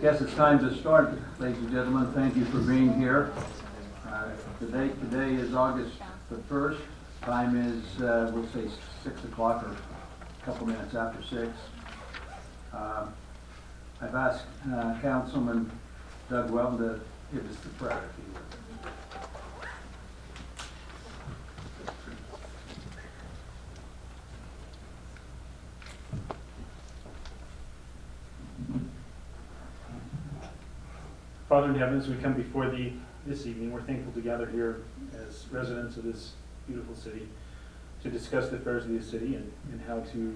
Guess it's time to start, ladies and gentlemen. Thank you for being here. Today is August the 1st. Time is, we'll say 6 o'clock or a couple minutes after 6. I've asked Councilman Doug Weldon to give us the prayer, if he would. Father in heaven, as we come before Thee this evening, we're thankful to gather here as residents of this beautiful city to discuss the affairs of the city and how to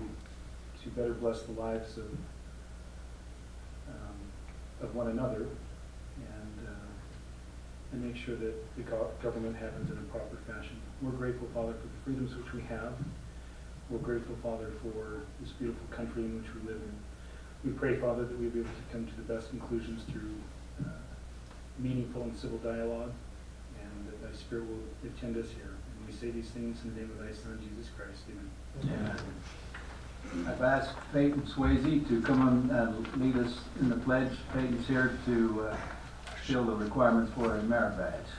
better bless the lives of one another and make sure that the government happens in a proper fashion. We're grateful, Father, for the freedoms which we have. We're grateful, Father, for this beautiful country in which we live in. We pray, Father, that we'll be able to come to the best conclusions through meaningful and civil dialogue, and that Thy Spirit will attend us here. And we say these things in the name of Thy Son, Jesus Christ. Amen. Amen. I've asked Payson Swayze to come and lead us in the pledge. Payton's here to fill the requirements for a merit badge.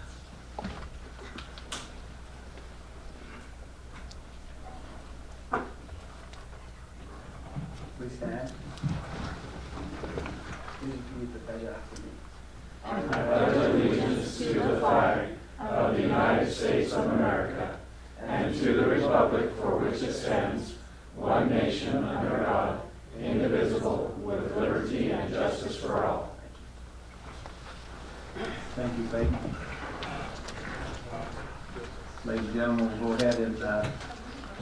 Please stand. Please repeat the pledge after me. I pledge allegiance to the flag of the United States of America and to the republic for which it stands, one nation under God, indivisible, with liberty and justice for all. Thank you, Payton. Ladies and gentlemen, we'll go ahead and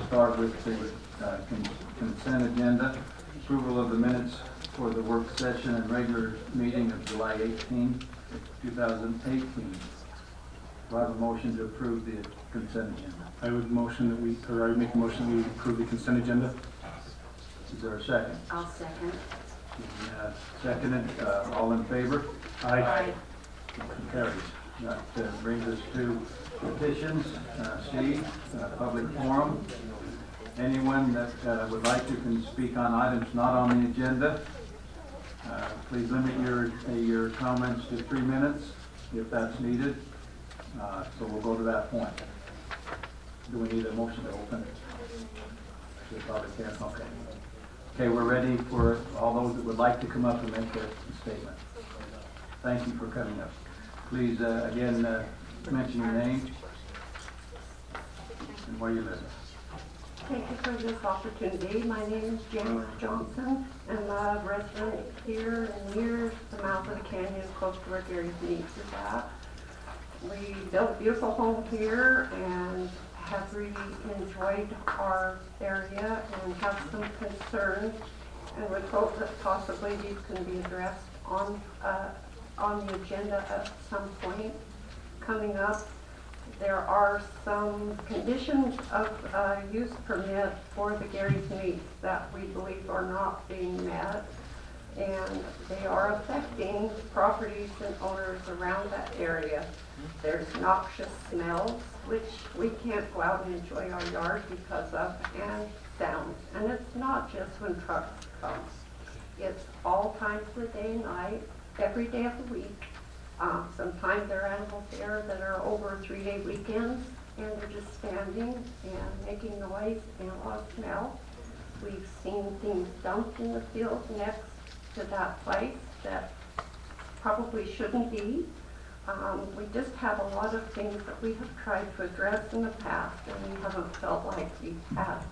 start with the consent agenda. Approval of the minutes for the work session and regular meeting of July 18, 2018. Do I have a motion to approve the consent agenda? I would make a motion that we approve the consent agenda. Is there a second? I'll second. Seconded. All in favor? Aye. Motion carries. That brings us to petitions. C, public forum. Anyone that would like to speak on items not on the agenda, please limit your comments to 3 minutes if that's needed. So we'll go to that point. Do we need a motion to open? Okay, we're ready for all those that would like to come up and make a statement. Thank you for coming up. Please, again, mention your name and where you live. Thank you for this opportunity. My name is Janet Johnson, and I'm a resident here and near the mouth of the canyon, close to where Gary's Meats is at. We built a beautiful home here and have really enjoyed our area and have some concerns, and would hope that possibly these can be addressed on the agenda at some point coming up. There are some conditions of use permit for the Gary's Meats that we believe are not being met, and they are affecting properties and owners around that area. There's noxious smells, which we can't go out and enjoy our yard because of, and sounds. And it's not just when trucks come. It's all times of the day and night, every day of the week. Sometimes there are animals there that are over 3-day weekends, and they're just standing and making noise and a lot of smell. We've seen things dumped in the field next to that place that probably shouldn't be. We just have a lot of things that we have tried to address in the past, and we haven't felt like we've had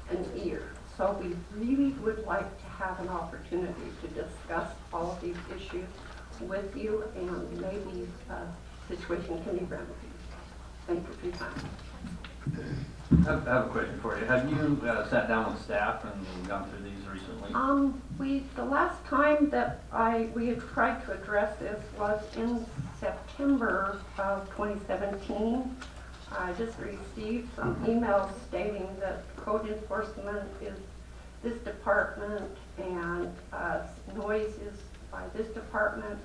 an ear. So we really would like to have an opportunity to discuss all of these issues with you, and maybe a situation can be remedied. Thank you for your time. I have a question for you. Have you sat down with staff and gone through these recently? The last time that we had tried to address this was in September of 2017. I just received some emails stating that code enforcement is this department and noise is by this department,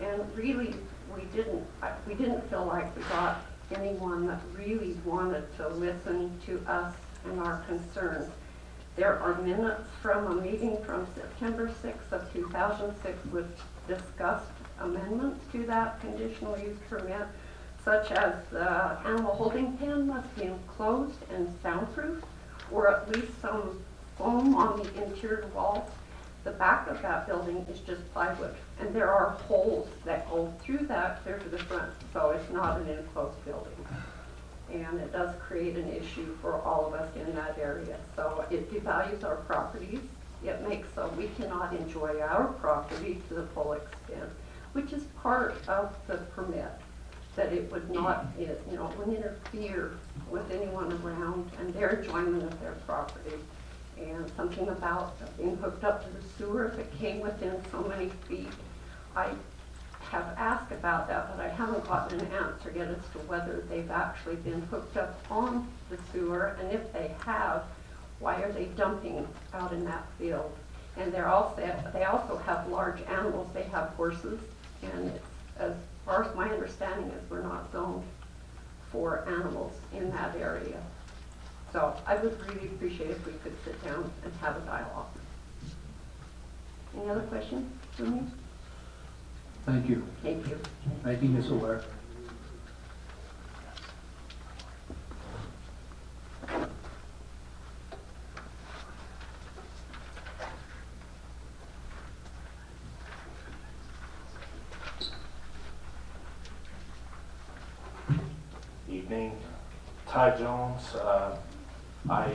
and really we didn't feel like we got anyone that really wanted to listen to us and our concerns. There are minutes from a meeting from September 6th of 2006 which discussed amendments to that conditional use permit, such as the animal holding pen must be enclosed and soundproof, or at least some foam on the interior walls. The back of that building is just plywood, and there are holes that go through that clear to the front, so it's not an enclosed building. And it does create an issue for all of us in that area. So it devalues our properties. It makes so we cannot enjoy our property to the full extent, which is part of the permit, that it would not, it wouldn't interfere with anyone around and their enjoyment of their property. And something about being hooked up to the sewer, if it came within so many feet. I have asked about that, but I haven't gotten an answer yet as to whether they've actually been hooked up on the sewer, and if they have, why are they dumping out in that field? And they also have large animals. They have horses, and as far as my understanding is, we're not zoned for animals in that area. So I would really appreciate if we could sit down and have a dialogue. Any other questions for me? Thank you. Thank you. Making us aware. Evening. Ty Jones. I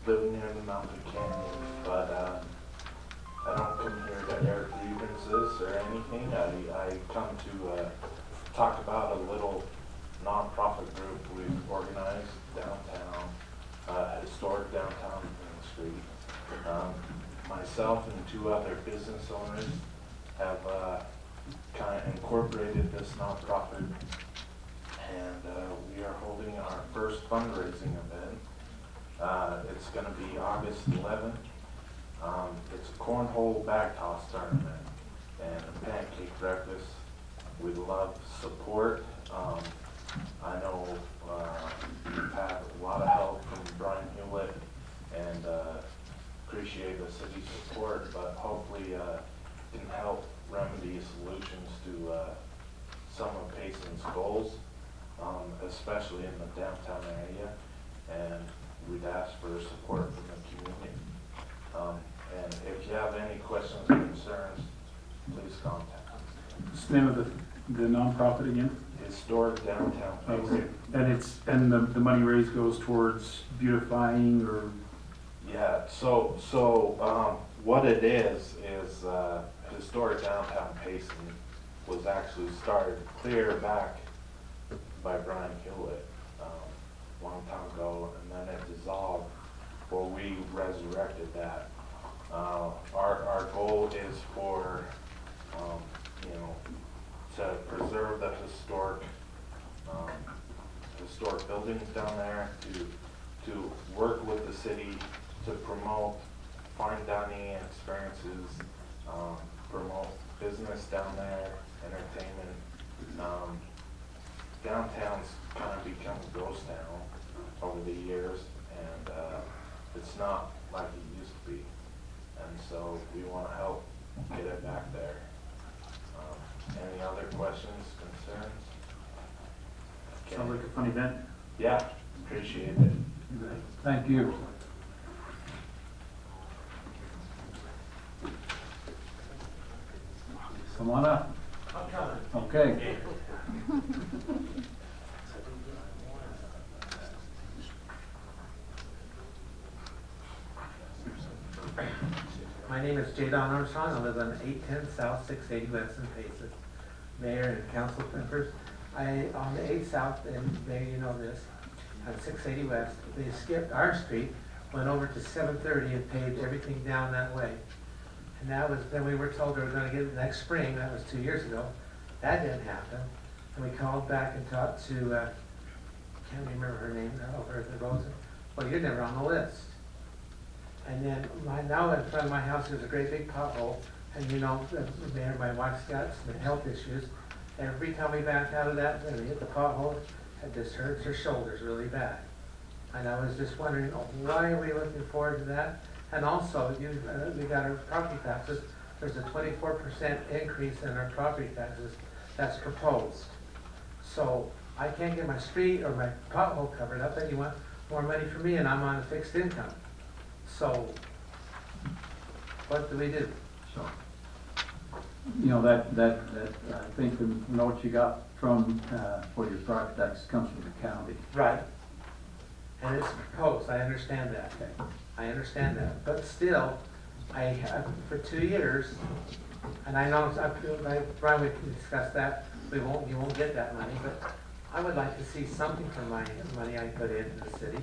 live near the Mountain Canyon, but I don't come here to air grievances or anything. I come to talk about a little nonprofit group we've organized downtown, historic downtown Main Street. Myself and two other business owners have kind of incorporated this nonprofit, and we are holding our first fundraising event. It's going to be August 11th. It's a cornhole bag toss tournament and a pancake breakfast. We'd love support. I know we've had a lot of help from Brian Hewlett, and appreciate the city's support, but hopefully can help remedy solutions to some of Payson's goals, especially in the downtown area, and we'd ask for support from the community. And if you have any questions or concerns, please contact us. What's the name of the nonprofit again? Historic Downtown Payson. Okay. And the money raised goes towards beautifying or? Yeah, so what it is Historic Downtown Payson was actually started clear back by Brian Hewlett a long time ago, and then it dissolved, or we resurrected that. Our goal is for, to preserve the historic buildings down there, to work with the city to promote fine dining experiences, promote business down there, entertainment. Downtown's kind of become a ghost town over the years, and it's not like it used to be. And so we want to help get it back there. Any other questions, concerns? Okay. Sounds like a fun event. Yeah, appreciate it. Thank you. Come on up. Okay. My name is J. Don Armstrong. I live on 810 South 680 West in Payson. Mayor and council members, on the 8 South, and Mayor, you know this, on 680 West, they skipped our street, went over to 730 and paved everything down that way. And then we were told we were going to get it next spring. That was 2 years ago. That didn't happen. And we called back and talked to, can't remember her name now, over at the Rosen. Well, you're never on the list. And then now in front of my house, there's a great big pothole. And the mayor, my wife's got some health issues. Every time we back out of that, and we hit the pothole, it just hurts her shoulders really bad. And I was just wondering, why are we looking forward to that? And also, we got our property taxes, there's a 24% increase in our property taxes that's proposed. So I can't get my street or my pothole covered up, and you want more money from me, and I'm on a fixed income. So what do we do? So, you know, that, I think the note you got from, for your property tax comes from the county. Right. And it's proposed, I understand that. I understand that, but still, I have, for 2 years, and I know, Brian, we can discuss that, you won't get that money, but I would like to see something for my money I put into the city.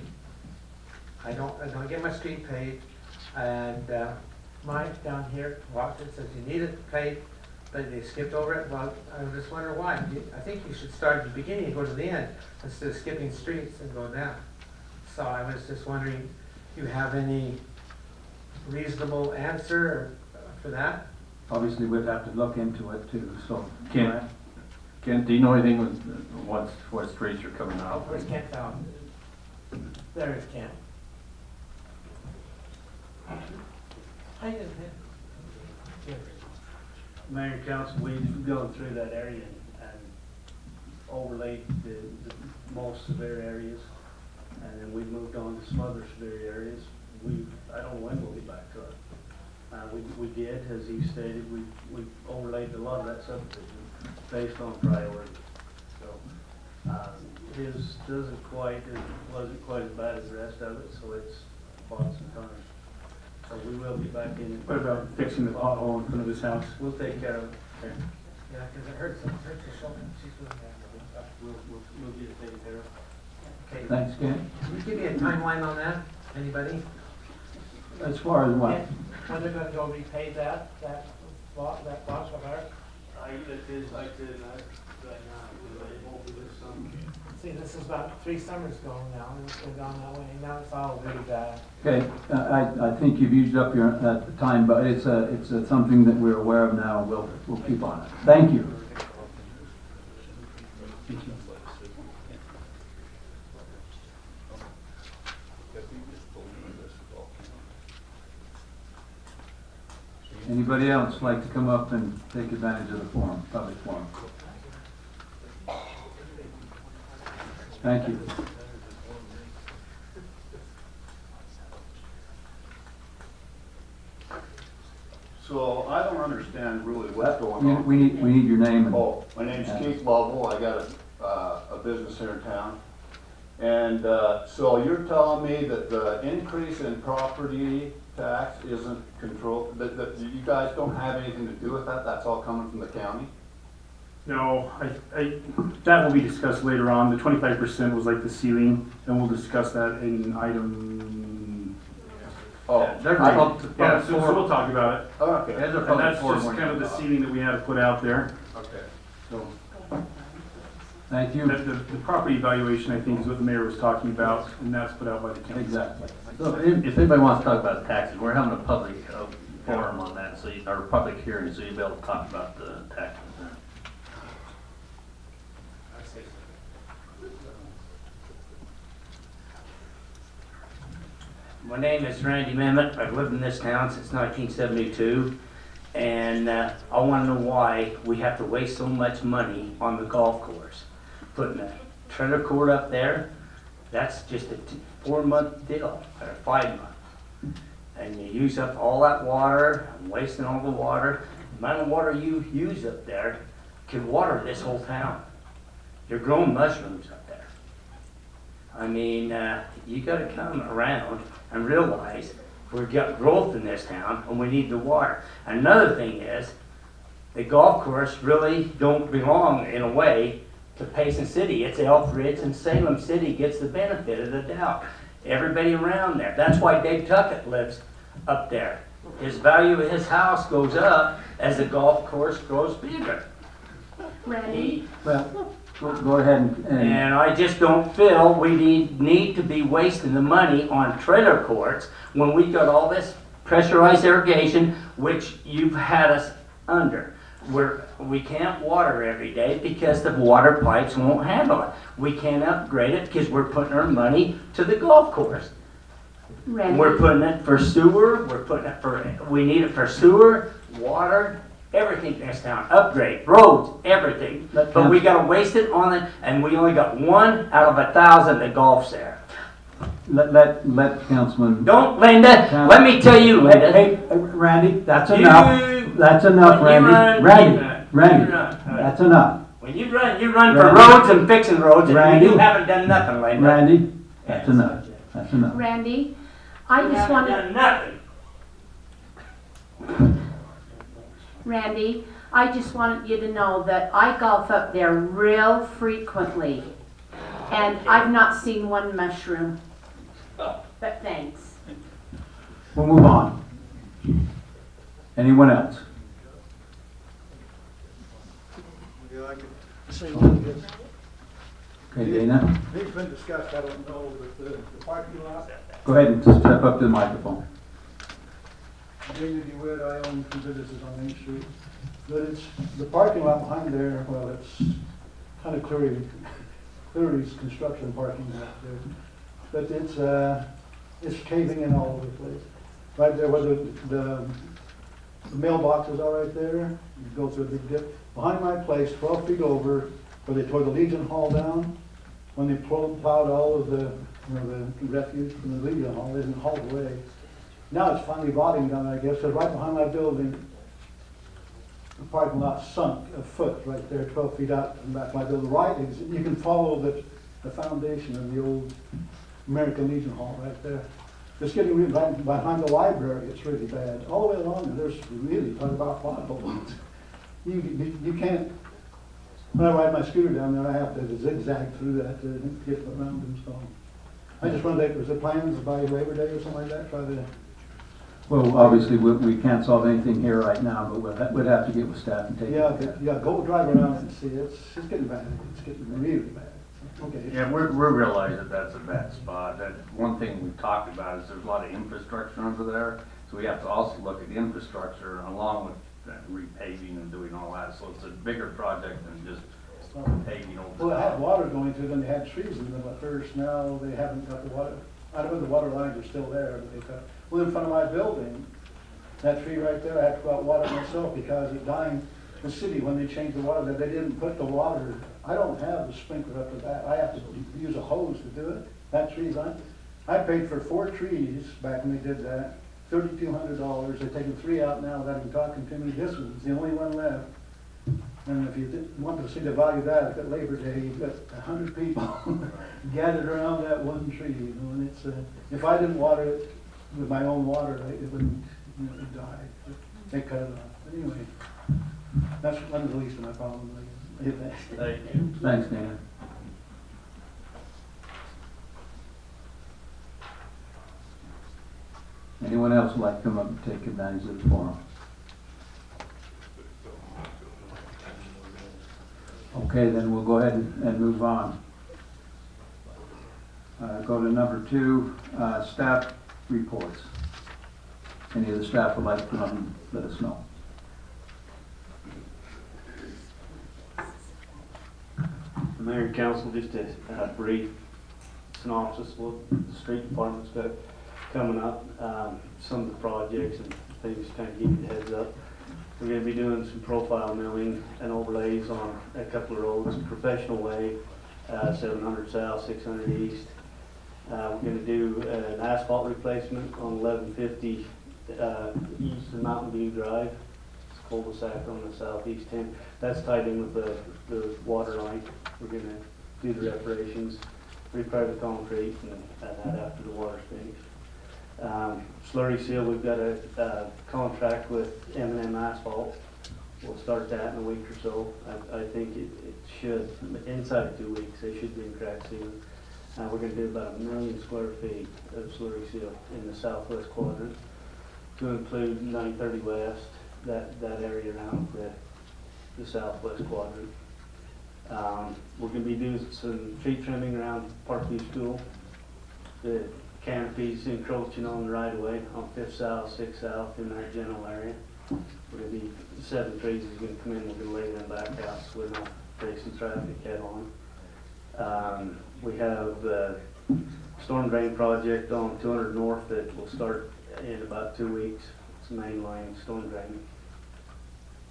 I don't get my street paid, and Mike down here, Watson, says you need it paid, but they skipped over it. Well, I just wonder why. I think you should start at the beginning and go to the end, instead of skipping streets and go down. So I was just wondering, do you have any reasonable answer for that? Obviously, we'd have to look into it too, so. Kent, do you know anything with what streets are coming out? Where's Kent found? There is Kent. How you doing, Kent? Mayor and council, we've gone through that area and overlaid the most severe areas, and then we moved on to some other severe areas. I don't know when we'll get back to it. We did, as he stated, we overlaid a lot of that subdivision based on priority. So, his wasn't quite as bad as the rest of it, so it's bought some time. So we will get back in. What about fixing the pothole in front of his house? We'll take care of it. Yeah, because it hurts the shoulder. She's looking at it. We'll get it taken care of. Okay. Thanks, Ken. Can you give me a timeline on that? Anybody? As far as what? When they're gonna go repay that loss of ours? I did right now, because I won't do this summer. See, this is about 3 summers ago now, and it's been gone that way, now it's all really bad. Okay, I think you've used up your time, but it's something that we're aware of now. We'll keep on it. Thank you. Anybody else like to come up and take advantage of the forum, public forum? Thank you. So I don't understand really what's going on. We need your name and. Oh, my name's Keith Lovell. I got a business here in town. And so you're telling me that the increase in property tax isn't controlled, that you guys don't have anything to do with that? That's all coming from the county? No, that will be discussed later on. The 25% was like the ceiling, and we'll discuss that in item. Oh, Yeah, so we'll talk about it. okay. There's a And public that's forum just when kind you of the talk. ceiling that we had to put out there. Okay. So Thank you. the property evaluation, I think, is what the mayor was talking about, and that's put out by the county. Exactly. So if anybody wants to talk about taxes, we're having a public forum on that, so or public hearing, so you'll be able to talk about the taxes. My name is Randy Mamet. I've lived in this town since 1972, and I want to know why we have to waste so much money on the golf course. Putting a trailer court up there, that's just a 4-month deal, or a 5-month. And you use up all that water, and wasting all the water. The amount of water you use up there could water this whole town. You're growing mushrooms up there. I mean, you gotta come around and realize we've got growth in this town and we need the water. Another thing is, the golf course really don't belong in a way to Payson City. It's Elk Ridge and Salem City gets the benefit of the doubt. Everybody around there. That's why Dave Tuckett lives up there. His value of his house goes up as the golf course grows bigger. Randy? Well, go ahead and. And I just don't feel we need to be wasting the money on trailer courts when we got all this pressurized irrigation, which you've had us under. we can't water every day because the water pipes won't handle it. We can't upgrade it because we're putting our money to the golf course. Randy, We're putting it for sewer, we need it for sewer, water, everything in this town, upgrade, roads, everything. But we gotta waste it on it, and we only got 1 out of 1,000 that golfs there. Let Councilman. Don't, Linda, let me tell you, Linda. Hey, Randy, that's You- enough. That's enough, when you Randy. run, you Randy, run. Randy, You run. that's enough. When you run for Randy. roads and fixing roads, and Randy. you haven't done nothing, Linda. Randy, that's enough. That's enough. Randy, I You just haven't want to, done nothing. Randy, I just wanted you to know that I golf up there real frequently, and I've not seen one mushroom. But thanks. We'll move on. Anyone else? Yeah, I could say one good. Okay, Dana, It's been discussed, I don't know, but the parking lot, go ahead and just step up to the microphone. Dana DeWitt, I own 2 businesses on Main Street. But it's, the parking lot behind there, well, it's kind of Cleary's construction parking lot there. But it's caving in all over the place. Right there where the mailboxes are right there, you go through a big dip. Behind my place, 12 feet over, where they tore the Legion Hall down, when they plowed all of the refuse from the Legion Hall, they didn't haul it away. Now it's finally rotting down, I guess, because right behind my building, the parking lot sunk a foot right there, 12 feet out from the back of my building. Right, you can follow the foundation of the old American Legion Hall right there. It's getting really bad. Behind the library, it's really bad. All the way along, there's really talk about potholes. You can't. When I ride my scooter down there, I have to zigzag through that to get around them. So I just wondered, was there plans by Labor Day or something like that? Try to. Well, obviously, we can't solve anything here right now, but we'd have to get with staff and take a look at it. Yeah, go drive around and see. It's getting bad. It's getting really bad. Okay. Yeah, we realize that that's a bad spot. That one thing we've talked about is there's a lot of infrastructure under there. So we have to also look at the infrastructure along with repaving and doing all that. So it's a bigger project than just paving over. Well, it had water going through, then they had trees in the middle at first. Now they haven't got the water. I don't know if the water lines are still there, but they cut. Well, in front of my building, that tree right there, I had to go out and water it myself because it died. The city, when they changed the water, they didn't put the water. I don't have the sprinkler up to that. I have to use a hose to do it. That tree's on. I paid for 4 trees back when they did that, $3,200. They've taken 3 out now without even talking to me. This one's the only one left. And if you want to see the value of that, at Labor Day, you've got 100 people gathered around that one tree. You know, and it's if I didn't water it with my own water, it wouldn't die. They cut it off. But anyway, that's one of the least of my problems. Thank you. Thanks, Dana. Anyone else would like to come up and take advantage of the forum? Okay, then we'll go ahead and move on. Go to number 2, staff reports. Any of the staff would like to come up and let us know? Mayor and council, just a brief synopsis of what the street department's got coming up, some of the projects and things to kind of give you the heads up. We're going to be doing some profile milling and overlays on a couple of roads, Professional Way, 700 South, 600 East. We're going to do an asphalt replacement on 1150 east of Mountain View Drive. It's a cul-de-sac on the southeast end. That's tied in with the water line. We're going to do the reparations, repair the concrete, and that after the water's finished. Slurry seal, we've got a contract with M&M Asphalt. We'll start that in a week or so. I think it should, inside of 2 weeks, they should be in crack sealing. We're going to do about 1 million square feet of slurry seal in the southwest quadrant to include 930 West, that area around the southwest quadrant. We're going to be doing some tree trimming around Parkview School. The canopies encroaching on the right of way on 5th South, 6th South in that general area. We're going to be 7 trees is gonna come in, we're gonna lay them back out so we're not facing traffic head on. We have the storm drain project on 200 North that will start in about 2 weeks. It's a main line storm drain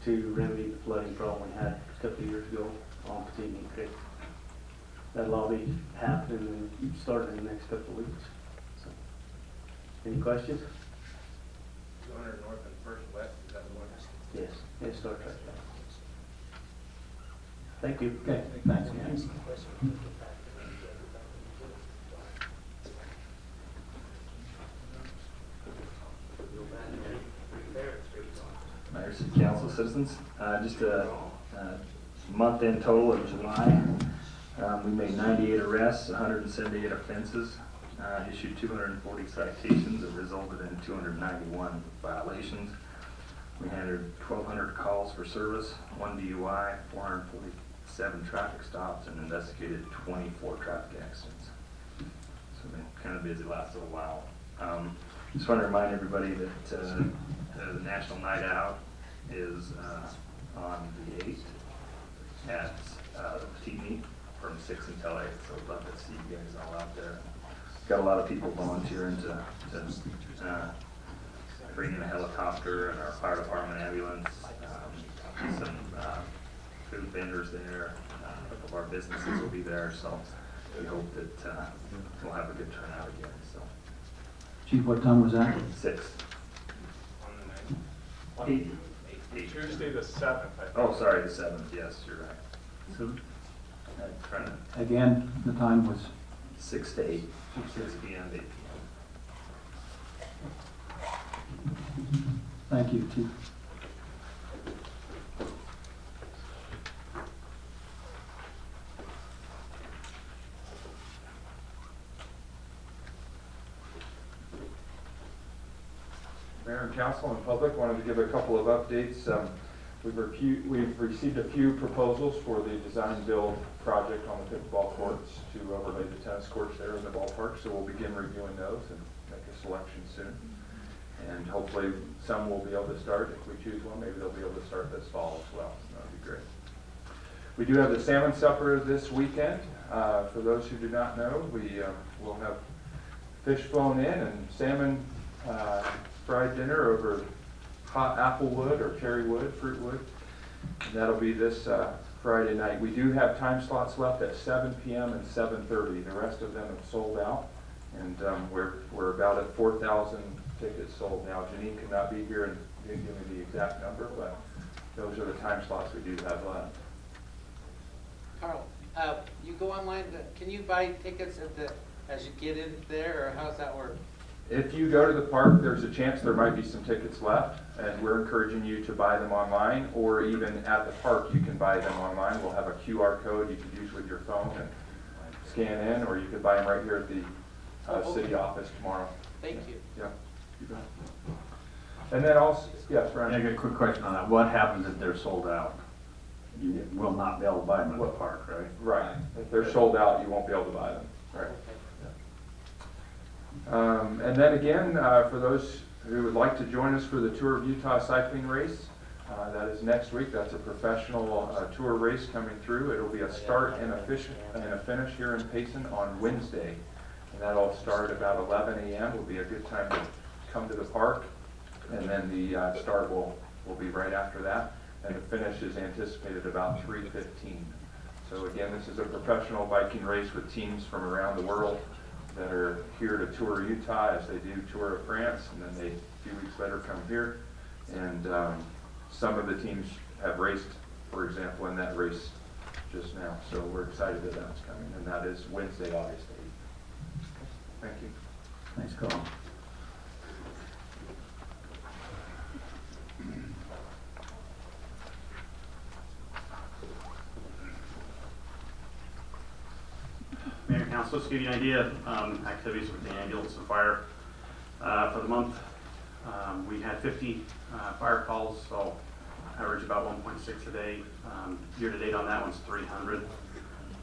to remedy the flooding problem we had a couple of years ago on Petite Creek. That'll all be happening and starting in the next couple of weeks. So, any questions? 200 north and first west, is that the one? Yes, it starts right there. Thank you. Okay, thanks, Ken. Mayor, City Council, citizens, just a month in total of July. We made 98 arrests, 178 offenses, issued 240 citations that resulted in 291 violations. We handled 1,200 calls for service, 1 DUI, 447 traffic stops, and investigated 24 traffic accidents. So we've been kind of busy last little while. Just want to remind everybody that the National Night Out is on the 8th at the Petite Meet from 6 until 8. So I'd love to see you guys all out there. Got a lot of people volunteering to bring in a helicopter and our fire department ambulance, some food vendors there, a couple of our businesses will be there, so we hope that we'll have a good turnout again. So, Chief, what time was that? 6. On the 8. Tuesday the 7th, I think. Oh, sorry, the 7th. Yes, you're right. So, Trying to again, the time was 6 to 8. 6 p.m. to 8 p.m. Thank you, Chief. Mayor and council and public, wanted to give a couple of updates. We've received a few proposals for the design build project on the pickleball courts to overlay the tennis courts there in the ballpark, so we'll begin reviewing those and make a selection soon. And hopefully some will be able to start. If we choose one, maybe they'll be able to start this fall as well. So that'd be great. We do have the salmon supper this weekend. For those who do not know, we will have fish flown in and salmon fried dinner over hot apple wood or cherry wood, fruit wood. And that'll be this Friday night. We do have time slots left at 7 p.m. and 7:30. The rest of them have sold out. And we're about at 4,000 tickets sold now. Janine could not be here and didn't give me the exact number, but those are the time slots we do have left. Carl, you go online, can you buy tickets as you get in there, or how's that work? If you go to the park, there's a chance there might be some tickets left, and we're encouraging you to buy them online, or even at the park, you can buy them online. We'll have a QR code you can use with your phone and scan in, or you could buy them right here at the city office tomorrow. Thank you. Yeah. You bet. And then also, yes, Brian? I got a quick question on that. What happens if they're sold out? You will not be able to buy them at the park, right? Right. If they're sold out, you won't be able to buy them. Right. And then again, for those who would like to join us for the Tour of Utah cycling race, that is next week. That's a professional tour race coming through. It'll be a start and a finish here in Payson on Wednesday. And that'll start about 11 a.m. Will be a good time to come to the park. And then the start will be right after that. And the finish is anticipated about 3:15. So again, this is a professional biking race with teams from around the world that are here to tour Utah as they do Tour of France, and then they, a few weeks later, come here. And some of the teams have raced, for example, in that race just now. So we're excited that that's coming, and that is Wednesday, August 8th. Thank you. Thanks, Carl. Mayor and Council, just to give you an idea of activities with the ambulance and fire. For the month, we had 50 fire calls, so average about 1.6 a day. Year to date on that one's 300.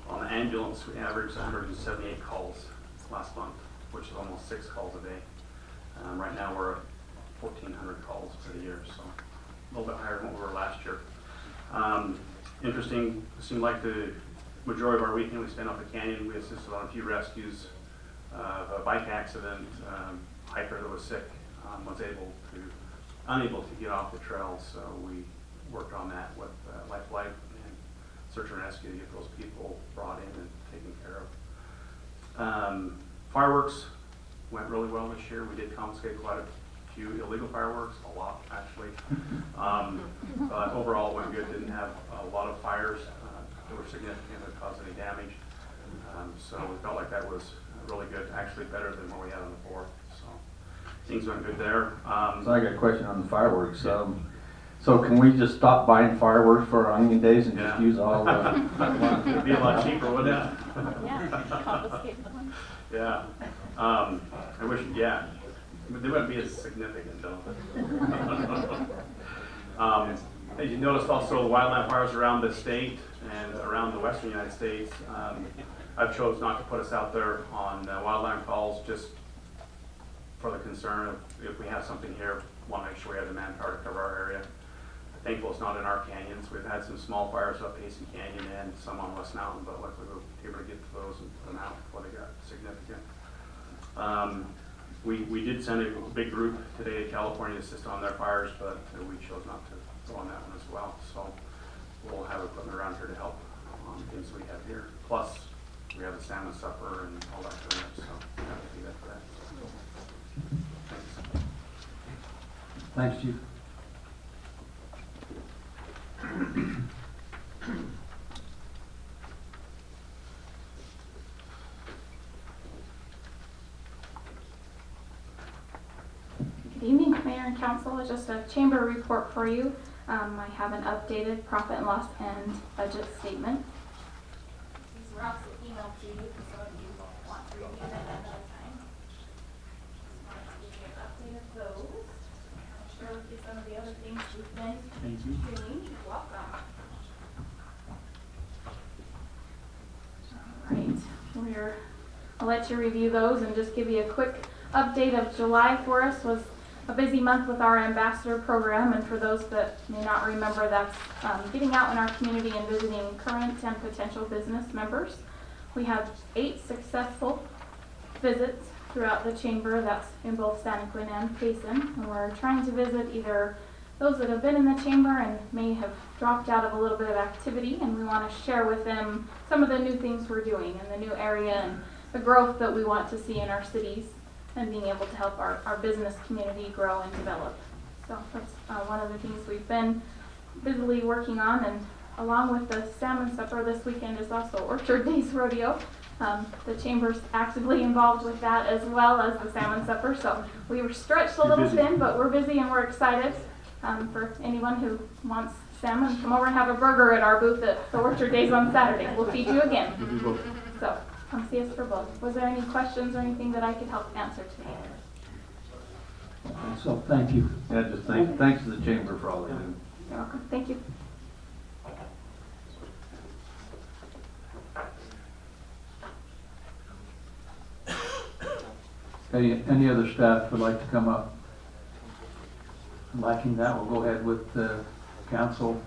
On the ambulance, we averaged 178 calls last month, which is almost 6 calls a day. Right now we're at 1,400 calls for the year, so little bit higher than what we were last year. Interesting, it seemed like the majority of our weekend we spent off the canyon. We assisted on a few rescues, a bike accident, hiker that was sick was unable to get off the trail, so we worked on that with Lifeline and search and rescue to get those people brought in and taken care of. Fireworks went really well this year. We did confiscate quite a few illegal fireworks, a lot actually. But overall it went good. Didn't have a lot of fires that were significant that caused any damage. So we felt like that was really good, actually better than what we had on the 4th. So things went good there. So I got a question on the fireworks. So can we just stop buying fireworks for our onion days and just use all the? It'd be a lot cheaper, wouldn't it? Yeah, confiscate the one. Yeah. I wish, yeah. They wouldn't be as significant though. As you noticed also the wildland fires around the state and around the western United States. I've chosen not to put us out there on wildland calls just for the concern of if we have something here, want to make sure we have the manpower to cover our area. Thankful it's not in our canyons. We've had some small fires up Payson Canyon and some on West Mountain, but luckily we were able to get to those and put them out before they got significant. We did send a big group today to California to assist on their fires, but we chose not to go on that one as well. So we'll have equipment around here to help on things we have here. Plus, we have the salmon supper and all that coming up, so we have to do that for that. Thanks. Thanks, Chief. Good evening, Mayor and Council. Just a chamber report for you. I have an updated profit and loss and budget statement. These were also emailed to you, so if you want to review them at another time. Just wanted to give you an update of those. I'll share with you some of the other things we've been doing. You're welcome. All right, I'll let you review those and just give you a quick update of July for us. Was a busy month with our ambassador program, and for those that may not remember, that's getting out in our community and visiting current and potential business members. We had 8 successful visits throughout the chamber. That's in both Santa Quinn and Payson, and we're trying to visit either those that have been in the chamber and may have dropped out of a little bit of activity, and we want to share with them some of the new things we're doing in the new area and the growth that we want to see in our cities, and being able to help our business community grow and develop. So that's one of the things we've been busily working on, and along with the salmon supper this weekend is also Orchard Days Rodeo. The chamber's actively involved with that as well as the salmon supper, so we were stretched a little thin, but we're busy and we're excited. For anyone who wants salmon, come over and have a burger at our booth at the Orchard Days on Saturday. We'll feed you again. So come see us for both. Was there any questions or anything that I could help answer today? So thank you. Yeah, just thanks to the chamber for all they do. You're welcome. Thank you. Any other staff would like to come up? Liking that, we'll go ahead with the council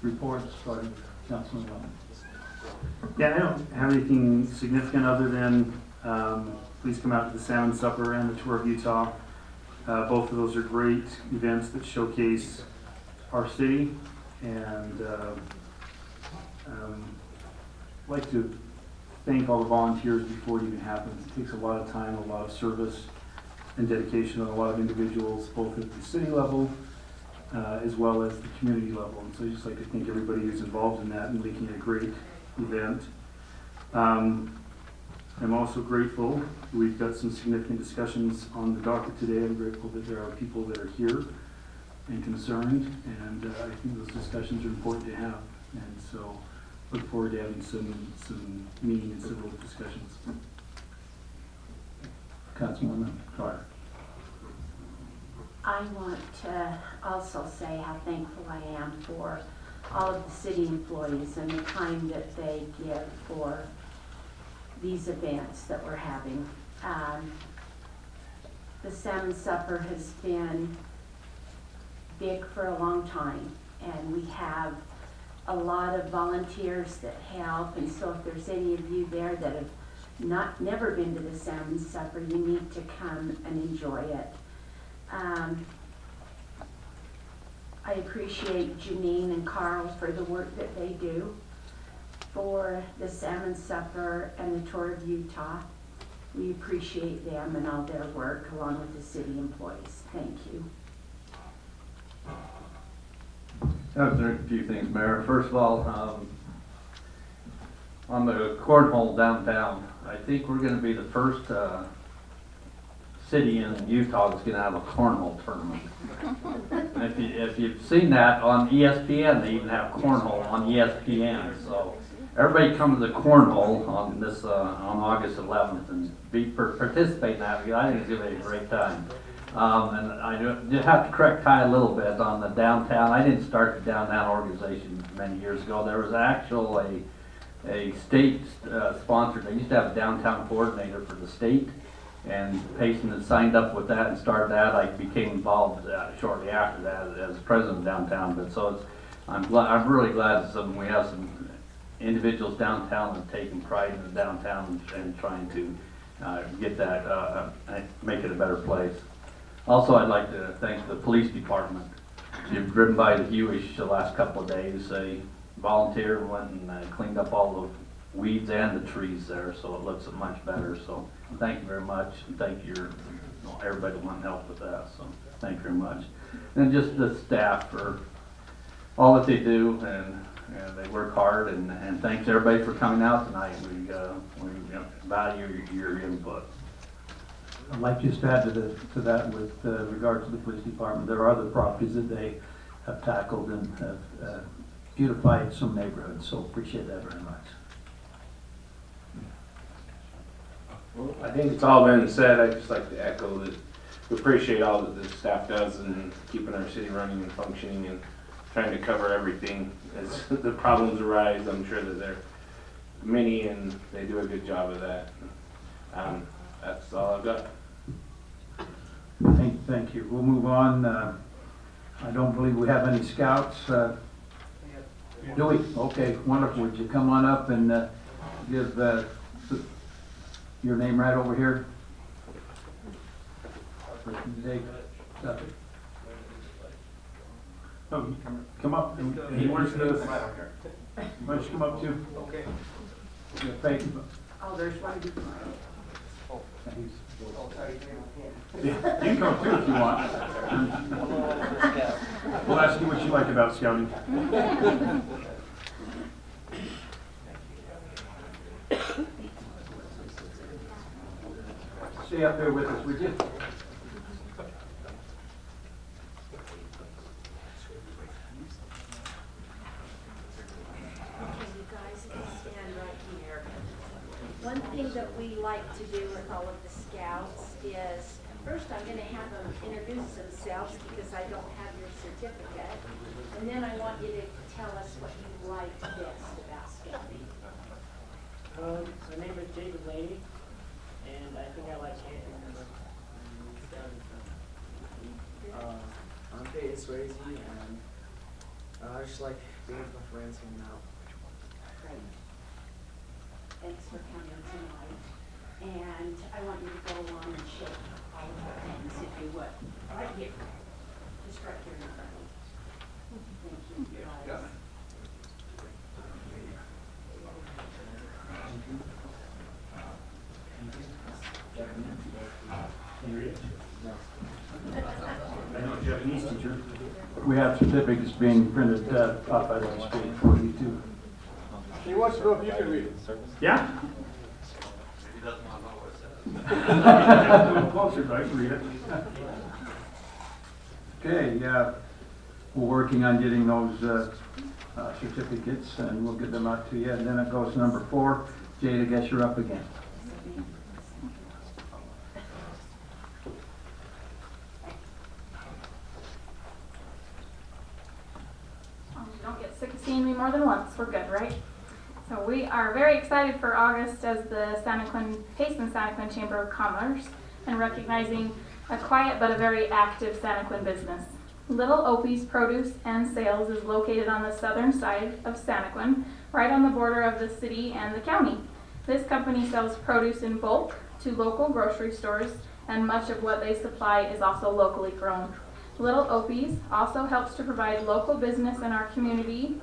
reports, starting Councilman Lemon. Yeah, I don't have anything significant other than please come out to the salmon supper and the tour of Utah. Both of those are great events that showcase our city, and I'd like to thank all the volunteers before it even happens. It takes a lot of time, a lot of service and dedication on a lot of individuals, both at the city level as well as the community level. And so I'd just like to thank everybody who's involved in that and making it a great event. I'm also grateful we've got some significant discussions on the docket today. I'm grateful that there are people that are here and concerned, and I think those discussions are important to have. And so look forward to having some meaning and civil discussions. Councilwoman Carter. I want to also say how thankful I am for all of the city employees and the time that they give for these events that we're having. The salmon supper has been big for a long time, and we have a lot of volunteers that help, and so if there's any of you there that have never been to the Salmon Supper, you need to come and enjoy it. I appreciate Janine and Carl for the work that they do for the Salmon Supper and the Tour of Utah. We appreciate them and all their work along with the city employees. Thank you. There's a few things, Mayor. First of all, on the cornhole downtown, I think we're gonna be the first city in Utah that's gonna have a cornhole tournament. And if you've seen that on ESPN, they even have cornhole on ESPN. So everybody come to the cornhole on this on August 11th and participate in that, because I think it's gonna be a great time. And I just have to correct Ty a little bit on the downtown. I didn't start the downtown organization many years ago. There was actually a state sponsored. They used to have a downtown coordinator for the state, and Payson had signed up with that and started that. I became involved shortly after that as president of downtown. But so it's, I'm really glad that we have some individuals downtown that are taking pride in the downtown and trying to get that make it a better place. Also, I'd like to thank the police department. You've driven by the Hewish the last couple of days. They volunteered and went and cleaned up all the weeds and the trees there, so it looks much better. So thank you very much, and thank everybody that wanted help with that. So thank you very much. And just the staff for all that they do, and they work hard. And thanks everybody for coming out tonight. We value your input. I'd like just to add to that with regard to the police department. There are other properties that they have tackled and have beautified some neighborhoods, so appreciate that very much. Well, I think it's all been said. I'd just like to echo that we appreciate all that the staff does in keeping our city running and functioning and trying to cover everything as the problems arise. I'm sure that there are many, and they do a good job of that. That's all I've got. Thank you. We'll move on. I don't believe we have any scouts. Do we? Okay, wonderful. Would you come on up and give your name right over here? Oh, come up. He wants to. Why don't you come up too? Okay. Oh, there's one before. Yeah, you can come too if you want. We'll ask you what you like about scouting. Stay up there with us, would you? One thing that we like to do with all of the scouts is, first I'm going to have them introduce themselves because I don't have your certificate. And then I want you to tell us what you like best about scouting. My name is David Laney, and I think I like camping more than scouting. I'm Payson Swayze, and I just like being with my friends hanging out. Great. Thanks for coming tonight. And I want you to go along and shake all of the hands if you would. Right here. Just right here in front of me. Thank you, guys. I know Japanese teacher. We have certificates being printed up by the street for you too. He wants to know if you can read it. Yeah? He doesn't want to know what it says. Closer, so I can read it. Okay, we're working on getting those certificates, and we'll get them out to you. And then it goes to number 4. Jade, I guess you're up again. You don't get sick of seeing me more than once. We're good, right? So we are very excited for August as the Payson Santaquin Chamber of Commerce, and recognizing a quiet but a very active Santaquin business. Little Opie's Produce and Sales is located on the southern side of Santaquin, right on the border of the city and the county. This company sells produce in bulk to local grocery stores, and much of what they supply is also locally grown. Little Opie's also helps to provide local business in our community,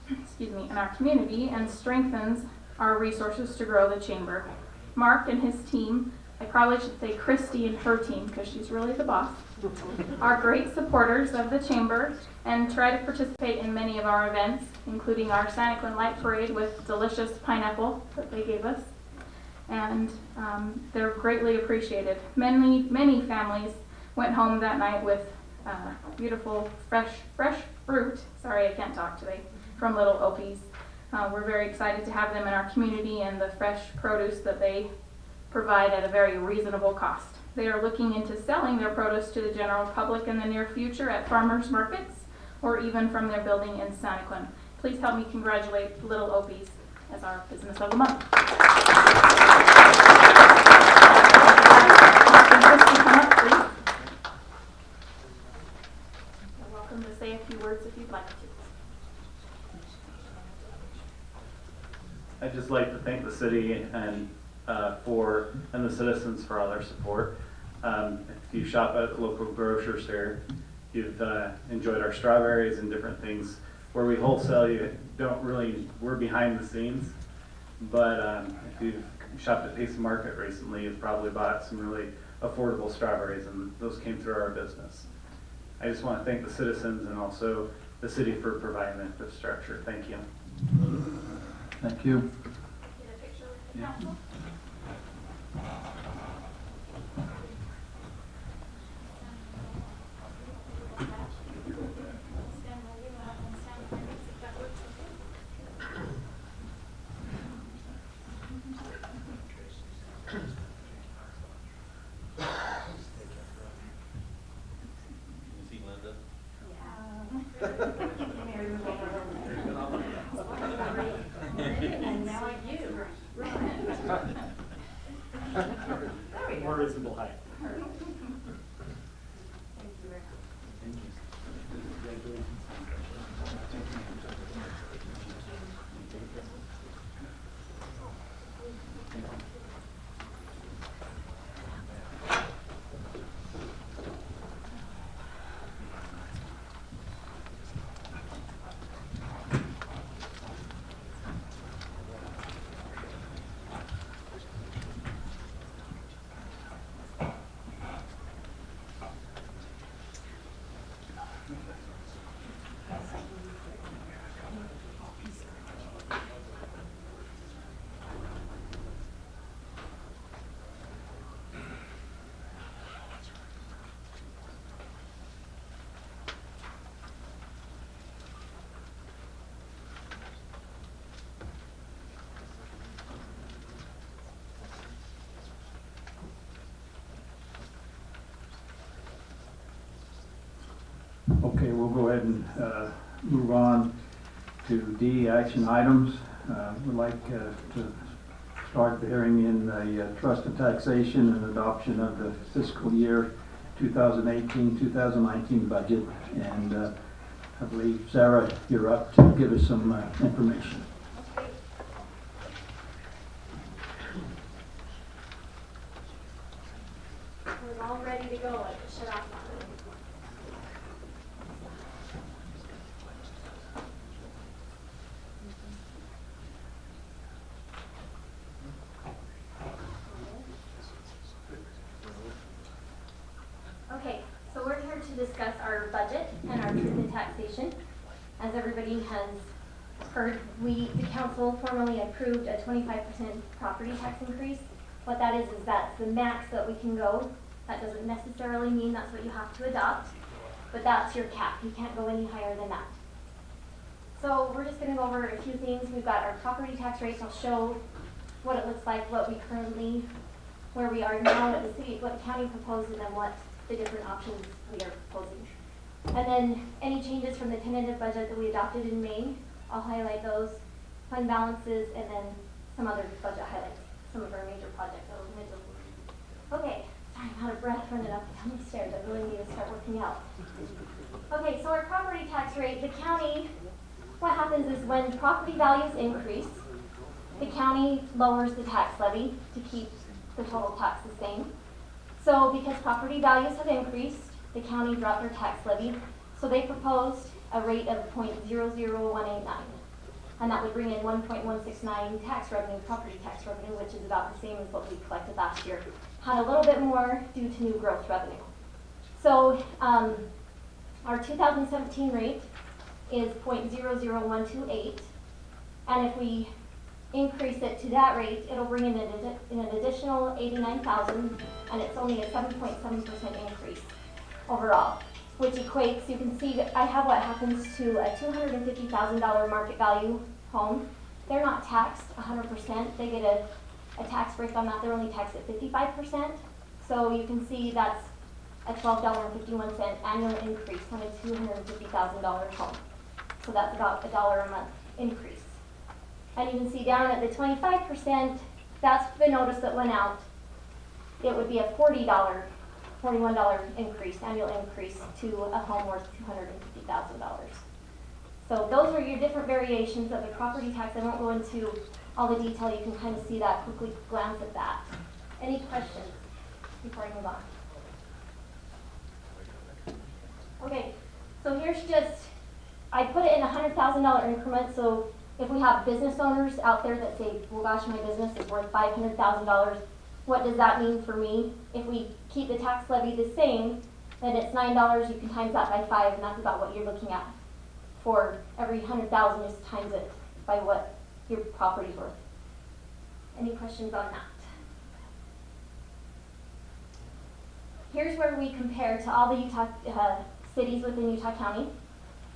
and strengthens our resources to grow the chamber. Mark and his team, I probably should say Christy and her team because she's really the boss, are great supporters of the chamber and try to participate in many of our events, including our Santaquin Light Parade with delicious pineapple that they gave us. And they're greatly appreciated. Many families went home that night with beautiful fresh fruit, sorry I can't talk today, from Little Opie's. We're very excited to have them in our community and the fresh produce that they provide at a very reasonable cost. They are looking into selling their produce to the general public in the near future at farmers markets or even from their building in Santaquin. Please help me congratulate Little Opie's as our Business of the Month. Come up, please. You're welcome to say a few words if you'd like to. I'd just like to thank the city and the citizens for all their support. If you shop at local grocers here, you've enjoyed our strawberries and different things. Where we wholesale, we're behind the scenes. But if you've shopped at Payson Market recently, you've probably bought some really affordable strawberries, and those came through our business. I just want to thank the citizens and also the city for providing the infrastructure. Thank you. Thank you. Get a picture with the council. And now you. More reasonable height. Okay, we'll go ahead and move on to D, action items. We'd like to start the hearing in the trust and taxation and adoption of the fiscal year 2018-2019 budget. And I believe, Sarah, you're up to give us some information. We're all ready to go. Shut off. Okay, so we're here to discuss our budget and our truth in taxation. As everybody has heard, the council formally approved a 25% property tax increase. What that is that's the max that we can go. That doesn't necessarily mean that's what you have to adopt, but that's your cap. You can't go any higher than that. So we're just gonna go over a few things. We've got our property tax rates. I'll show what it looks like, what we currently, where we are now, what the city, what the county proposed, and then what the different options we are proposing. And then any changes from the tentative budget that we adopted in May, I'll highlight those, fund balances, and then some other budget highlights, some of our major projects that we're going to do. Okay, Sorry, I'm out of breath running up the stairs. I really need to start working out. Okay, so our property tax rate, the county, what happens is when property values increase, the county lowers the tax levy to keep the total tax the same. So because property values have increased, the county dropped their tax levy. So they proposed a rate of 0.00189. And that would bring in 1.169 tax revenue, property tax revenue, which is about the same as what we collected last year. Had a little bit more due to new growth revenue. So our 2017 rate is 0.00128. And if we increase it to that rate, it'll bring in an additional 89,000, and it's only a 7.7% increase overall, which equates, you can see I have what happens to a $250,000 market value home. They're not taxed 100%. They get a tax break on that. They're only taxed at 55%. So you can see that's a $12.51 annual increase on a $250,000 home. So that's about $1 a month increase. And you can see down at the 25%, that's the notice that went out. It would be a $41 increase, annual increase to a home worth $250,000. So those are your different variations of the property tax. I won't go into all the detail. You can kind of see that, quickly glance at that. Any questions before I move on? Okay, so here's just, I put it in $100,000 increments. So if we have business owners out there that say, well gosh, my business is worth $500,000, what does that mean for me? If we keep the tax levy the same, then it's $9, you can times that by 5, and that's about what you're looking at. For every 100,000, just times it by what your property's worth. Any questions on that? Here's where we compare to all the Utah cities within Utah County.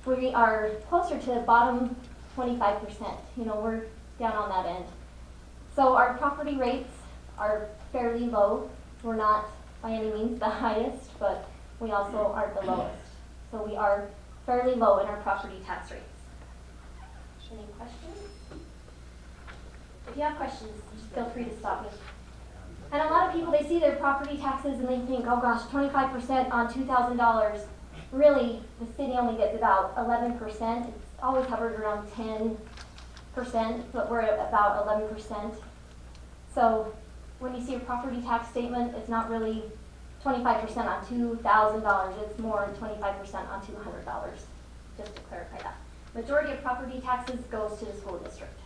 We are closer to the bottom 25%. You know, we're down on that end. So our property rates are fairly low. We're not by any means the highest, but we also aren't the lowest. So we are fairly low in our property tax rates. Any questions? If you have questions, just feel free to stop me. And a lot of people, they see their property taxes and they think, oh gosh, 25% on $2,000. Really, the city only gets about 11%. It's always hovered around 10%, but we're at about 11%. So when you see a property tax statement, it's not really 25% on $2,000. It's more 25% on $200, just to clarify that. Majority of property taxes goes to the school district.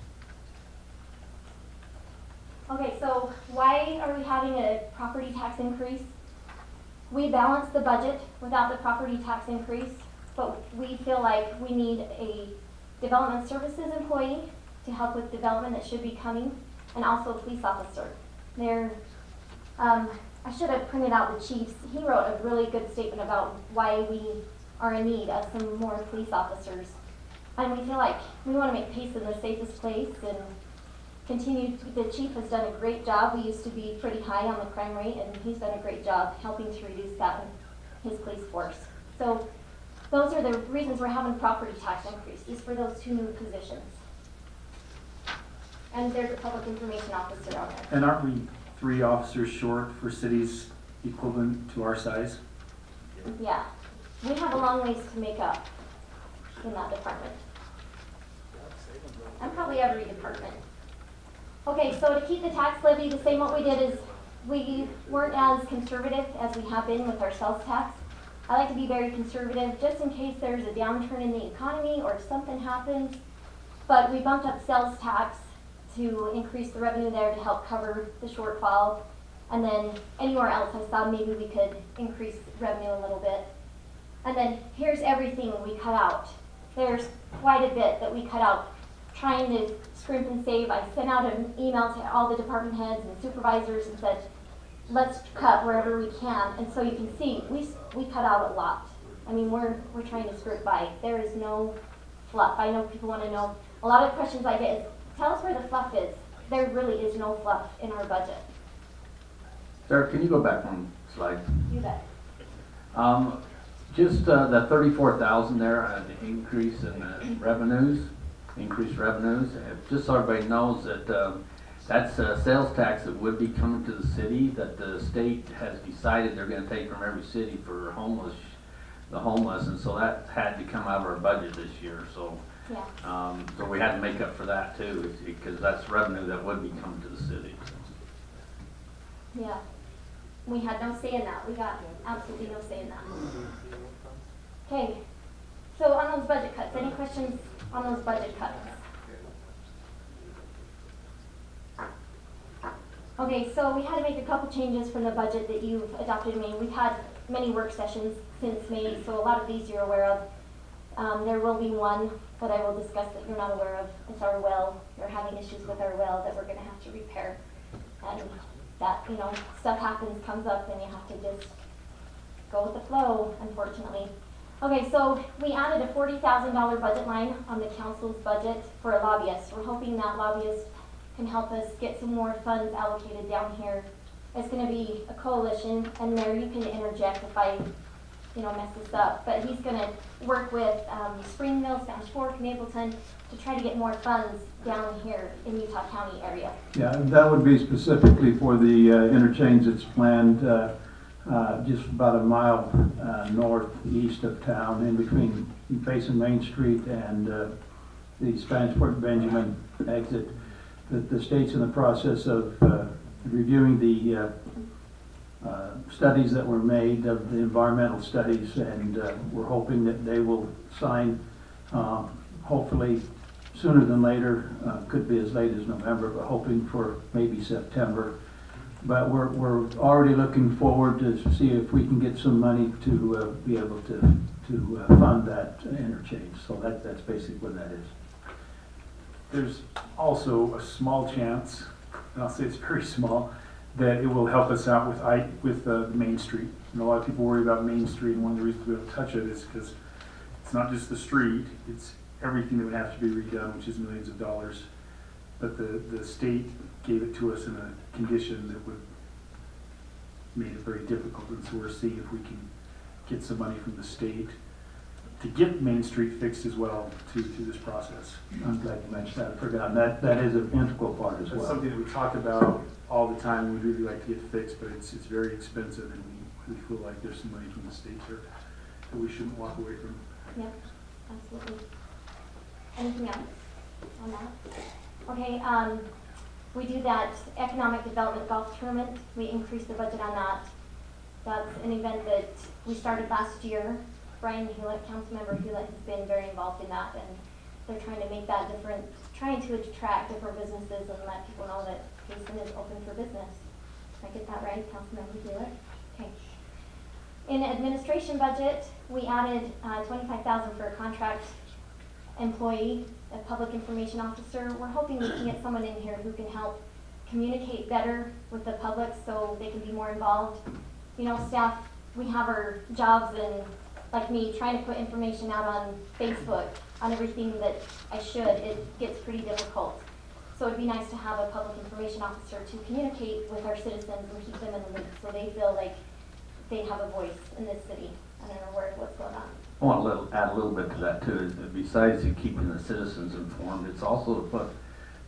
Okay, so why are we having a property tax increase? We balance the budget without the property tax increase, but we feel like we need a development services employee to help with development that should be coming, and also a police officer. I should have printed out the chief's. He wrote a really good statement about why we are in need of some more police officers. And we feel like we want to make Payson the safest place and continue. The chief has done a great job. We used to be pretty high on the crime rate, and he's done a great job helping to reduce that in his police force. So those are the reasons we're having property tax increases for those 2 new positions. And there's a public information officer on there. And aren't we 3 officers short for cities equivalent to our size? Yeah, we have a long ways to make up in that department. And probably every department. Okay, so to keep the tax levy the same, what we did is we weren't as conservative as we have been with our sales tax. I like to be very conservative just in case there's a downturn in the economy or if something happens. But we bumped up sales tax to increase the revenue there to help cover the shortfall. And then anywhere else I saw maybe we could increase revenue a little bit. And then here's everything we cut out. There's quite a bit that we cut out trying to scrimp and save. I sent out an email to all the department heads and supervisors and said, let's cut wherever we can. And so you can see, we cut out a lot. I mean, we're trying to skirt by. There is no fluff. I know people want to know. A lot of questions I get is, tell us where the fluff is. There really is no fluff in our budget. Sarah, can you go back one slide? You bet. Just the 34,000 there, the increase in revenues, increased revenues. Just so everybody knows that That's a sales tax that would be coming to the city, that the state has decided they're gonna take from every city for the homeless, and so that had to come out of our budget this year, so. Yeah. So we had to make up for that too, because that's revenue that would be coming to the city. Yeah. We had no say in that. We got absolutely no say in that. Okay. So on those budget cuts, any questions on those budget cuts? Okay, so we had to make a couple changes from the budget that you've adopted in May. We've had many work sessions since May, so a lot of these you're aware of. There will be one that I will discuss that you're not aware of. It's our well. We're having issues with our well that we're going to have to repair. And that, you know, stuff happens, comes up, and you have to just go with the flow, unfortunately. Okay, so we added a $40,000 budget line on the council's budget for a lobbyist. We're hoping that lobbyist can help us get some more funds allocated down here. It's going to be a coalition, and there you can interject if I, you know, mess this up. But he's going to work with Springville, Spanish Fork, Mapleton to try to get more funds down here in Utah County area. Yeah, and that would be specifically for the interchange that's planned just about a mile northeast of town, in between Payson Main Street and the Spanish Fork Benjamin exit. The state's in the process of reviewing the studies that were made, of the environmental studies, and we're hoping that they will sign hopefully sooner than later. Could be as late as November, but hoping for maybe September. But we're already looking forward to see if we can get some money to be able to fund that interchange. So that's basically what that is. There's also a small chance, and I'll say it's very small, that it will help us out with Main Street. And a lot of people worry about Main Street, and one of the reasons we don't touch it is because it's not just the street, it's everything that would have to be redone, which is millions of dollars. But the state gave it to us in a condition that would made it very difficult, and so we're seeing if we can get some money from the state to get Main Street fixed as well through this process. I'm glad you mentioned that. I forgot. That is an integral part as well. That's something that we talk about all the time. We'd really like to get fixed, but it's very expensive, and we feel like there's some money from the state here that we shouldn't walk away from. Yeah, absolutely. Anything else on that? Okay, we do that economic development golf tournament. We increased the budget on that. That's an event that we started last year. Brian Hewlett, Councilmember Hewlett, has been very involved in that, and they're trying to make that different, trying to attract different businesses and let people know that Payson is open for business. Did I get that right, Councilmember Hewlett? Okay. In administration budget, we added $25,000 for a contract employee, a public information officer. We're hoping we can get someone in here who can help communicate better with the public so they can be more involved. You know, staff, we have our jobs, and like me, trying to put information out on Facebook on everything that I should, it gets pretty difficult. So it'd be nice to have a public information officer to communicate with our citizens and keep them in the loop so they feel like they have a voice in this city. I don't know what's going on. I want to add a little bit to that too. Besides keeping the citizens informed, it's also to put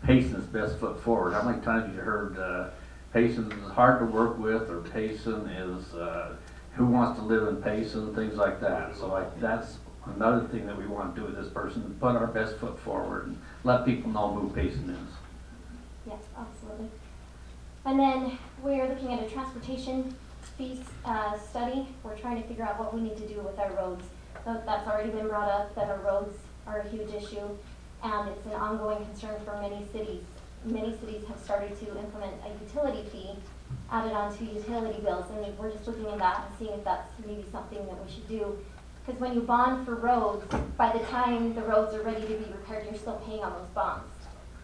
Payson's best foot forward. How many times have you heard Payson is hard to work with, or Payson is who wants to live in Payson, things like that. So that's another thing that we want to do with this person, put our best foot forward and let people know who Payson is. Yes, absolutely. And then we're looking at a transportation fee study. We're trying to figure out what we need to do with our roads. So that's already been brought up, that our roads are a huge issue, and it's an ongoing concern for many cities. Many cities have started to implement a utility fee added onto utility bills, and we're just looking at that and seeing if that's maybe something that we should do. Because when you bond for roads, by the time the roads are ready to be repaired, you're still paying on those bonds.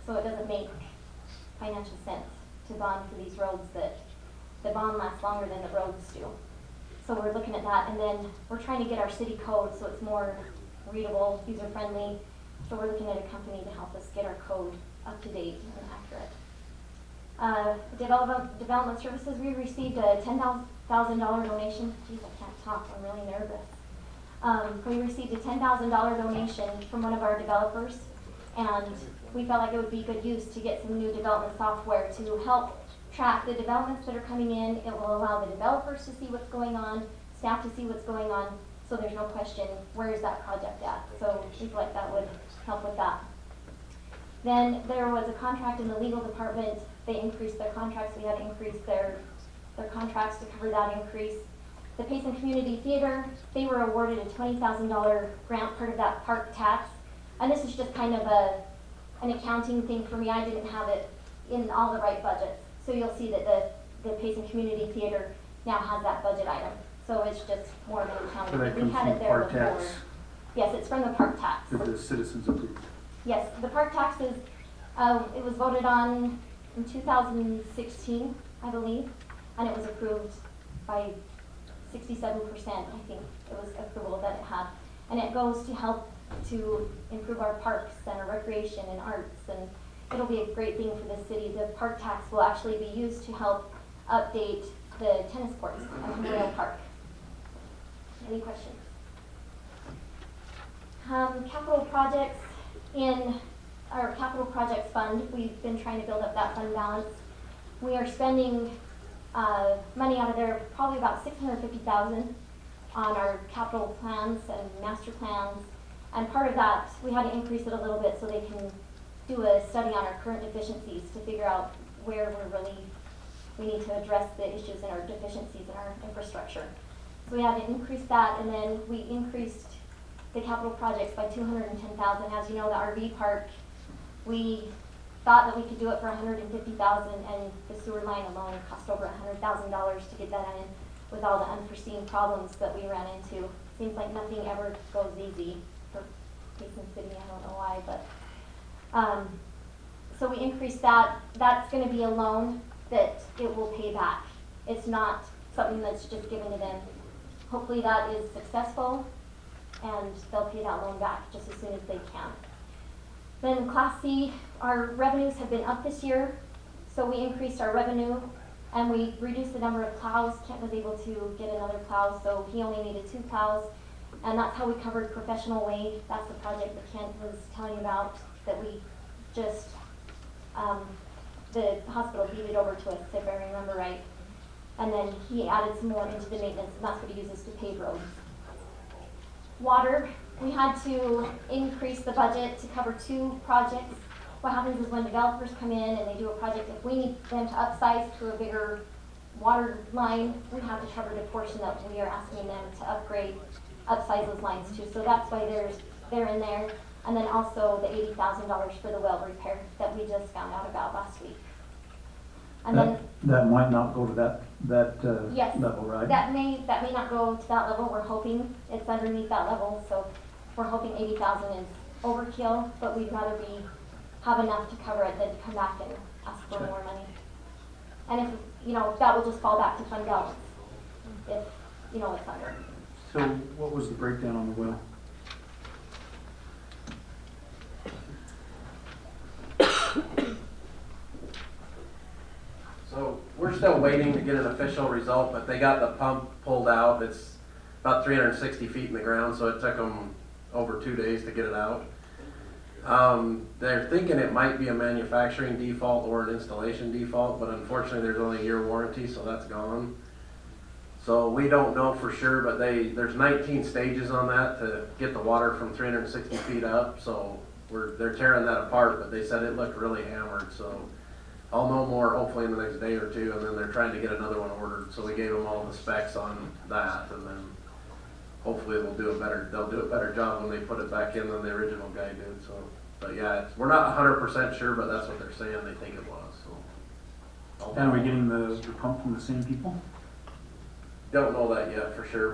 So it doesn't make financial sense to bond for these roads that the bond lasts longer than the roads do. So we're looking at that, and then we're trying to get our city code so it's more readable, user-friendly. So we're looking at a company to help us get our code up to date and accurate. Development services, we received a $10,000 donation. Geez, I can't talk, I'm really nervous. We received a $10,000 donation from one of our developers. And we felt like it would be good use to get some new development software to help track the developments that are coming in. It will allow the developers to see what's going on, staff to see what's going on, so there's no question, where is that project at? So we feel like that would help with that. Then there was a contract in the legal department. They increased their contracts. We had to increase their contracts to cover that increase. The Payson Community Theater, they were awarded a $20,000 grant, part of that park tax. And this is just kind of an accounting thing for me. I didn't have it in all the right budgets. So you'll see that the Payson Community Theater now has that budget item. So it's just more of an accounting So that thing. We comes had from it there park before. tax? Yes, it's from the park tax. That the citizens approved? Yes, the park taxes, it was voted on in 2016, I believe, and it was approved by 67%, I think it was approval that it had. And it goes to help to improve our parks and our recreation and arts, and it'll be a great thing for the city. The park tax will actually be used to help update the tennis courts at Memorial Park. Any questions? Capital projects. In our capital projects fund, we've been trying to build up that fund balance. We are spending money out of there, probably about $650,000 on our capital plans and master plans. And part of that, we had to increase it a little bit so they can do a study on our current deficiencies to figure out where we need to address the issues in our deficiencies in our infrastructure. So we had to increase that, and then we increased the capital projects by $210,000. As you know, the RV park, we thought that we could do it for $150,000, and the sewer line alone cost over $100,000 to get that in with all the unforeseen problems that we ran into. Seems like nothing ever goes easy for Payson City. I don't know why, but so we increased that. That's going to be a loan that it will pay back. It's not something that's just given to them. Hopefully that is successful, and they'll pay that loan back just as soon as they can. Then Class C, our revenues have been up this year, so we increased our revenue, and we reduced the number of plows. Kent was able to get another plow, so he only needed 2 plows, and that's how we covered Professional Way. That's the project that Kent was telling you about, that we just, the hospital deeded it over to us, if I remember right. And then he added some more into the maintenance, and that's what he uses to pave roads. Water, we had to increase the budget to cover 2 projects. What happens is when developers come in and they do a project, if we need them to upsize to a bigger water line, we have to cover the portion that we are asking them to upsize those lines to. So that's why they're in there. And then also the $80,000 for the well repair that we just found out about last week. And then That might not go to that yes, level, right? that may not go to that level. We're hoping it's underneath that level, so we're hoping 80,000 is overkill, but we'd rather have enough to cover it than to come back and ask for more money. And if that will just fall back to fund balance if it's under. So what was the breakdown on the well? So we're still waiting to get an official result, but they got the pump pulled out. It's about 360 feet in the ground, so it took them over 2 days to get it out. They're thinking it might be a manufacturing default or an installation default, but unfortunately there's only a year warranty, so that's gone. So we don't know for sure, but there's 19 stages on that to get the water from 360 feet up, so they're tearing that apart, but they said it looked really hammered, so I'll know more hopefully in the next day or 2, and then they're trying to get another one ordered, so we gave them all the specs on that, and then hopefully they'll do a better job when they put it back in than the original guy did. So, but yeah, we're not 100% sure, but that's what they're saying they think it was. So, And are we getting the pump from the same people? Don't know that yet for sure,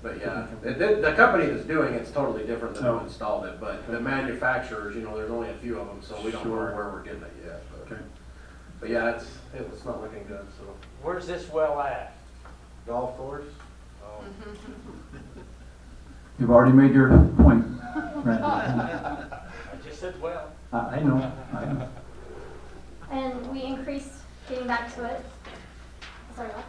but yeah, the company that's doing it's totally different than who installed it. But the manufacturers, there's only a few of them, so we don't know where we're getting it yet. But yeah, it's not looking good. So Where's this well at? golf course. You've already made your point, Randy. I just said well. I know. And we increased, getting back to it. Sorry, what?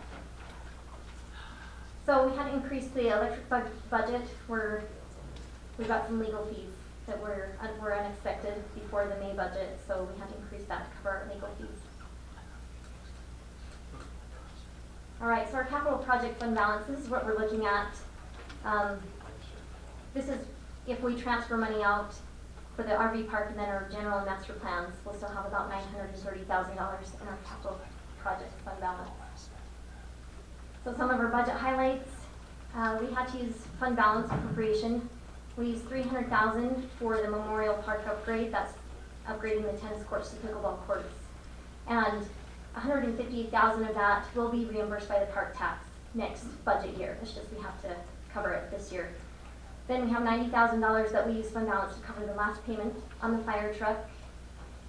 So we had to increase the electric budget. We've got some legal fees that were unexpected before the May budget, so we had to increase that to cover our legal fees. All right, so our capital project fund balance, this is what we're looking at. This is if we transfer money out for the RV park and then our general and master plans, we'll still have about $930,000 in our capital project fund balance. So some of our budget highlights, we had to use fund balance appropriation. We used $300,000 for the Memorial Park upgrade. That's upgrading the tennis courts to pickleball courts. And $150,000 of that will be reimbursed by the park tax next budget year. It's just we have to cover it this year. Then we have $90,000 that we use fund balance to cover the last payment on the fire truck.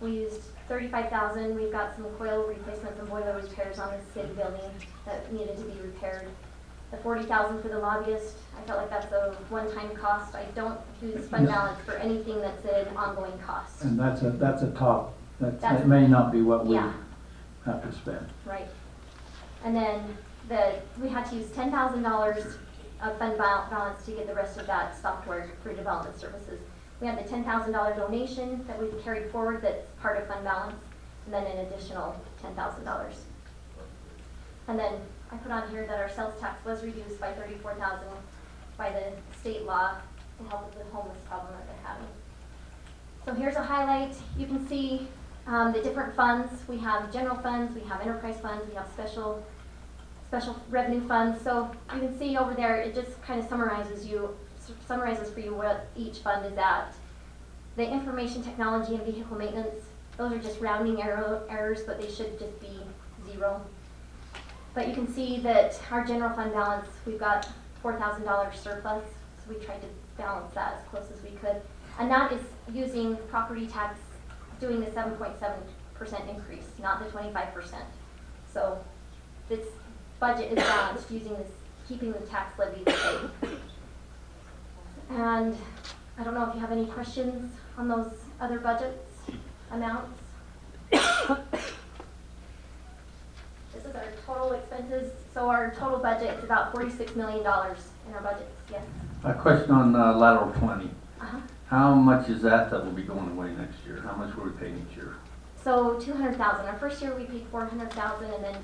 We used $35,000. We've got some coil replacements and boiler repairs on the city building that needed to be repaired. The $40,000 for the lobbyist, I felt like that's a one-time cost. I don't use fund balance for anything that's an ongoing cost. And that's a top, that may not be what we Yeah. have to spend. Right. And then we had to use $10,000 of fund balance to get the rest of that software for development services. We had the $10,000 donation that we've carried forward that's part of fund balance, and then an additional $10,000. And then I put on here that our sales tax was reduced by $34,000 by the state law to help with the homeless problem that they're having. So here's a highlight. You can see the different funds. We have general funds, we have enterprise funds, we have special revenue funds. So you can see over there, it just kind of summarizes for you what each fund is at. The information technology and vehicle maintenance, those are just rounding errors, but they should just be 0. But you can see that our general fund balance, we've got $4,000 surplus, so we tried to balance that as close as we could. And that is using property tax, doing the 7.7% increase, not the 25%. So this budget is balanced using this, keeping the tax levy the same. And I don't know if you have any questions on those other budgets, amounts. This is our total expenses. So our total budget is about $46 million in our budgets, yes. A question on lateral 20. Uh-huh. How much is that will be going away next year? How much were we paying each year? So $200,000. Our first year we paid $400,000, and then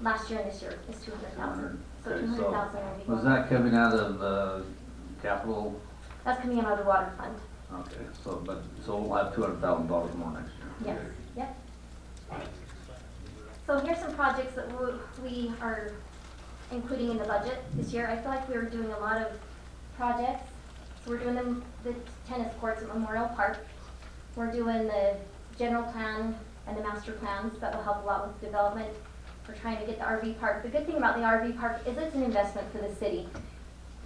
last year and this year is $200,000. So Okay, $200,000 will be was going. that coming out of capital? That's coming out of the water fund. Okay, so we'll have $200,000 more next year. Yes. Yep. So here's some projects that we are including in the budget this year. I feel like we're doing a lot of projects. So we're doing the tennis courts at Memorial Park. We're doing the general plan and the master plans that will help a lot with development. We're trying to get the RV park. The good thing about the RV park is it's an investment for the city.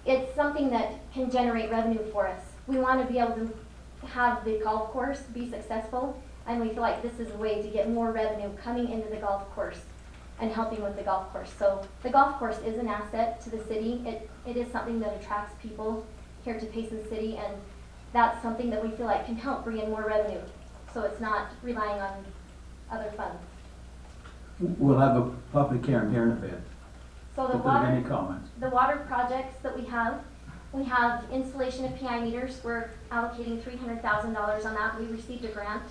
It's something that can generate revenue for us. We want to be able to have the golf course be successful, and we feel like this is a way to get more revenue coming into the golf course and helping with the golf course. So the golf course is an asset to the city. It is something that attracts people here to Payson City, and that's something that we feel like can help bring in more revenue. So it's not relying on other funds. We'll have a public hearing here in a bit. So If there are any comments. the water projects that we have installation of PI meters. We're allocating $300,000 on that. We received a grant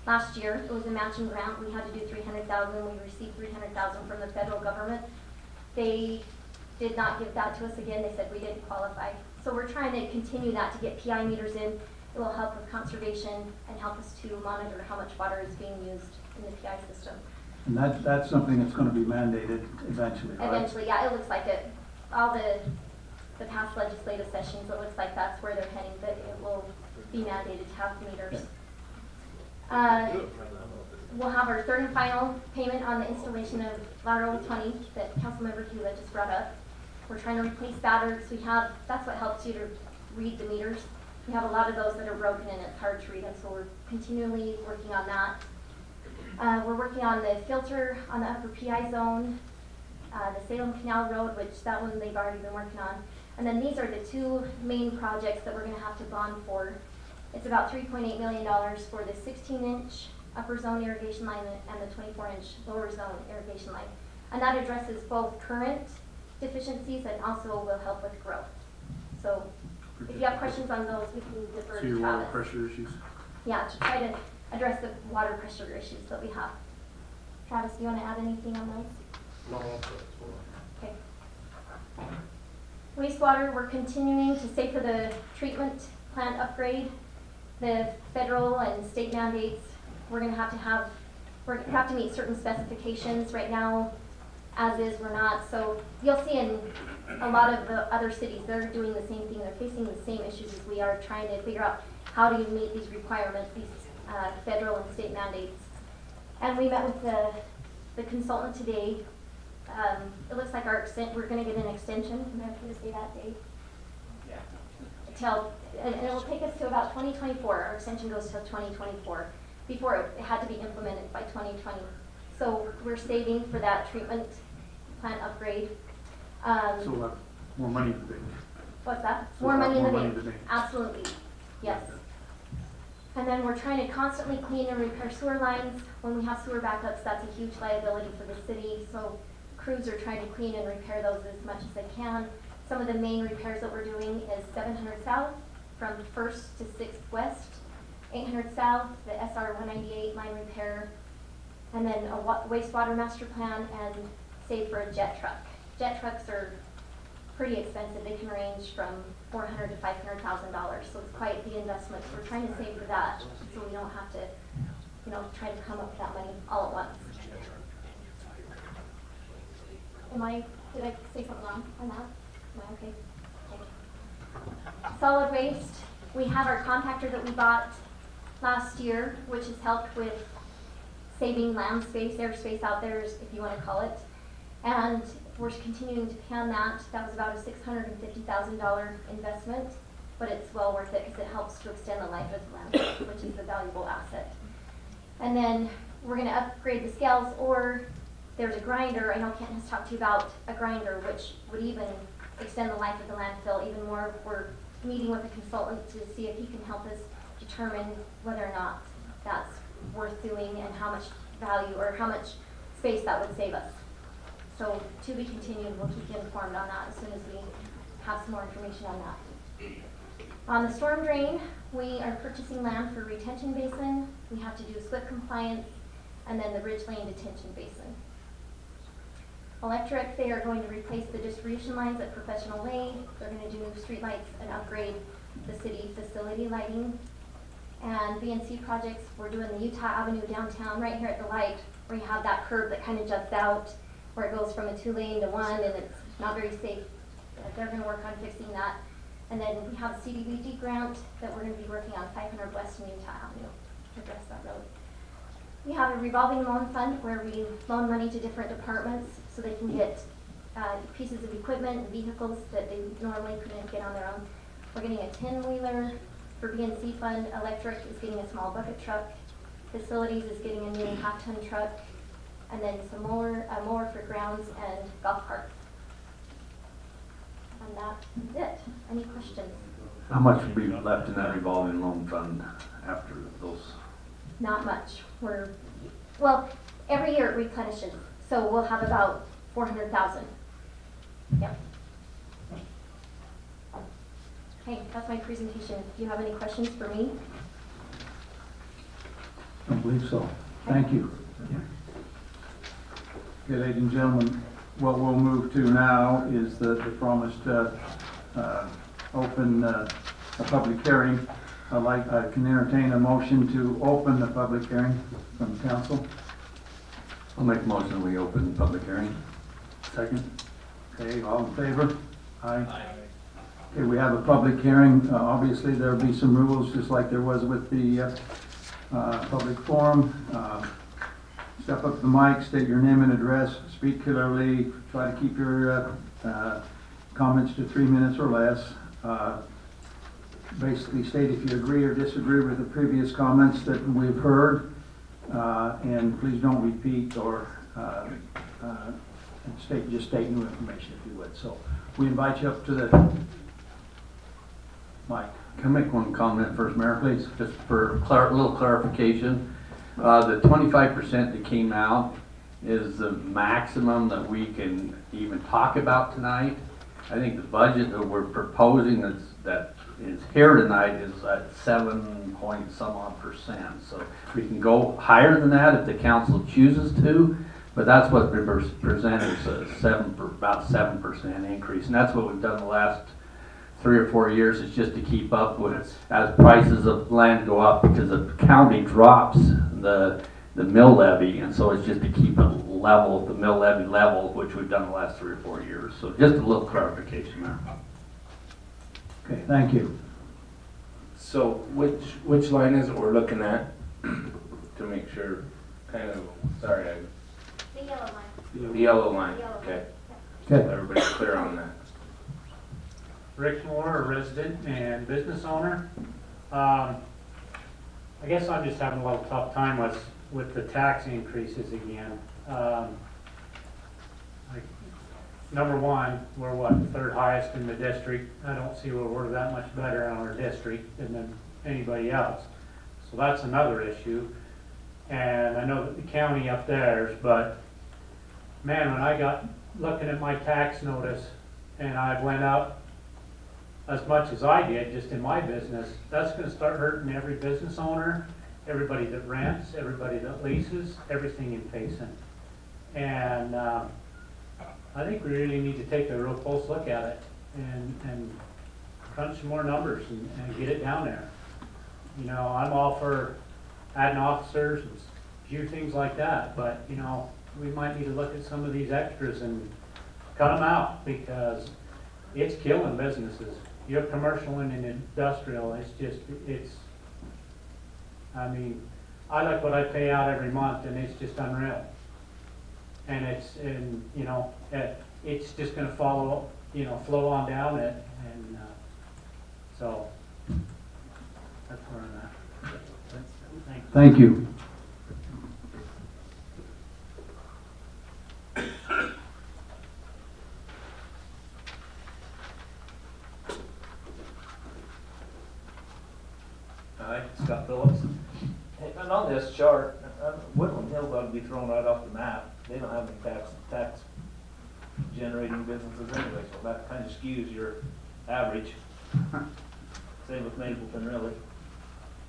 last year. It was a matching grant. We had to do $300,000. We received $300,000 from the federal government. They did not give that to us again. They said we didn't qualify. So we're trying to continue that to get PI meters in. It will help with conservation and help us to monitor how much water is being used in the PI system. And that's something that's going to be mandated eventually, right? Eventually, yeah, it looks like it. All the past legislative sessions, it looks like that's where they're heading, but it will be mandated to have meters. We'll have our third and final payment on the installation of lateral 20 that Councilmember Hewlett just brought up. We're trying to replace batteries. That's what helps you to read the meters. We have a lot of those that are broken and it's hard to read them, so we're continually working on that. We're working on the filter on the upper PI zone, the Salem Canal Road, which that one they've already been working on. And then these are the two main projects that we're going to have to bond for. It's about $3.8 million for the 16-inch upper zone irrigation line and the 24-inch lower zone irrigation line. And that addresses both current deficiencies and also will help with growth. So if you have questions on those, we can defer So to your water Travis. pressure issues? Yeah, to try to address the water pressure issues that we have. Travis, do you want to add anything on those? No, Okay. Wastewater, we're continuing to say for the treatment plant upgrade, the federal and state mandates, we're gonna have to meet certain specifications. Right now, as is, we're not. So you'll see in a lot of the other cities, they're doing the same thing. They're facing the same issues as we are, trying to figure out how do you meet these requirements, these federal and state mandates. And we met with the consultant today. It looks like we're going to get an extension. Am I okay to say that, Dave? Yeah. And it will take us to about 2024. Our extension goes till 2024. Before it had to be implemented by 2020. So we're saving for that treatment plant upgrade. So we'll have more money in the bank. What's that? So More we'll have money in the more bank. money in the bank. Absolutely. Yes. And then we're trying to constantly clean and repair sewer lines. When we have sewer backups, that's a huge liability for the city. So crews are trying to clean and repair those as much as they can. Some of the main repairs that we're doing is 700 South from 1st to 6th West, 800 South, the SR 198 line repair, and then a wastewater master plan, and save for a jet truck. Jet trucks are pretty expensive. They can range from $400,000 to $500,000, so it's quite the investment. We're trying to save for that, so we don't have to, try to come up with that money all at once. Did I say something wrong on that? Am I okay? Okay. Solid waste, we have our compactor that we bought last year, which has helped with saving land space, airspace out there, if you want to call it. And we're continuing to pay on that. That was about a $650,000 investment, but it's well worth it because it helps to extend the life of the land, which is a valuable asset. And then we're going to upgrade the scales, or there's a grinder. I know Kent has talked to you about a grinder, which would even extend the life of the landfill even more. We're meeting with a consultant to see if he can help us determine whether or not that's worth doing and how much value or how much space that would save us. So to be continued, we'll keep you informed on that as soon as we have some more information on that. On the storm drain, we are purchasing land for retention basin. We have to do SWIP compliance, and then the Ridge Lane detention basin. Electric, they are going to replace the distribution lines at Professional Way. They're going to do street lights and upgrade the city facility lighting. And BNC projects, we're doing the Utah Avenue downtown right here at the light, where you have that curve that kind of juts out, where it goes from a 2-lane to 1, and it's not very safe. They're going to work on fixing that. And then we have a CDBG grant that we're going to be working on 500 West and Utah Avenue to address that road. We have a revolving loan fund where we loan money to different departments so they can get pieces of equipment and vehicles that they normally couldn't get on their own. We're getting a 10-wheeler for BNC fund. Electric is getting a small bucket truck. Facilities is getting a new half-ton truck. And then a mower for grounds and golf carts. And that is it. Any questions? How much will be left in that revolving loan fund after those? Not much. Every year it replenishes, so we'll have about 400,000. Yep. Okay, that's my presentation. Do you have any questions for me? I don't believe so. Thank you. Okay, ladies and gentlemen, what we'll move to now is the promised open a public hearing. I can entertain a motion to open the public hearing from council. I'll make a motion we open the public hearing. Second. Okay, all in favor? Aye. Okay, we have a public hearing. Obviously, there'll be some rules, just like there was with the public forum. Step up to the mic, state your name and address, speak clearly, try to keep your comments to 3 minutes or less. Basically state if you agree or disagree with the previous comments that we've heard, and please don't repeat or just state new information if you would. So we invite you up to the mic. Can I make one comment first, Mayor, please? Just for a little clarification. The 25% that came out is the maximum that we can even talk about tonight. I think the budget that we're proposing that is here tonight is at 7 point some odd percent. So we can go higher than that if the council chooses to, but that's what's been presented, so about 7% increase. And that's what we've done the last 3 or 4 years, is just to keep up with, as prices of land go up, because the county drops the mill levy, and so it's just to keep it level, the mill levy level, which we've done the last 3 or 4 years. So just a little clarification there. Okay, thank you. So which line is it we're looking at to make sure, kind of, sorry, The yellow line. the yellow line, Yellow. okay. Okay. Everybody's clear on that. Rick Moore, a resident and business owner. I guess I'm just having a little tough time with the tax increases again. Number one, we're what, third highest in the district. I don't see where we're that much better in our district than anybody else. So that's another issue. And I know that the county up theirs, but man, when I got looking at my tax notice and I went up as much as I did just in my business, that's gonna start hurting every business owner, everybody that rents, everybody that leases, everything in Payson. And I think we really need to take a real close look at it and crunch some more numbers and get it down there. You know, I'm all for adding officers and a few things like that, but you know, we might need to look at some of these extras and cut them out, because it's killing businesses. You have commercial and industrial, I mean, I like what I pay out every month, and it's just unreal. And it's just gonna follow, flow on down it, and so that's where I'm at. Thank you. Hi, Scott Phillips. Hey, and on this chart, Woodland Hills ought to be thrown right off the map. They don't have any tax generating businesses anyway, so that kind of skews your average. Same with Mapleton, really.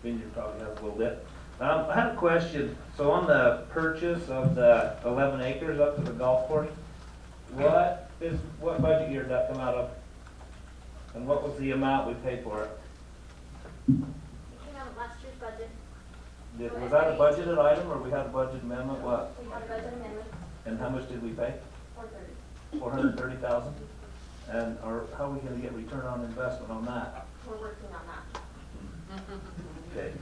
Vineyard probably has a little bit. I had a question. So on the purchase of the 11 acres up to the golf course, what budget year did that come out of? And what was the amount we paid for it? It came out of last year's budget. Was that a budgeted item, or we had a budget amendment? What? We had a budget amendment, And how much did we pay? $430,000. And how are we going to get return on investment on that? we're working on that. Okay.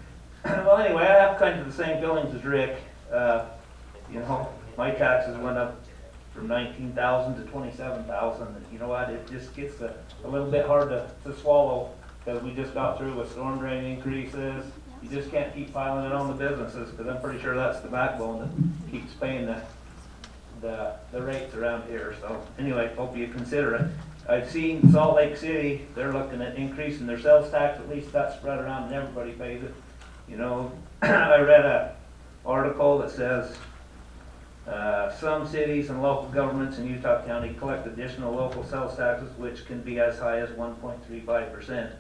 Well, anyway, I have kind of the same feelings as Rick. My taxes went up from 19,000 to 27,000. You know what? It just gets a little bit hard to swallow, because we just got through with storm drain increases. You just can't keep piling it on the businesses, because I'm pretty sure that's the backbone that keeps paying the rates around here. So anyway, hope you consider it. I've seen Salt Lake City, they're looking at increasing their sales tax. At least that's spread around and everybody pays it. I read an article that says some cities and local governments in Utah County collect additional local sales taxes, which can be as high as 1.35%.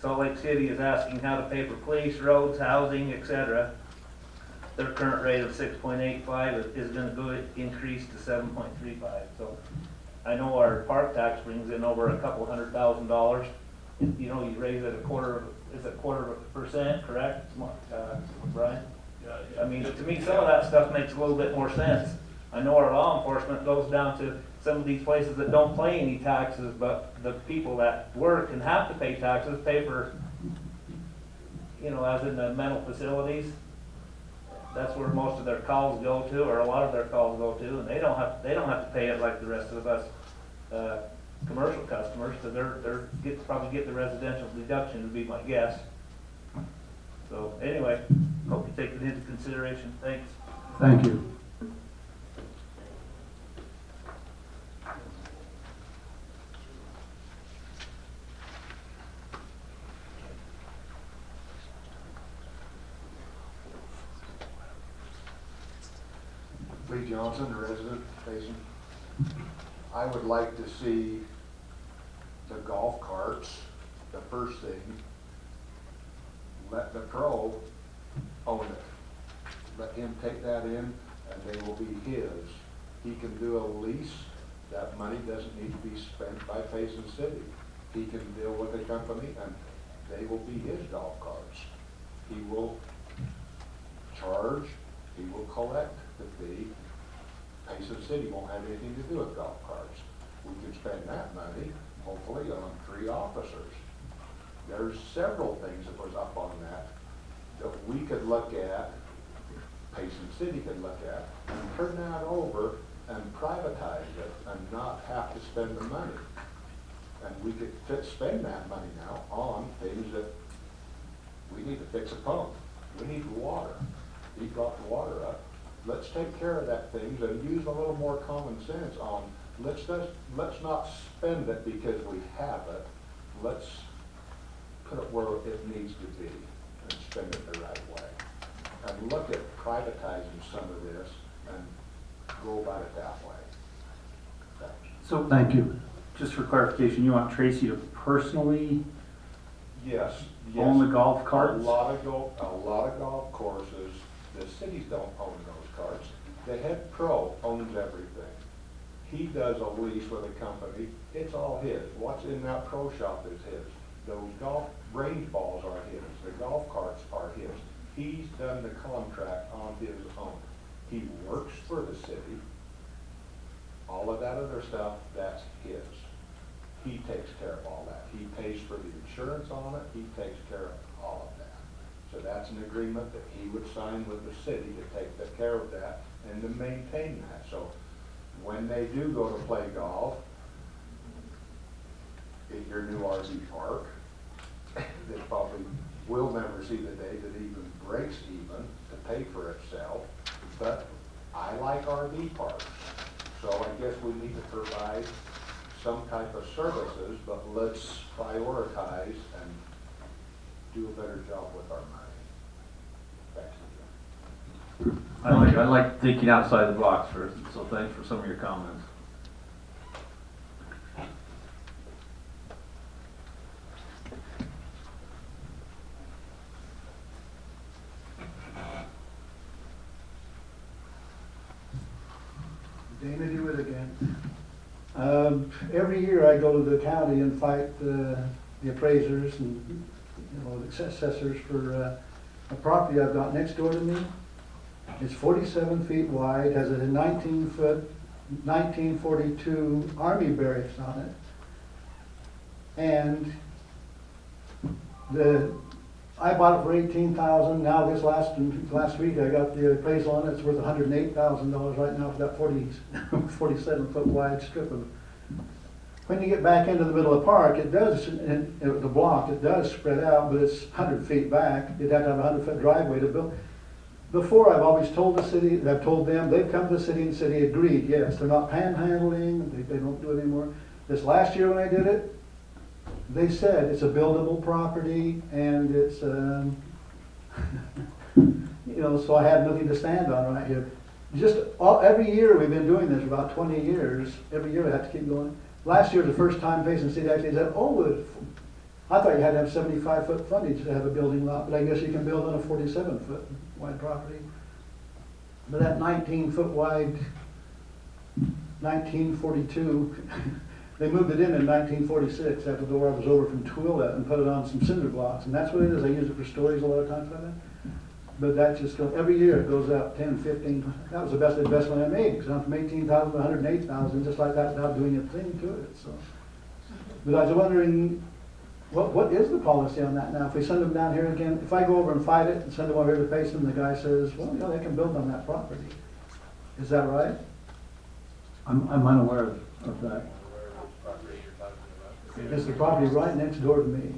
Salt Lake City is asking how to pay for police, roads, housing, etc. Their current rate of 6.85 is going to go increase to 7.35. So I know our park tax brings in over a couple $100,000. You raise it a quarter of a percent, correct, Brian? I mean, to me, some of that stuff makes a little bit more sense. I know our law enforcement goes down to some of these places that don't pay any taxes, but the people that work and have to pay taxes pay for, as in the mental facilities. That's where most of their calls go to, or a lot of their calls go to, and they don't have to pay it like the rest of us commercial customers, because they're probably get the residential deduction, would be my guess. So anyway, hope you take it into consideration. Thanks. Thank you. Lee Johnson, a resident of Payson. I would like to see the golf carts the first thing, let the pro own it. Let him take that in and they will be his. He can do a lease. That money doesn't need to be spent by Payson City. He can deal with a company and they will be his golf carts. He will charge, he will collect the fee. Payson City won't have anything to do with golf carts. We can spend that money, hopefully, on 3 officers. There's several things that was up on that we could look at, Payson City could look at, and turn that over and privatize it and not have to spend the money. And we could spend that money now on things that we need to fix a pump. We need the water. He brought the water up. Let's take care of that things and use a little more common sense on, let's not spend it because we have it. Let's put it where it needs to be and spend it the right way. And look at privatizing some of this and go about it that way. Thanks. So, thank you. Just for clarification, you want Tracy to personally Yes. own the golf carts? A lot of golf courses, the cities don't own those carts. The head pro owns everything. He does a lease with a company, it's all his. What's in that pro shop is his. Those golf range balls are his, the golf carts are his. He's done the contract on his own. He works for the city. All of that other stuff, that's his. He takes care of all that. He pays for the insurance on it, he takes care of all of that. So that's an agreement that he would sign with the city to take care of that and to maintain that. So when they do go to play golf in your new RV park, they probably will never see the day that it even breaks even to pay for itself. But I like RV parks, so I guess we need to provide some type of services, but let's prioritize and do a better job with our money. Back to you. I like thinking outside the box first, so thanks for some of your comments. Dana DeWitt again. Every year I go to the county and fight the appraisers and the assessors for a property I've got next door to me. It's 47 feet wide, has a 19-foot, 1942 Army barracks on it. And I bought it for $18,000. Now this last week I got the appraisal on it. It's worth $108,000 right now for that 47-foot wide strip of. When you get back into the middle of the park, it does, the block, it does spread out, but it's 100 feet back. You'd have to have a 100-foot driveway to build. Before, I've always told the city, I've told them, they've come to the city and the city agreed, yes, they're not panhandling, they don't do it anymore. This last year when I did it, they said it's a buildable property and it's, so I had nothing to stand on right here. Every year we've been doing this for about 20 years. Every year I have to keep going. Last year was the first time Payson City actually said, I thought you had to have 75-foot frontage to have a building lot, but I guess you can build on a 47-foot wide property. But that 19-foot wide, 1942, they moved it in 1946 after the war was over from Tooele and put it on some cinder blocks. And that's what it is. They use it for stories a lot of times like that. But that just goes, every year it goes up 10, 15. That was the best investment I made because I'm from 18,000 to 108,000, just like that, without doing a thing to it. So, but I was wondering, what is the policy on that now? If we send them down here again, if I go over and fight it and send them over here to Payson, the guy says, well, they can build on that property. Is that right? I'm unaware of that. It's the property right next door to me.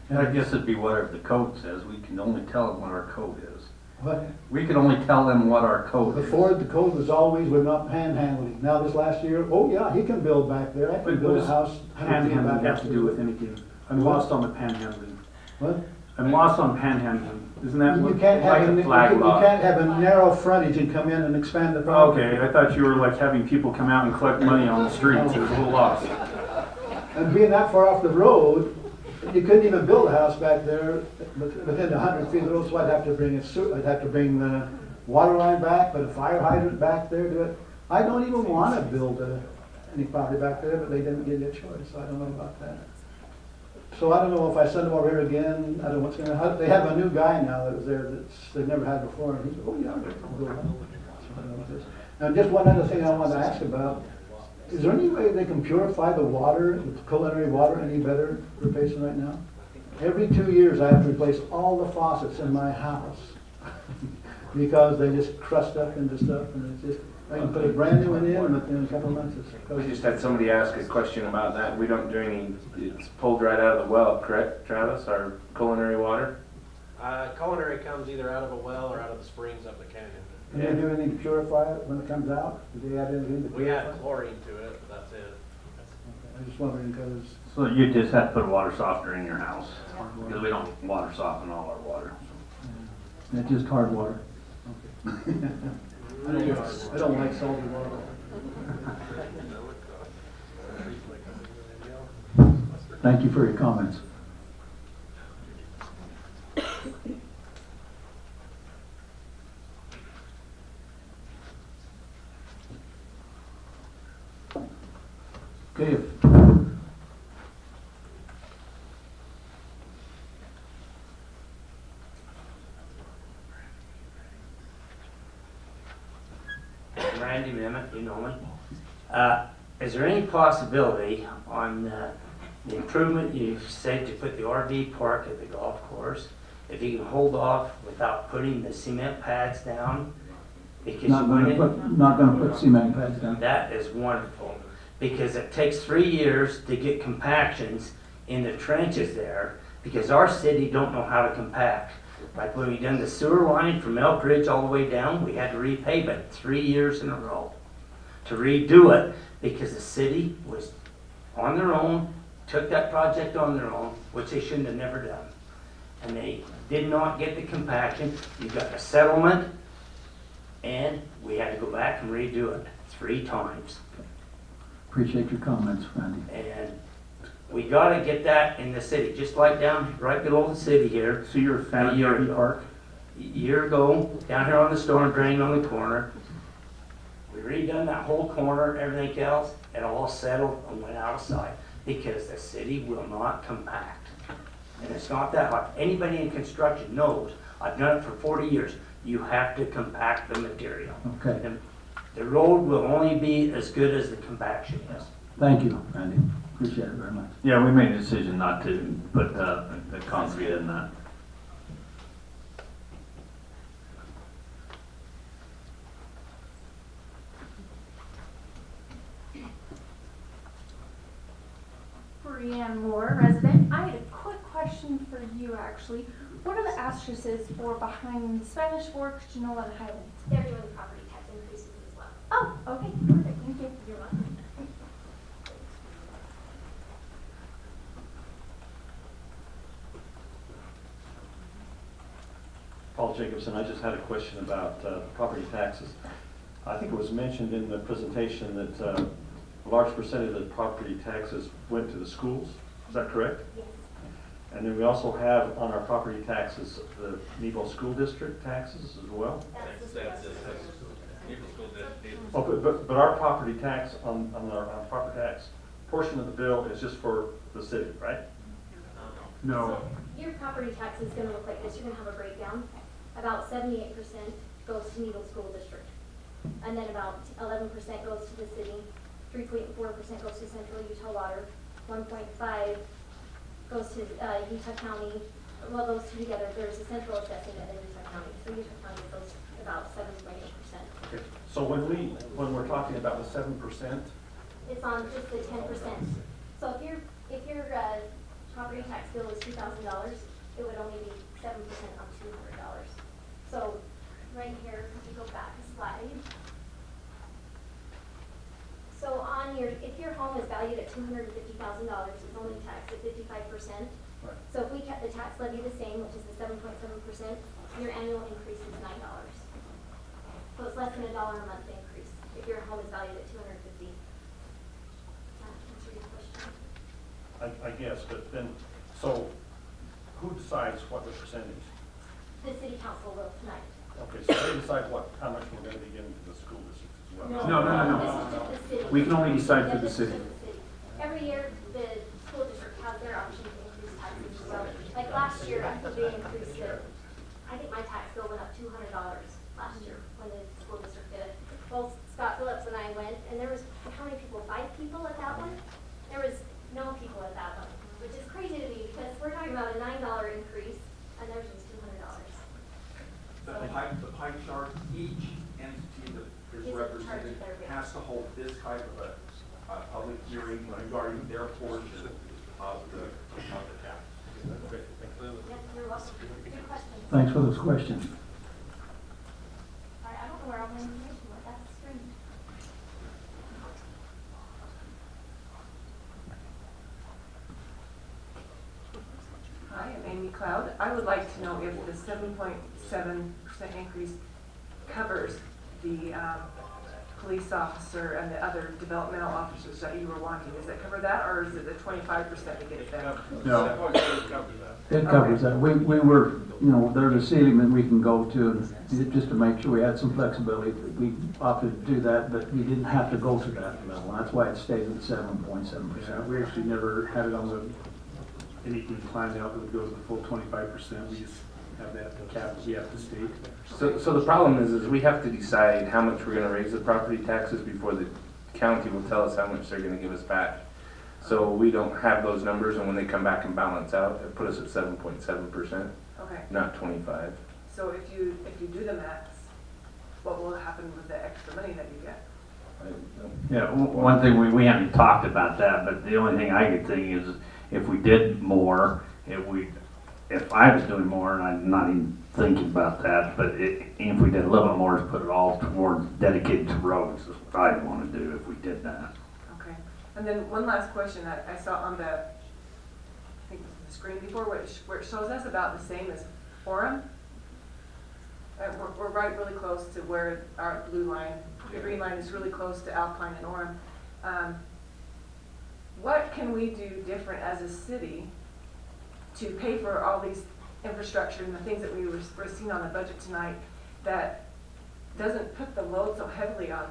And I guess it'd be whatever the code says. We can only tell them what our code is. What? We can only tell them what our code is. Before, the code was always, we're not panhandling. Now this last year, he can build back there. I can build a house. Panhandling have to do with anything? I'm lost on the panhandling. What? I'm lost on panhandling. Isn't that You what, can't like have a flag lot? You can't have a narrow frontage and come in and expand the property. Okay, I thought you were like having people come out and collect money on the streets. It was a little lost. And being that far off the road, You couldn't even build a house back there within 100 feet of the road, so I'd have to bring I'd have to bring the water line back, put a fire hydrant back there, do it. I don't even want to build any property back there, but they didn't give me a choice, so I don't know about that. So I don't know if I send them over here again, I don't know what's gonna happen. They have a new guy now that was there they've never had before, and he said, oh yeah, they can build a house. So I don't know what this. And just one other thing I wanted to ask about, is there any way they can purify the water, the culinary water, any better for Payson right now? Every 2 years I have to replace all the faucets in my house because they just crust up into stuff, and it's just, I can put a brand new one in, but in a couple of months it's. We just had somebody ask a question about that. We don't do any, it's pulled right out of the well, correct, Travis, our culinary water? Culinary comes either out of a well or out of the springs up the canyon. Do they do anything to purify it when it comes out? Do they add anything to We purify add it? chlorine to it, but that's it. I'm just wondering because. So you just have to put a water softener in your house, because we don't water soften all our water. It's just hard water. I don't like salty water. Thank you for your comments. Okay. Randy Memmott, you know me. Is there any possibility on the improvement you've said to put the RV park at the golf course, if you can hold off without putting the cement pads down? Because Not gonna put cement pads down. that is wonderful, because it takes 3 years to get compactions in the trenches there, because our city don't know how to compact. Like when we done the sewer line from Elk Ridge all the way down, we had to repave it 3 years in a row to redo it, because the city was on their own, took that project on their own, which they shouldn't have never done. And they did not get the compaction. You got a settlement, and we had to go back and redo it 3 times. Appreciate your comments, Randy. And we gotta get that in the city, just like down right below the city here. So you're a fan of the RV park? A year ago, down here on the storm drain on the corner, we redone that whole corner, everything else, it all settled and went out of sight because the city will not compact. And it's not that hard. Anybody in construction knows, I've done it for 40 years, you have to compact the material. Okay. And the road will only be as good as the compaction is. Thank you, Randy. Appreciate it very much. Yeah, we made a decision not to put the concrete in that. Brianne Moore, resident. I had a quick question for you, actually. What are the asterisks for behind Spanish Fork, Genoa, and Highlands? They're doing property tax increases as well. Oh, okay, perfect, thank you. You're welcome. Paul Jacobson, I just had a question about property taxes. I think it was mentioned in the presentation that a large percentage of the property taxes went to the schools. Is that correct? Yes. And then we also have on our property taxes the Nebo School District taxes as well. Oh, but our property tax on our property tax portion of the bill is just for the city, right? No. So your property tax is gonna look like this. You're gonna have a breakdown. About 78% goes to Needle School District. And then about 11% goes to the city. 3.4% goes to Central Utah Water. 1.5 goes to Utah County. Well, those two together, there's a central assessing and then Utah County. So Utah County goes about 7.8%. Okay. So when we're talking about the 7%, It's on just the 10%. So if your property tax bill is $2,000, it would only be 7% on $200. So right here, if you go back a slide. So if your home is valued at $250,000, it's only taxed at 55%. Right. So if we kept the tax levy the same, which is the 7.7%, your annual increase is $9. So it's less than $1 a month increase if your home is valued at $250,000. I guess, but then, So who decides what the percentage? The city council will tonight. Okay, so they decide how much we're gonna be giving to the school districts as well? No. This is just the city. We can only decide for Yeah, the this is city. just the city. Every year, the school district has their option to increase taxes as well. Like last year, I think they increased I think my tax bill went up $200 last year when the school district did it. Well, Scott Phillips and I went, and there was, how many people? 5 people at that one? There was no people at that one, which is crazy to me because we're talking about a $9 increase, and theirs was $200. The pie chart, each entity that is Is represented charged their has to hold this type of a public hearing regarding their portion of the tax. Okay, thank you. Yeah, you're welcome. Good question. Thanks for those questions. I don't know where all my information went. That's strange. Hi, I'm Amy Cloud. I would like to know if the 7.7% increase covers the police officer and the other developmental officers that you were wanting. Does that cover that, or is it the 25% to get it back? No. It covers that. We were, there's a ceiling that we can go to, and just to make sure we had some flexibility. We opted to do that, but we didn't have to go to that level. That's why it stayed at 7.7%. We actually never had it on anything planned out that would go to the full 25%. We just have that cap that we have to state. So the problem is we have to decide how much we're gonna raise the property taxes before the county will tell us how much they're gonna give us back. So we don't have those numbers, and when they come back and balance out, it put us at 7.7%, Okay. not 25. So if you do the maths, what will happen with the extra money that you get? Yeah, one thing, we haven't talked about that, but the only thing I could think is if we did more, if I was doing more, and I'm not even thinking about that, but if we did a little bit more, to put it all towards dedicated to roads, is what I'd want to do if we did that. Okay. And then one last question that I saw on I think it was the screen before, where it shows us about the same as Orem. We're right really close to where our blue line, the green line is really close to Alpine and Orem. What can we do different as a city to pay for all these infrastructure and the things that we're seeing on the budget tonight that doesn't put the load so heavily on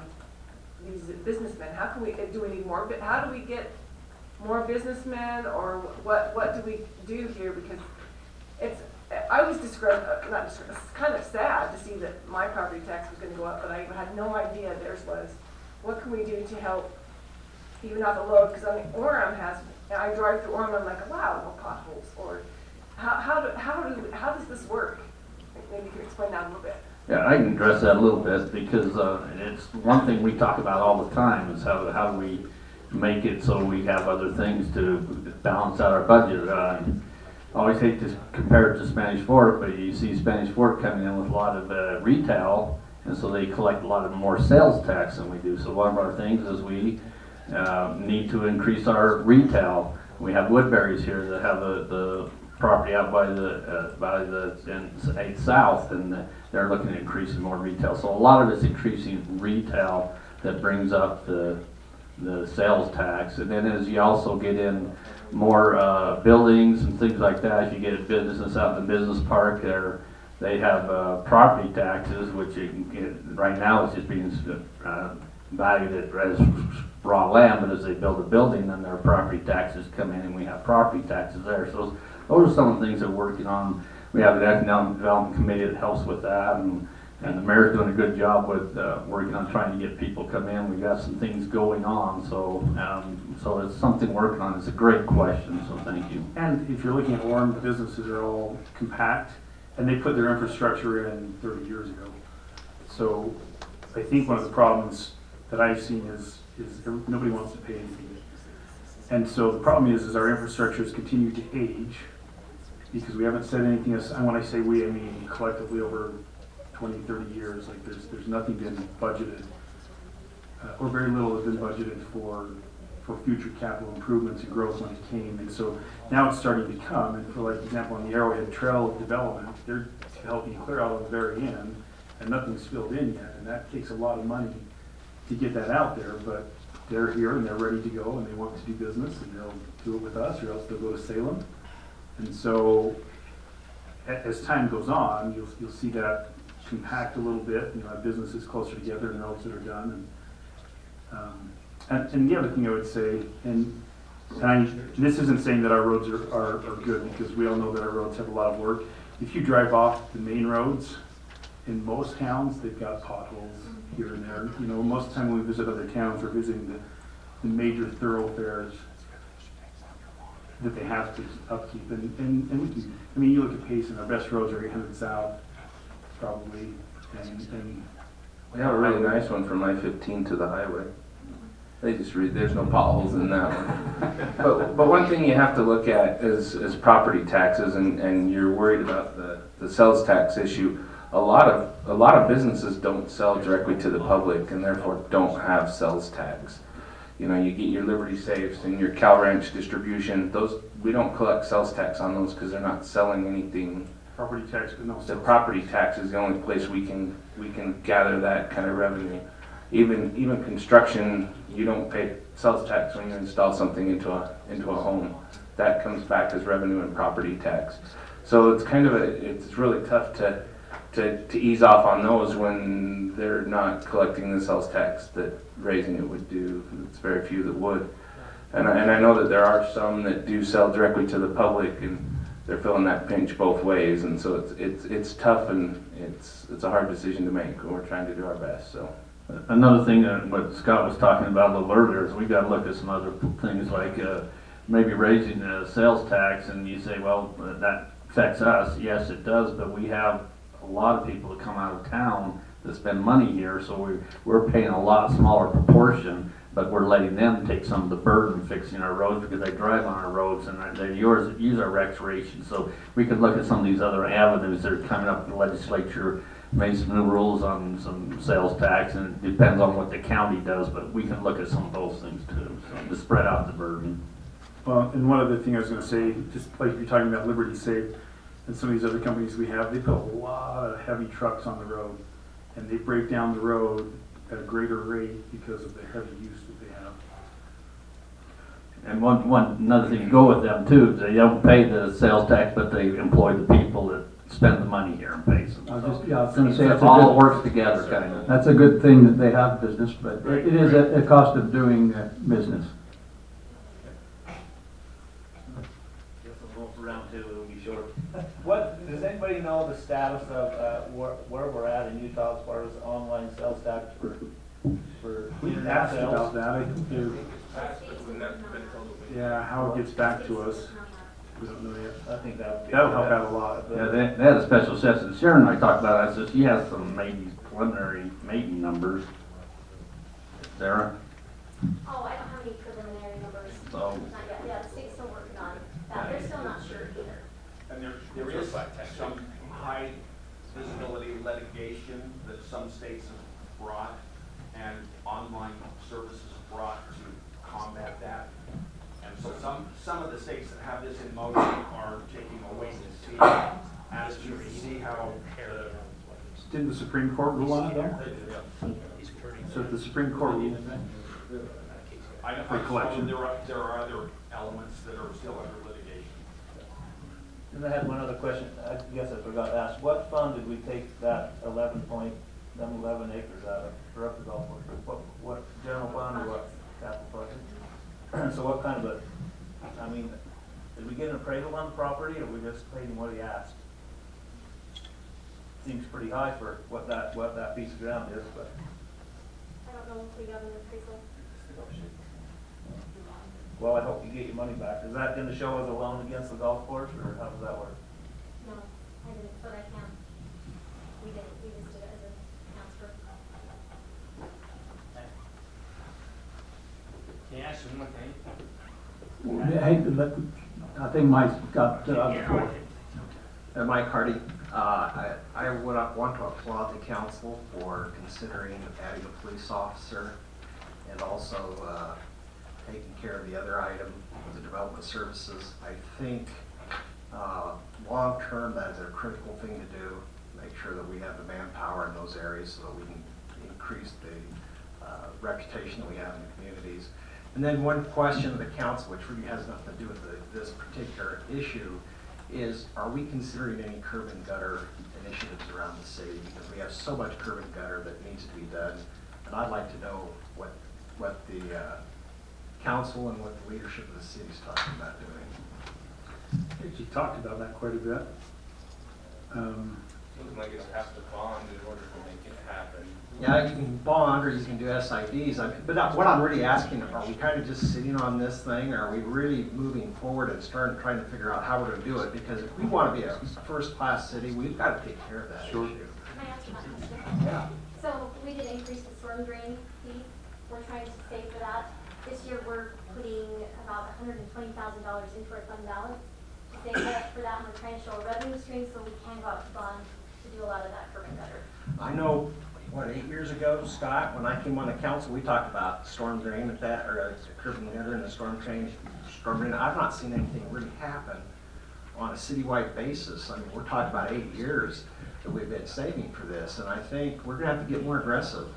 these businessmen? How can do we need more, how do we get more businessmen, or what do we do here? Because I was it's kind of sad to see that my property tax was gonna go up, but I had no idea theirs was. What can we do to help even out the load? Because Orem I drive through Orem and I'm like, wow, no potholes. Or how does this work? Maybe you can explain that a little bit. Yeah, I can address that a little bit, because it's one thing we talk about all the time is how do we make it so we have other things to balance out our budget. I always hate to compare it to Spanish Fork, but you see Spanish Fork coming in with a lot of retail, and so they collect a lot of more sales tax than we do. So one of our things is we need to increase our retail. We have Woodbury's here that have the property out by the 8th South, and they're looking at increasing more retail. So a lot of it's increasing retail that brings up the sales tax. And then as you also get in more buildings and things like that, if you get a business out in the business park there, they have property taxes, which you can get, right now it's just being valued as raw land, but as they build a building, then their property taxes come in, and we have property taxes there. So those are some of the things that we're working on. We have an economic development committee that helps with that, and the mayor's doing a good job with working on trying to get people come in. We've got some things going on, so it's something we're working on. It's a great question, so thank you. And if you're looking at Orem, the businesses are all compact, and they put their infrastructure in 30 years ago. So I think one of the problems that I've seen is nobody wants to pay anything. And so the problem is our infrastructure has continued to age because we haven't said anything. And when I say we, I mean collectively over 20, 30 years. Like there's nothing been budgeted, or very little has been budgeted for future capital improvements and growth when it came. And so now it's starting to come. And for like example, on the Arrowhead Trail development, they're helping clear out on the very end, and nothing's filled in yet. And that takes a lot of money to get that out there, but they're here and they're ready to go, and they want to do business, and they'll do it with us, or else they'll go to Salem. And so, as time goes on, you'll see that compact a little bit, have businesses closer together and roads that are done. And the other thing I would say, this isn't saying that our roads are good, because we all know that our roads have a lot of work. If you drive off the main roads, in most towns, they've got potholes here and there. Most of the time when we visit other towns, we're visiting the major thoroughfares that they have to upkeep. And you look at Payson, our best roads are 800 South, probably, and We have a really nice one from I-15 to the highway. They just there's no potholes in that one. But one thing you have to look at is property taxes, and you're worried about the sales tax issue. A lot of businesses don't sell directly to the public, and therefore don't have sales tax. You get your Liberty Safes and your Cal Ranch distribution. We don't collect sales tax on those because they're not selling anything. property tax, but no The sales. property tax is the only place we can gather that kind of revenue. Even construction, you don't pay sales tax when you install something into a home. That comes back as revenue and property tax. So it's it's really tough to ease off on those when they're not collecting the sales tax that raising it would do. It's very few that would. And I know that there are some that do sell directly to the public, and they're feeling that pinch both ways. And so it's tough, and it's a hard decision to make, and we're trying to do our best. So. Another thing that what Scott was talking about a little earlier is we got to look at some other things like maybe raising the sales tax, and you say, well, that affects us. Yes, it does, but we have a lot of people that come out of town that spend money here, so we're paying a lot smaller proportion, but we're letting them take some of the burden fixing our roads because they drive on our roads and they use our recreation. So we could look at some of these other avenues that are coming up. The legislature made some new rules on some sales tax, and it depends on what the county does, but we can look at some of those things too, so to spread out the burden. Well, and one other thing I was going to say, just like you're talking about Liberty Safe and some of these other companies we have, they put a lot of heavy trucks on the road, and they break down the road at a greater rate because of the heavy use that they have. And another thing to go with them too, is they don't pay the sales tax, but they employ the people that spend the money here in Payson. I was So just, yeah, I was gonna say, it it's a all good, works together, kind of. that's a good thing that they have business, but it is at the cost of doing business. Just a little round two, it'll be short. What, does anybody know the status of where we're at in Utah as far as online sales tax for We've internet asked sales? about that. I think yeah, how it gets back to us, we don't know yet. I think that'll help out a lot. Yeah, they had a special session. Sharon and I talked about it. I said, she has some maybe preliminary maybe numbers. Sarah? Oh, I don't have any preliminary numbers. So- Not yet. Yeah, the state's still working on that. They're still not sure either. And there is some high visibility litigation that some states have brought and online services brought to combat that. And so some of the states that have this in motion are taking a wait and see as to see how Didn't the Supreme Court rule on it though? So if the Supreme Court ruled for collection. there are other elements that are still under litigation. And I had one other question, I guess I forgot to ask, what fund did we take that 11 acres out of, for up the golf course? What general fund or what capital project? So what kind of did we get an appraisal on the property, or we just paid him what he asked? Seems pretty high for what that piece of ground is, but. I don't know if we got an appraisal. Well, I hope you get your money back. Is that gonna show as a loan against the golf course, or how does that work? No, I didn't, but I can. We didn't, we just did it as a transfer. Can I ask you one thing? I think Mike's got, Mike Hardy, I would want to applaud the council for considering adding a police officer and also taking care of the other item, the development services. I think long term that is a critical thing to do, make sure that we have the manpower in those areas so that we can increase the reputation that we have in the communities. And then one question of the council, which really has nothing to do with this particular issue, is, are we considering any curb and gutter initiatives around the city? Because we have so much curb and gutter that needs to be done. And I'd like to know what the council and what the leadership of the city is talking about doing. I think you talked about that quite a bit. Looks like it's have to bond in order to make it happen. Yeah, you can bond or you can do SIDs. But what I'm really asking, are we kind of just sitting on this thing, or are we really moving forward and trying to figure out how we're going to do it? Because if we want to be a first-class city, we've got to take care of that issue. Can I ask you a question? Yeah. So we did increase the storm drain fee. We're trying to save for that. This year, we're putting about $120,000 into our fund balance to save up for that, and we're trying to show a revenue stream so we can go out to bond to do a lot of that curb and gutter. I know, 8 years ago, Scott, when I came on the council, we talked about storm drain at that, or curb and gutter and the storm drain. I've not seen anything really happen on a citywide basis. I mean, we're talking about 8 years that we've been saving for this, and I think we're gonna have to get more aggressive.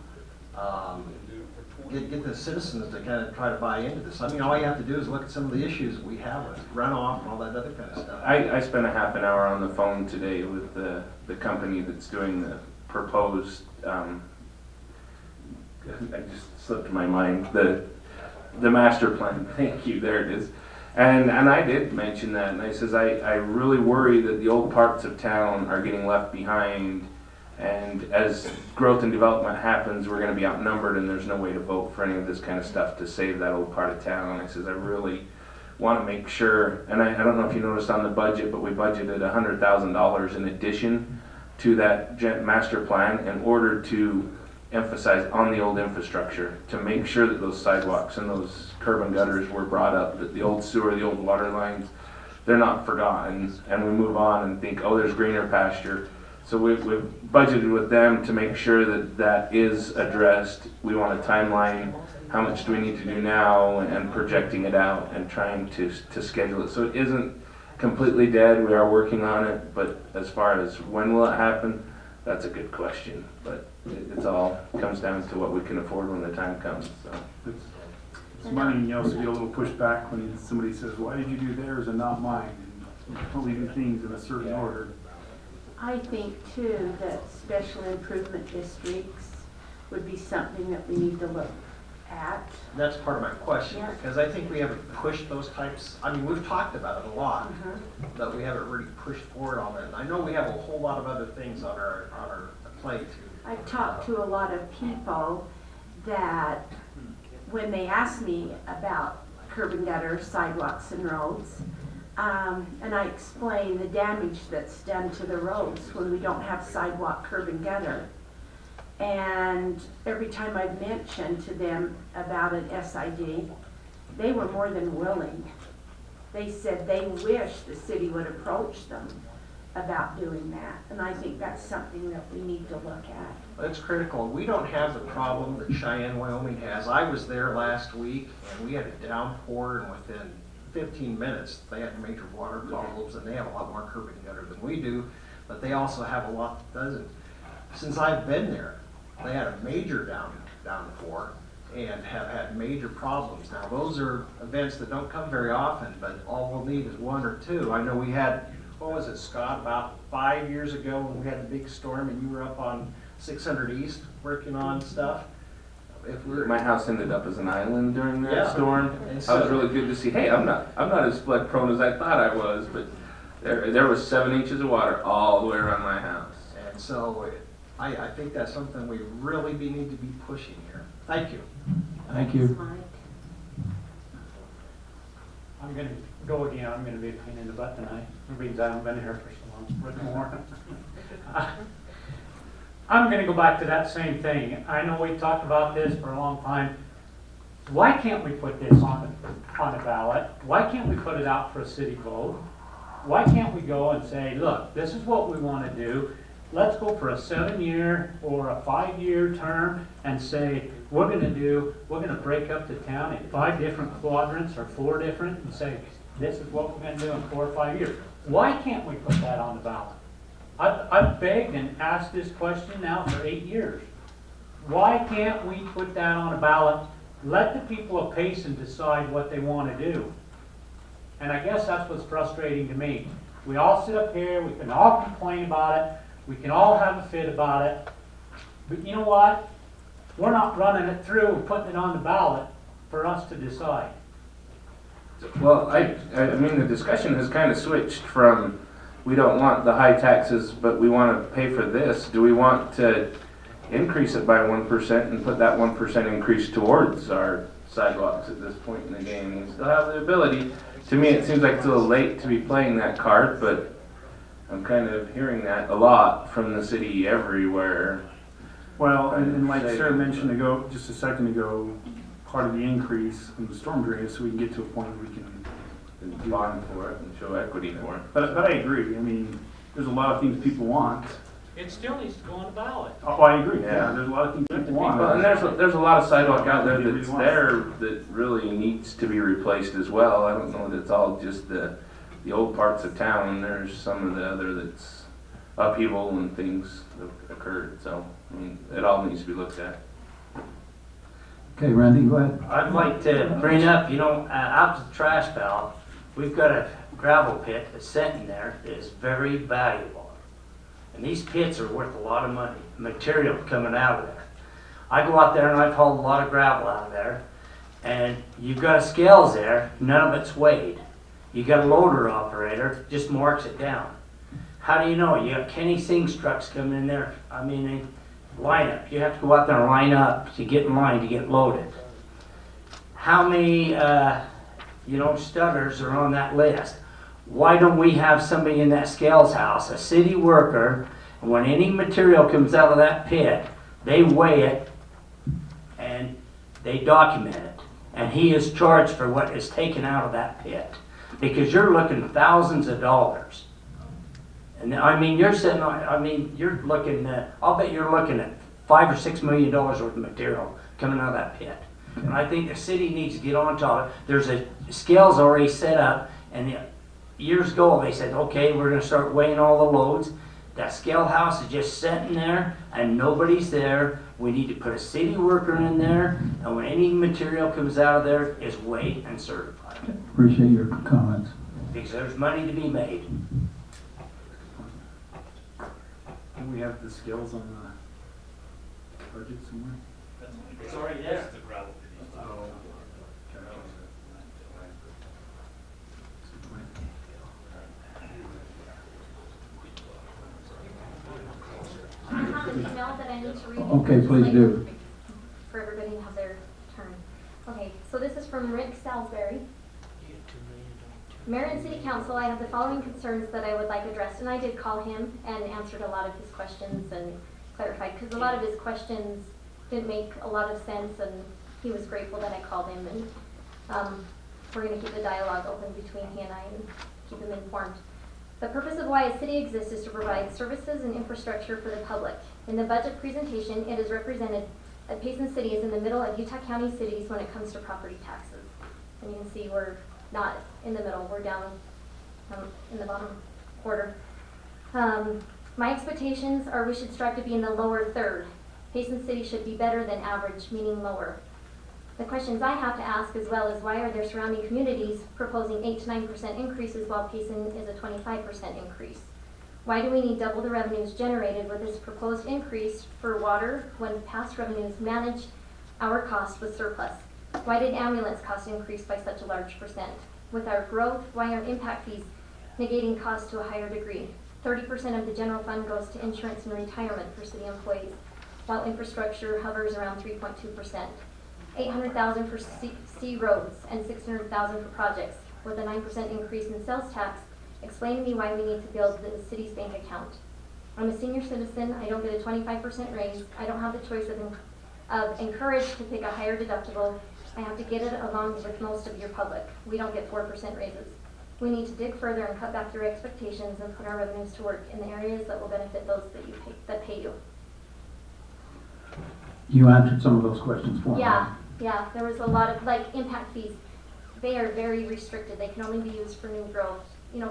Get the citizens to kind of try to buy into this. I mean, all you have to do is look at some of the issues we have with runoff and all that other kind of stuff. I spent a half an hour on the phone today with the company that's doing the proposed, I just slipped my mind, the master plan. Thank you, there it is. And I did mention that, and I says, I really worry that the old parts of town are getting left behind, and as growth and development happens, we're gonna be outnumbered, and there's no way to vote for any of this kind of stuff to save that old part of town. I says, I really wanna make sure, and I don't know if you noticed on the budget, but we budgeted $100,000 in addition to that master plan in order to emphasize on the old infrastructure, to make sure that those sidewalks and those curb and gutters were brought up, that the old sewer, the old water lines, they're not forgotten, and we move on and think, oh, there's greener pasture. So we've budgeted with them to make sure that that is addressed. We want a timeline, how much do we need to do now, and projecting it out and trying to schedule it. So it isn't completely dead, we are working on it, but as far as when will it happen, that's a good question. But it's all comes down to what we can afford when the time comes, so. It's money, and you also get a little pushback when somebody says, why did you do theirs and not mine? And you only do things in a certain order. I think too that special improvement districts would be something that we need to look at. That's part of my question, Yeah. because I think we haven't pushed those types, I mean, we've talked about it a lot, but we haven't really pushed forward on it. I know we have a whole lot of other things on our plate. I've talked to a lot of people that when they ask me about curb and gutter, sidewalks and roads, and I explain the damage that's done to the roads when we don't have sidewalk, curb and gutter. And every time I've mentioned to them about an SID, they were more than willing. They said they wish the city would approach them about doing that. And I think that's something that we need to look at. It's critical. We don't have the problem that Cheyenne, Wyoming has. I was there last week and we had a downpour, and within 15 minutes they had major water problems, and they have a lot more curb and gutter than we do, but they also have a lot that doesn't. Since I've been there, they had a major downpour and have had major problems. Now those are events that don't come very often, but all we'll need is one or two. I know we had, what was it, Scott, about 5 years ago when we had the big storm and you were up on 600 East working on stuff. My house ended up as an island during that Yeah. storm. And I was really good to see, hey, I'm not as flood prone as I thought I was, but there was 7 inches of water all the way around my house. And so I think that's something we really need to be pushing here. Thank you. Thank you. I'm gonna go again, I'm gonna be a pain in the butt tonight. It means I haven't been here for so long, but more. I'm gonna go back to that same thing. I know we talked about this for a long time. Why can't we put this on the ballot? Why can't we put it out for a city vote? Why can't we go and say, look, this is what we wanna do. Let's go for a 7-year or a 5-year term and say, we're gonna break up the town in 5 different quadrants or 4 different, and say, this is what we're gonna do in 4 or 5 years. Why can't we put that on the ballot? I've begged and asked this question now for 8 years. Why can't we put that on a ballot? Let the people of Payson decide what they want to do. And I guess that's what's frustrating to me. We all sit up here, we can all complain about it, we can all have a fit about it. But you know what? We're not running it through and putting it on the ballot for us to decide. Well, I mean, the discussion has kind of switched from, we don't want the high taxes, but we want to pay for this. Do we want to increase it by 1% and put that 1% increase towards our sidewalks at this point in the game? We still have the ability. To me, it seems like it's a little late to be playing that card, but I'm kind of hearing that a lot from the city everywhere. Well, and like Sarah mentioned just a second ago, part of the increase in the storm drain is so we can get to a point where we can bond for it and show equity for it. But I agree. I mean, there's a lot of things people want. It still needs to go on the ballot. Oh, I agree. Yeah. There's a lot of things people want. Well, and there's a lot of sidewalk out there that's there that really needs to be replaced as well. I don't know that it's all just the old parts of town. There's some of the other that's upheaval and things that occurred. So, I mean, it all needs to be looked at. Okay, Randy, go ahead. I'd like to bring up, out to the trash valve, we've got a gravel pit that's sitting there that is very valuable. And these pits are worth a lot of money, material coming out of there. I go out there and I've hauled a lot of gravel out of there, and you've got scales there, none of it's weighed. You got a loader operator, just marks it down. How do you know? You got Kenny Singh's trucks coming in there, line up. You have to go out there and line up to get in line to get loaded. How many, stutters are on that list? Why don't we have somebody in that scales house, a city worker, and when any material comes out of that pit, they weigh it and they document it. And he is charged for what is taken out of that pit. Because you're looking thousands of dollars. And you're sitting on, you're looking at, I'll bet you're looking at $5 or $6 million worth of material coming out of that pit. And I think the city needs to get on top of it. There's a scales already set up, and years ago they said, okay, we're going to start weighing all the loads. That scale house is just sitting there, and nobody's there. We need to put a city worker in there, and when any material comes out of there, is weighed and certified. Appreciate your comments. Because there's money to be made. And we have the skills on the budget somewhere. It's already there. I have an email that I need to read. Okay, please do. For everybody to have their turn. Okay, so this is from Rick Salisbury. Mayor and City Council, I have the following concerns that I would like addressed, and I did call him and answered a lot of his questions and clarified, because a lot of his questions didn't make a lot of sense, and he was grateful that I called him, and we're going to keep the dialogue open between he and I and keep him informed. The purpose of why a city exists is to provide services and infrastructure for the public. In the budget presentation, it is represented that Payson City is in the middle of Utah County cities when it comes to property taxes. And you can see we're not in the middle, we're down in the bottom quarter. My expectations are we should strive to be in the lower third. Payson City should be better than average, meaning lower. The questions I have to ask as well is why are there surrounding communities proposing 8 to 9% increases while Payson is a 25% increase? Why do we need double the revenues generated with this proposed increase for water when past revenues manage our cost with surplus? Why did ambulance costs increase by such a large percent? With our growth, why are impact fees negating costs to a higher degree? 30% of the general fund goes to insurance and retirement for city employees, while infrastructure hovers around 3.2%. $800,000 for C roads and $600,000 for projects, with a 9% increase in sales tax. Explain to me why we need to build the city's bank account. I'm a senior citizen. I don't get a 25% raise. I don't have the choice of encouraged to pick a higher deductible. I have to get it along with most of your public. We don't get 4% raises. We need to dig further and cut back your expectations and put our revenues to work in the areas that will benefit those that pay you. You answered some of those questions for me. Yeah, there was a lot of, impact fees. They are very restricted. They can only be used for new growth,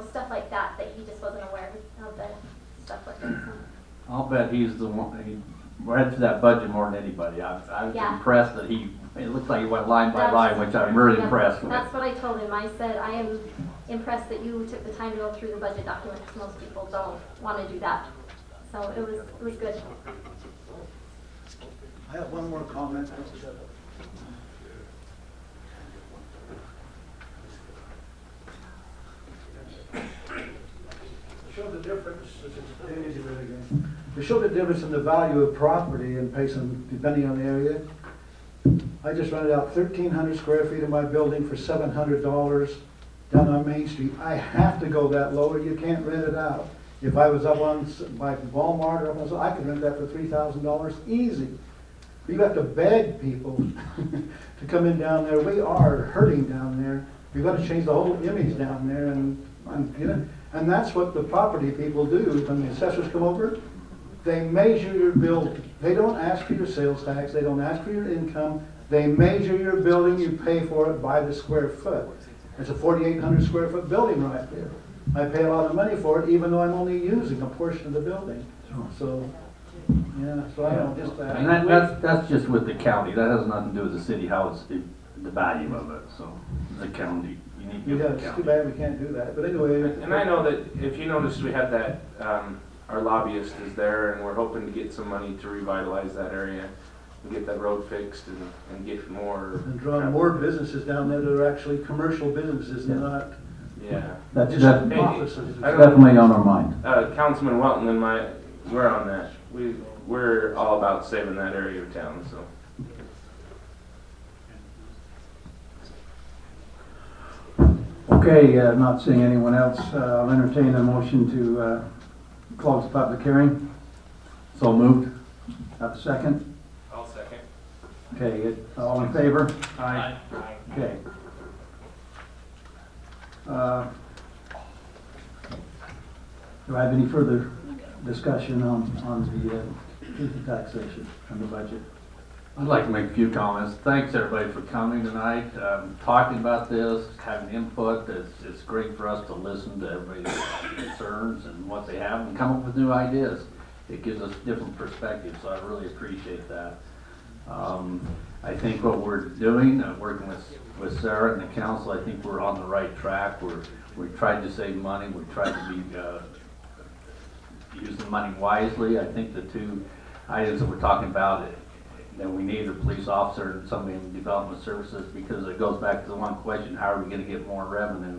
stuff like that he just wasn't aware of the stuff like that. So. I'll bet he's the one, he read through that budget more than anybody. I was impressed that it looked like he went line by line, which I'm really impressed with. That's what I told him. I said, impressed that you took the time to go through the budget document, because most people don't want to do that. So it was good. I have one more comment. Show the difference, to show the difference in the value of property in Payson, depending on the area. I just rented out 1,300 square feet of my building for $700 down on Main Street. I have to go that low or you can't rent it out. If I was up on by Walmart or up on, I could rent that for $3,000 easy. You have to beg people to come in down there. We are hurting down there. We've got to change the whole image down there, and that's what the property people do when the assessors come over. They measure your building. They don't ask for your sales tax. They don't ask for your income. They measure your building. You pay for it by the square foot. It's a 4,800 square foot building right there. I pay a lot of money for it, even though I'm only using a portion of the building. So, yeah, so I don't just that. And that's just with the county. That has nothing to do with the city, how it's the value of it. So the county, you need to give Yeah, the it's county. too bad we can't do that. But anyway. And I know that if you noticed, we had that, our lobbyist is there, and we're hoping to get some money to revitalize that area and get that road fixed and get more. And draw more businesses down there that are actually commercial businesses, not. Yeah. That's just offices. definitely on our mind. Councilman Welton and we're on that. We're all about saving that area of town, so. Okay, not seeing anyone else, I'll entertain a motion to close the public hearing. So moved. Have a second? I'll second. Okay, all in favor? Aye. Okay. Do I have any further discussion on the truth of taxation and the budget? I'd like to make a few comments. Thanks everybody for coming tonight, talking about this, having input. It's great for us to listen to everybody's concerns and what they have and come up with new ideas. It gives us different perspectives, so I really appreciate that. I think what we're doing, working with Sarah and the council, I think we're on the right track. We tried to save money. We tried to be use the money wisely. I think the two items that we're talking about, that we need a police officer and somebody in development services, because it goes back to the one question, how are we going to get more revenue?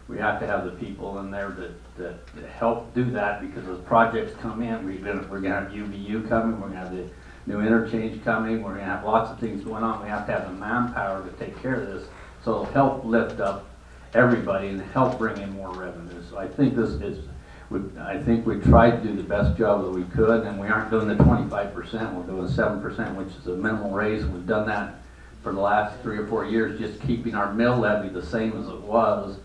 We have to have the people in there that help do that, because as projects come in, we're going to have UVU coming, we're going to have the new interchange coming, we're going to have lots of things going on. We have to have the manpower to take care of this, so it'll help lift up everybody and help bring in more revenue. So I think I think we tried to do the best job that we could, and we aren't doing the 25%, we're doing 7%, which is a minimal raise. We've done that for the last 3 or 4 years, just keeping our mill levy the same as it was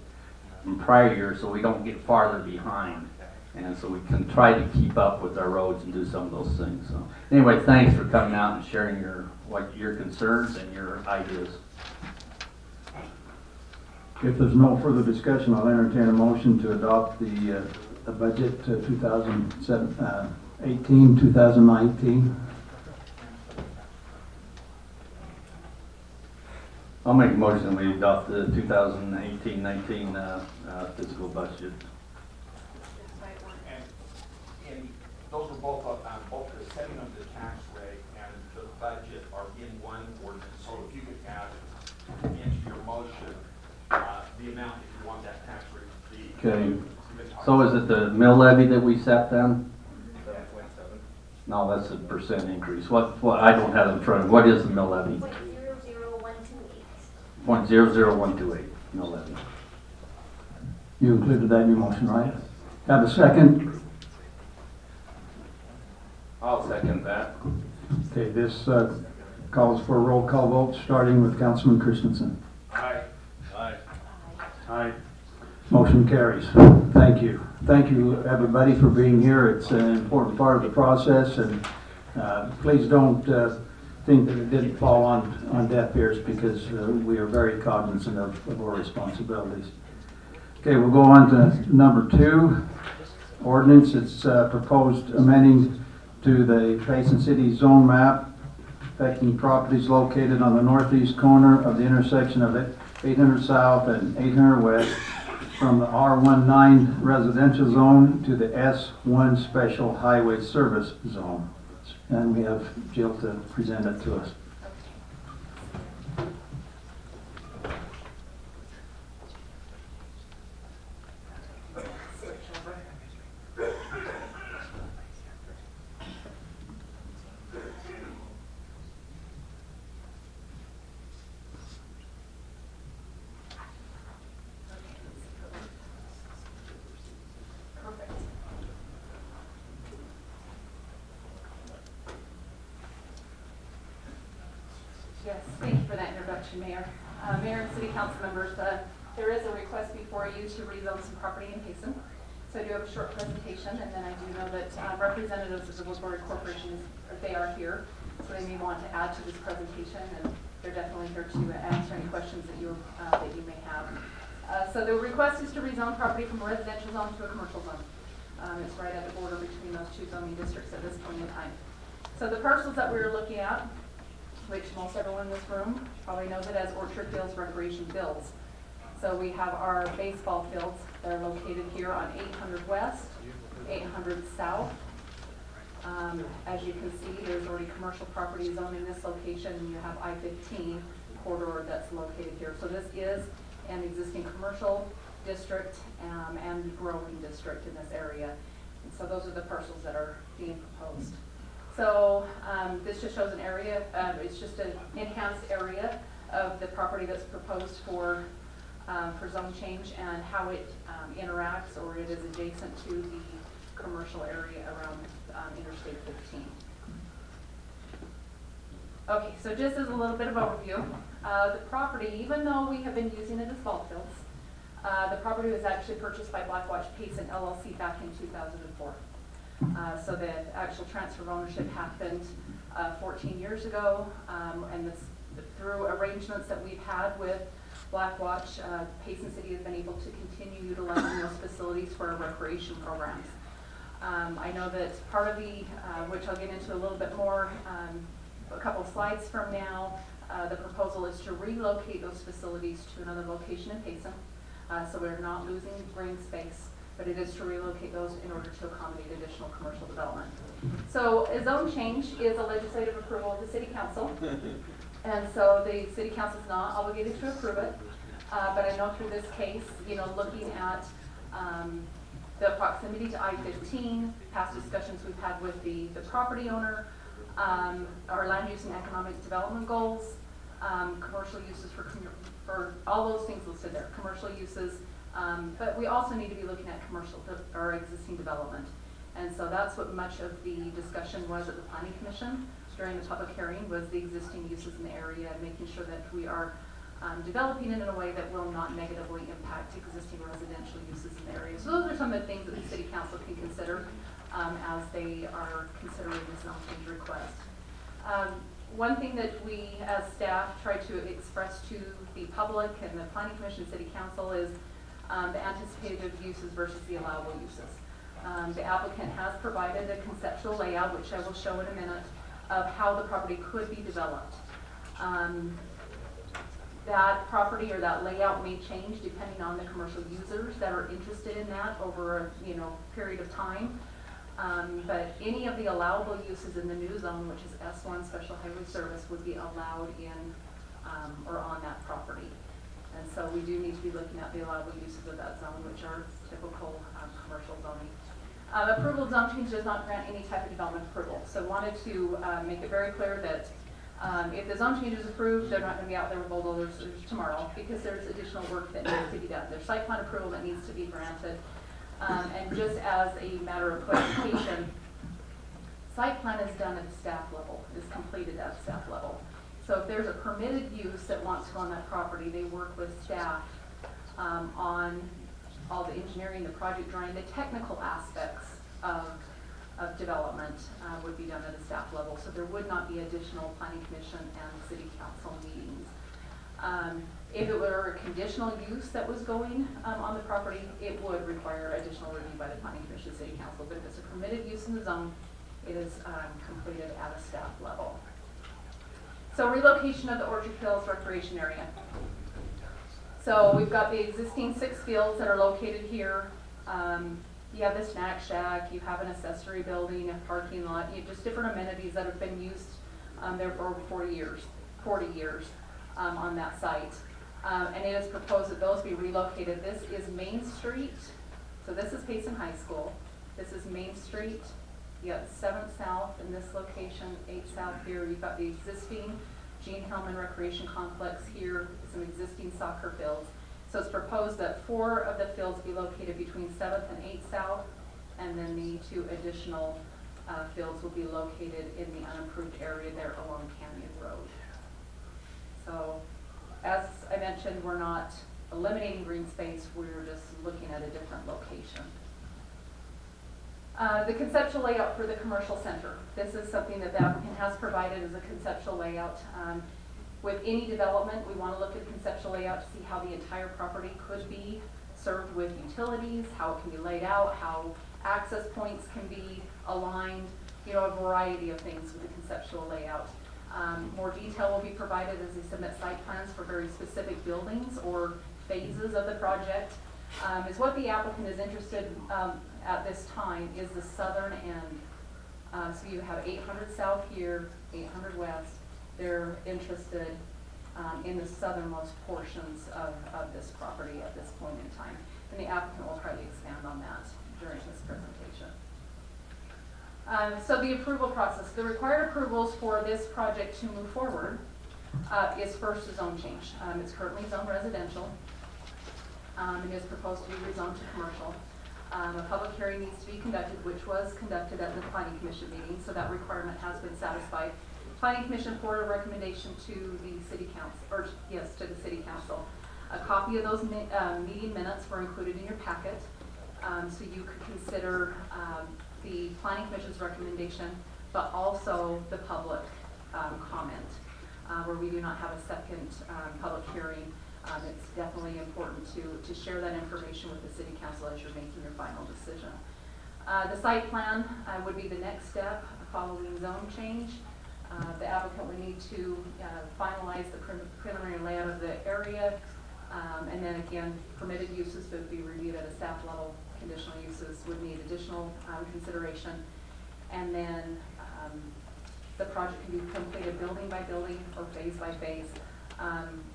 in prior years, so we don't get farther behind. And so we can try to keep up with our roads and do some of those things. So anyway, thanks for coming out and sharing your concerns and your ideas. If there's no further discussion, I'll entertain a motion to adopt the budget 2018, 2019. I'll make a motion that we adopt the 2018-19 fiscal budget. And those are both the setting of the tax rate and the budget are in one ordinance. So if you could add into your motion the amount that you want that tax rate to be. Okay. So is it the mill levy that we set then? 7.7. No, that's a percent increase. What I don't have it in front of me. What is the mill levy? 0.00128. 0.00128 mill levy. You included that in your motion, right? Have a second? I'll second that. Okay, this calls for a roll call vote, starting with Councilman Christensen. Aye. Aye. Aye. Motion carries. Thank you. Thank you, everybody, for being here. It's an important part of the process, and please don't think that it didn't fall on deaf ears, because we are very cognizant of our responsibilities. Okay, we'll go on to number 2, ordinance. It's proposed amending to the Payson City zone map affecting properties located on the northeast corner of the intersection of 800 South and 800 West from the R19 residential zone to the S1 special highway service zone. And we have Jill to present it to us. Yes, thank you for that introduction, Mayor. Mayor and City Council members, there is a request before you to rezone some property in Payson. So I do have a short presentation, and then I do know that representatives of the Woodbury Corporation, they are here, so they may want to add to this presentation, and they're definitely here to answer any questions that you may have. So the request is to rezone property from a residential zone to a commercial zone. It's right at the border between those two zoning districts at this point in time. So the parcels that we're looking at, which most everyone in this room probably knows it as Orchard Fields Recreation Fields. So we have our baseball fields that are located here on 800 West, 800 South. As you can see, there's already commercial property zone in this location, and you have I-15 corridor that's located here. So this is an existing commercial district and growing district in this area. And so those are the parcels that are being proposed. So this just shows an area, it's just an enhanced area of the property that's proposed for zone change and how it interacts, or it is adjacent to the commercial area around Interstate 15. Okay, so just as a little bit of overview, the property, even though we have been using it as ball fields, the property was actually purchased by Blackwatch Payson LLC back in 2004. So the actual transfer of ownership happened 14 years ago, and this, through arrangements that we've had with Blackwatch, Payson City has been able to continue utilizing those facilities for our recreation programs. I know that part of the, which I'll get into a little bit more, a couple of slides from now, the proposal is to relocate those facilities to another location in Payson, so we're not losing green space, but it is to relocate those in order to accommodate additional commercial development. So a zone change is a legislative approval of the City Council, and so the City Council is not obligated to approve it, but I know through this case, you know, looking at the proximity to I-15, past discussions we've had with the property owner, our land use and economic development goals, commercial uses for all those things listed there, commercial uses, but we also need to be looking at commercial or existing development. And so that's what much of the discussion was at the Planning Commission during the public hearing, was the existing uses in the area and making sure that we are developing it in a way that will not negatively impact existing residential uses in the area. So those are some of the things that the City Council can consider as they are considering this zone change request. One thing that we as staff try to express to the public and the Planning Commission, City Council is the anticipated uses versus the allowable uses. The applicant has provided a conceptual layout, which I will show in a minute, of how the property could be developed. That property or that layout may change depending on the commercial users that are interested in that over a period of time. But any of the allowable uses in the new zone, which is S1 Special Highway Service, would be allowed in or on that property. And so we do need to be looking at the allowable uses of that zone, which are typical commercial zoning. Approval of zone change does not grant any type of development approval. So wanted to make it very clear that if the zone change is approved, they're not going to be out there with bulldozers tomorrow, because there's additional work that needs to be done. There's site plan approval that needs to be granted. And just as a matter of clarification, site plan is done at the staff level, is completed at staff level. So if there's a permitted use that wants to go on that property, they work with staff on all the engineering, the project drawing, the technical aspects of development would be done at a staff level. So there would not be additional planning commission and city council meetings. If it were a conditional use that was going on the property, it would require additional review by the planning commission, city council. But if it's a permitted use in the zone, it is completed at a staff level. So relocation of the Orchard Hills recreation area. So we've got the existing 6 fields that are located here. You have the snack shack, you have an accessory building, a parking lot, you have just different amenities that have been used there for over 40 years on that site. And it is proposed that those be relocated. This is Main Street, so this is Payson High School. This is Main Street. You got 7th South in this location, 8th South here. You've got the existing Gene Hellman Recreation Complex here, some existing soccer fields. So it's proposed that 4 of the fields be located between 7th and 8th South, and then the 2 additional fields will be located in the unimproved area there along Canyon Road. So, as I mentioned, we're not eliminating green space, we're just looking at a different location. The conceptual layout for the commercial center. This is something that the applicant has provided as a conceptual layout. With any development, we want to look at conceptual layout to see how the entire property could be served with utilities, how it can be laid out, how access points can be aligned, you know, a variety of things with the conceptual layout. More detail will be provided as they submit site plans for very specific buildings or phases of the project. Is what the applicant is interested at this time is the southern end. So you have 800 south here, 800 west. They're interested in the southernmost portions of this property at this point in time. And the applicant will probably expand on that during this presentation. So the approval process. The required approvals for this project to move forward is first a zone change. It's currently zoned residential. It is proposed to be rezoned to commercial. A public hearing needs to be conducted, which was conducted at the Planning Commission meeting, so that requirement has been satisfied. Planning Commission forwarded a recommendation to the City Council, or yes, to the City Council. A copy of those meeting minutes were included in your packet, so you could consider the Planning Commission's recommendation, but also the public comment, where we do not have a second public hearing. It's definitely important to share that information with the City Council as you're making your final decision. The site plan would be the next step following zone change. The applicant would need to finalize the preliminary layout of the area, and then again, permitted uses that would be reviewed at a staff level. Conditional uses would need additional consideration, and then the project can be completed building by building or phase by phase.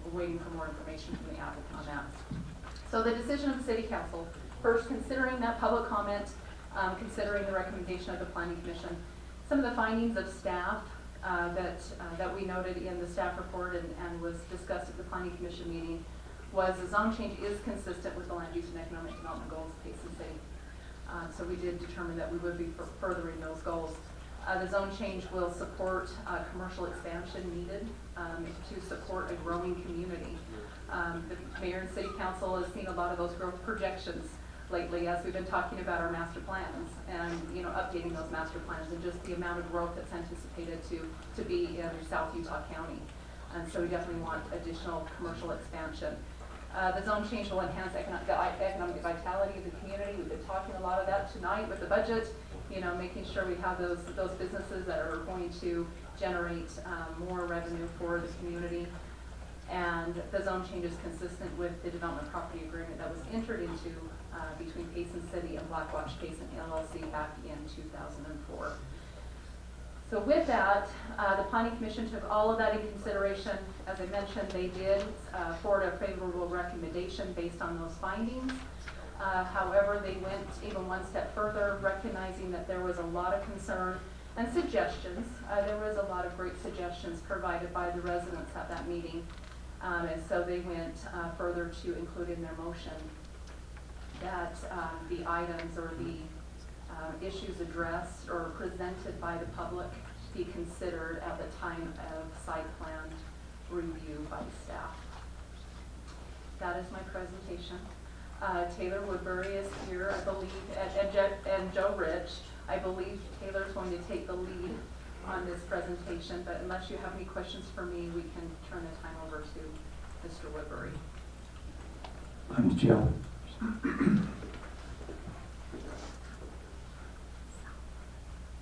We're waiting for more information from the applicant on that. So the decision of the City Council, first considering that public comment, considering the recommendation of the Planning Commission, some of the findings of staff that we noted in the staff report and was discussed at the Planning Commission meeting was the zone change is consistent with the land use and economic development goals of Payson City. So we did determine that we would be furthering those goals. The zone change will support commercial expansion needed to support a growing community. The mayor and city council has seen a lot of those growth projections lately as we've been talking about our master plans and, you know, updating those master plans and just the amount of growth that's anticipated to be in South Utah County. And so we definitely want additional commercial expansion. The zone change will enhance economic vitality of the community. We've been talking a lot of that tonight with the budget, you know, making sure we have those businesses that are going to generate more revenue for the community. And the zone change is consistent with the development property agreement that was entered into between Payson City and Blackwatch Payson LLC back in 2004. So with that, the Planning Commission took all of that in consideration. As I mentioned, they did forward a favorable recommendation based on those findings. However, they went even one step further, recognizing that there was a lot of concern and suggestions. There was a lot of great suggestions provided by the residents at that meeting. And so they went further to include in their motion that the items or the issues addressed or presented by the public be considered at the time of site plan review by staff. That is my presentation. Taylor Woodbury is here, I believe, and Joe Rich. I believe Taylor's going to take the lead on this presentation, but unless you have any questions for me, we can turn the time over to Mr. Woodbury. I'm Joe.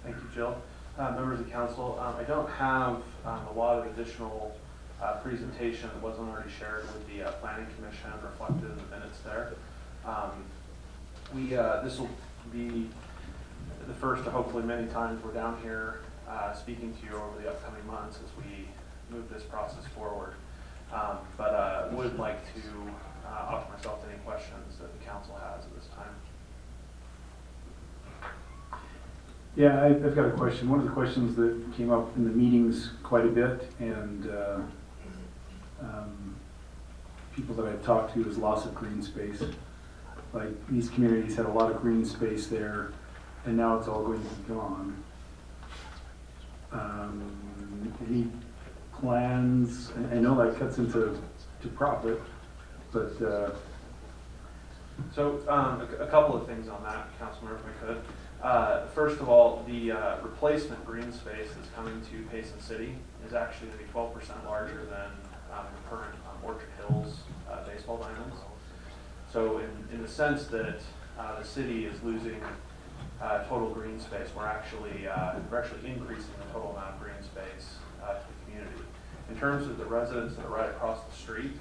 Thank you, Jill. Members of council, I don't have a lot of additional presentation that wasn't already shared with the Planning Commission, reflected in the minutes there. This will be the first of hopefully many times we're down here speaking to you over the upcoming months as we move this process forward. But would like to offer myself to any questions that the council has at this time. Yeah, I've got a question. One of the questions that came up in the meetings quite a bit, and people that I've talked to, is loss of green space. Like, these communities had a lot of green space there, and now it's all going to be gone. Any plans? I know that cuts into profit, but So a couple of things on that, Councilmember, if I could. First of all, the replacement green space that's coming to Payson City is actually going to be 12% larger than the current Orchard Hills baseball diamonds. So in the sense that the city is losing total green space, we're actually increasing the total amount of green space to the community. In terms of the residents that are right across the street,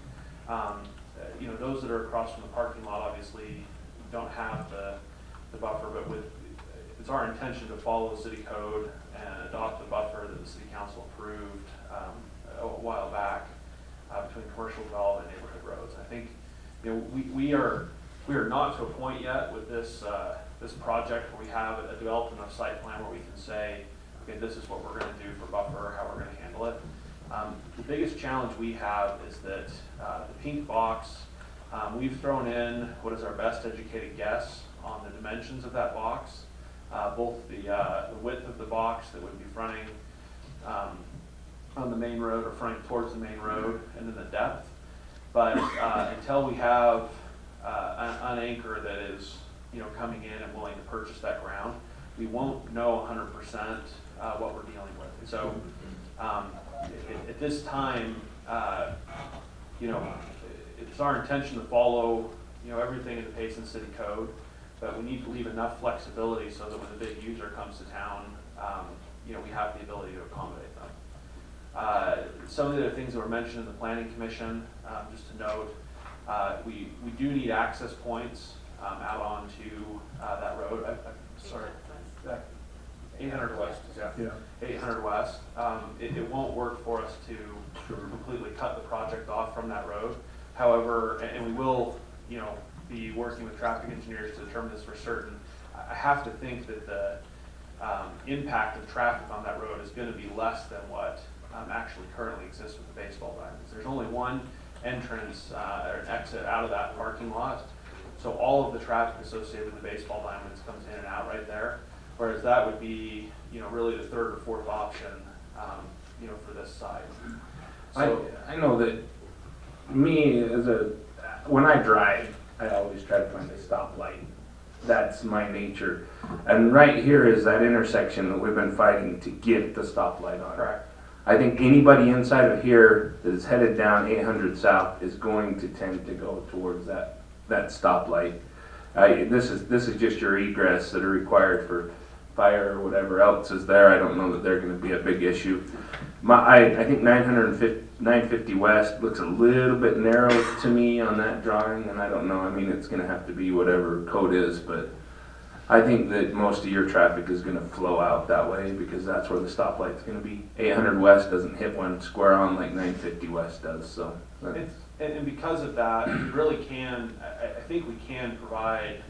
those that are across from the parking lot obviously don't have the buffer, but it's our intention to follow the city code and adopt the buffer that the city council approved a while back between commercial development and neighborhood roads. I think we are not to a point yet with this project where we have a developed enough site plan where we can say, okay, this is what we're going to do for buffer, how we're going to handle it. The biggest challenge we have is that the pink box, we've thrown in what is our best educated guess on the dimensions of that box, both the width of the box that would be fronting on the main road or fronting towards the main road, and then the depth. But until we have an anchor that is coming in and willing to purchase that ground, we won't know 100% what we're dealing with. And so at this time, it's our intention to follow everything in the Payson City Code, but we need to leave enough flexibility so that when the big user comes to town, we have the ability to accommodate them. Some of the other things that were mentioned in the Planning Commission, just to note, we do need access points out onto that road. Sorry, 800 West. Yeah. 800 West. It won't work for us to completely cut the project off from that road. However, and we will, be working with traffic engineers to determine this for certain. I have to think that the impact of traffic on that road is going to be less than what actually currently exists with the baseball diamonds. There's only one entrance or an exit out of that parking lot, so all of the traffic associated with the baseball diamonds comes in and out right there. Whereas that would be, really the third or fourth option, for this side. So I know that when I drive, I always try to find a stoplight. That's my nature. And right here is that intersection that we've been fighting to get the stoplight on. Correct. I think anybody inside of here that is headed down 800 South is going to tend to go towards that stoplight. This is just your egress that are required for fire or whatever else is there. I don't know that they're going to be a big issue. I think 950 West looks a little bit narrow to me on that drawing, and I don't know. I mean, it's going to have to be whatever code is, but I think that most of your traffic is going to flow out that way because that's where the stoplight's going to be. 800 West doesn't hit one square on like 950 West does, so. And because of that, we really can, I think we can provide,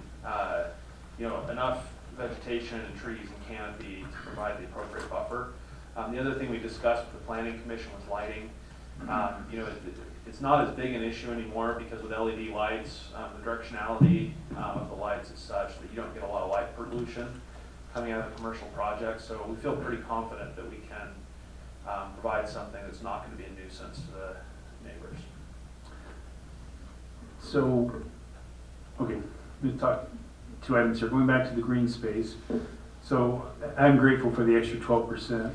enough vegetation and trees and canopy to provide the appropriate buffer. The other thing we discussed with the Planning Commission was lighting. It's not as big an issue anymore because with LED lights, the directionality of the lights is such that you don't get a lot of light pollution coming out of commercial projects. So we feel pretty confident that we can provide something that's not going to be a nuisance to the neighbors. So, okay, we talked 2 items here. Going back to the green space. So I'm grateful for the extra 12%,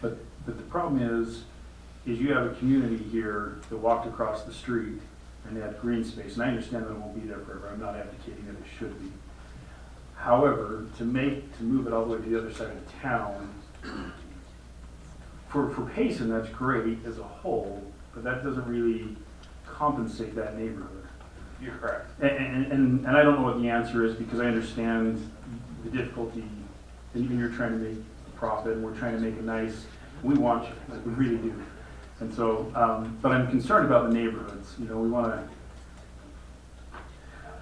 but the problem is you have a community here that walked across the street and they had green space, and I understand that it won't be there forever. I'm not advocating that it should be. However, to move it all the way to the other side of town, for Payson, that's great as a whole, but that doesn't really compensate that neighborhood. You're correct. And I don't know what the answer is, because I understand the difficulty, and even you're trying to make a profit, and we're trying to make it nice. We want you, like, we really do. And so, but I'm concerned about the neighborhoods, you know, we wanna,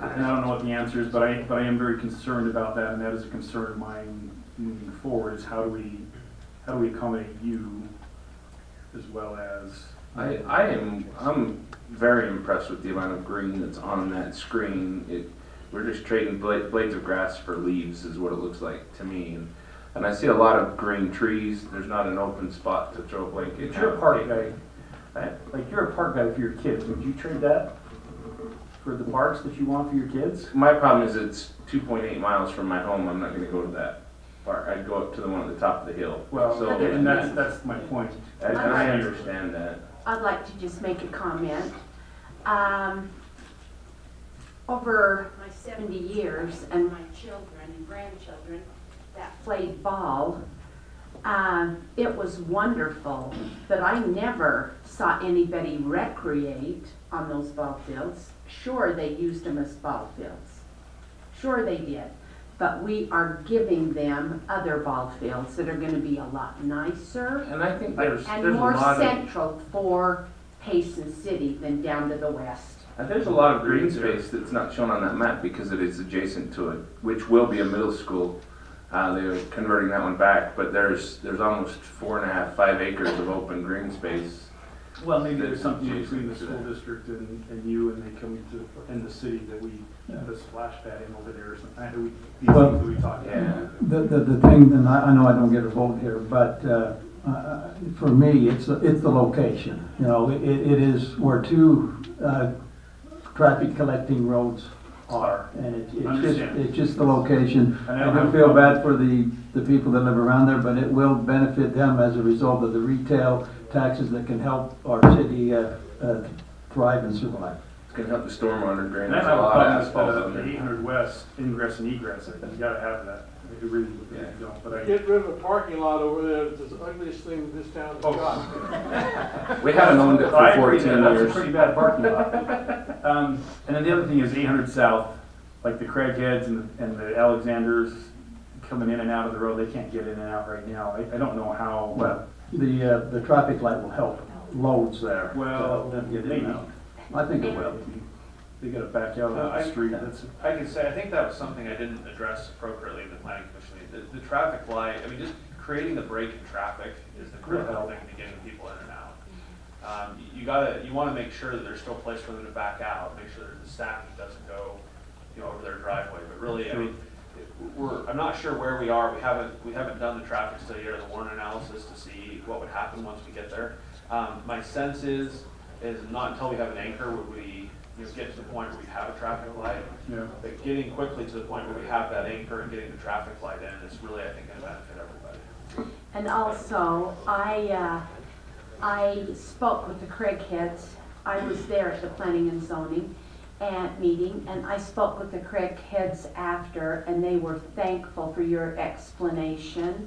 and I don't know what the answer is, but I am very concerned about that, and that is a concern of mine moving forward, is how do we accommodate you as well as. I'm very impressed with the amount of green that's on that screen. We're just trading blades of grass for leaves is what it looks like to me. And I see a lot of green trees. There's not an open spot to throw a blanket. If you're a park guy, like you're a park guy for your kids, would you trade that for the parks that you want for your kids? My problem is it's 2.8 miles from my home. I'm not going to go to that park. I'd go up to the one at the top of the hill. Well, so, and that's my point. And I understand that. I'd like to just make a comment. Over my 70 years and my children and grandchildren that played ball, it was wonderful, but I never saw anybody recreate on those ball fields. Sure, they used them as ball fields. Sure they did. But we are giving them other ball fields that are going to be a lot nicer And I think there's and a more lot of central for Payson City than down to the west. there's a lot of green space that's not shown on that map because it is adjacent to it, which will be a middle school. They're converting that one back, but there's almost 4.5, 5 acres of open green space. Well, maybe there's that's something adjacent between the to school that. district and you, and they come into, in the city, that we put a splash pad in over there or something. These Well, things that we talked about. The thing, and I know I don't get a vote here, but for me, it's the location. You know, it is where two traffic collecting roads are, and it's just the location. And I do feel bad for the people that live around there, but it will benefit them as a result of the retail taxes that can help our city thrive and survive. It's going to help the stormwater drain. And I There's a have a lot of problem asphalt with on the there. 800 West ingress and egress. You gotta have that. You really don't, but I. Get rid of a parking lot over there, it's the ugliest thing this town has got. We haven't owned it I for agree 14 that. That's years. a pretty bad parking lot. And then the other thing is 800 South, like the Craigheads and the Alexanders coming in and out of the road, they can't get in and out right now. I don't know how. Well, the traffic light will help loads there. Well, to help them get in maybe. and out. I think it will. They gotta back out on the street. That's, I can say, I think that was something I didn't address appropriately in the planning commission meeting. The traffic light, I mean, just creating the break in traffic is the critical thing to getting people in and out. You wanna make sure that there's still a place for them to back out, make sure that the stacking doesn't go, over their driveway, but really, I mean, I'm not sure where we are, we haven't done the traffic study or the warrant analysis to see what would happen once we get there. My sense is not until we have an anchor would we, get to the point where we have a traffic light. yeah. But getting quickly to the point where we have that anchor and getting the traffic light in is really, I think, gonna benefit everybody. And also, I spoke with the Craigheads. I was there at the planning and zoning meeting, and I spoke with the Craigheads after, and they were thankful for your explanation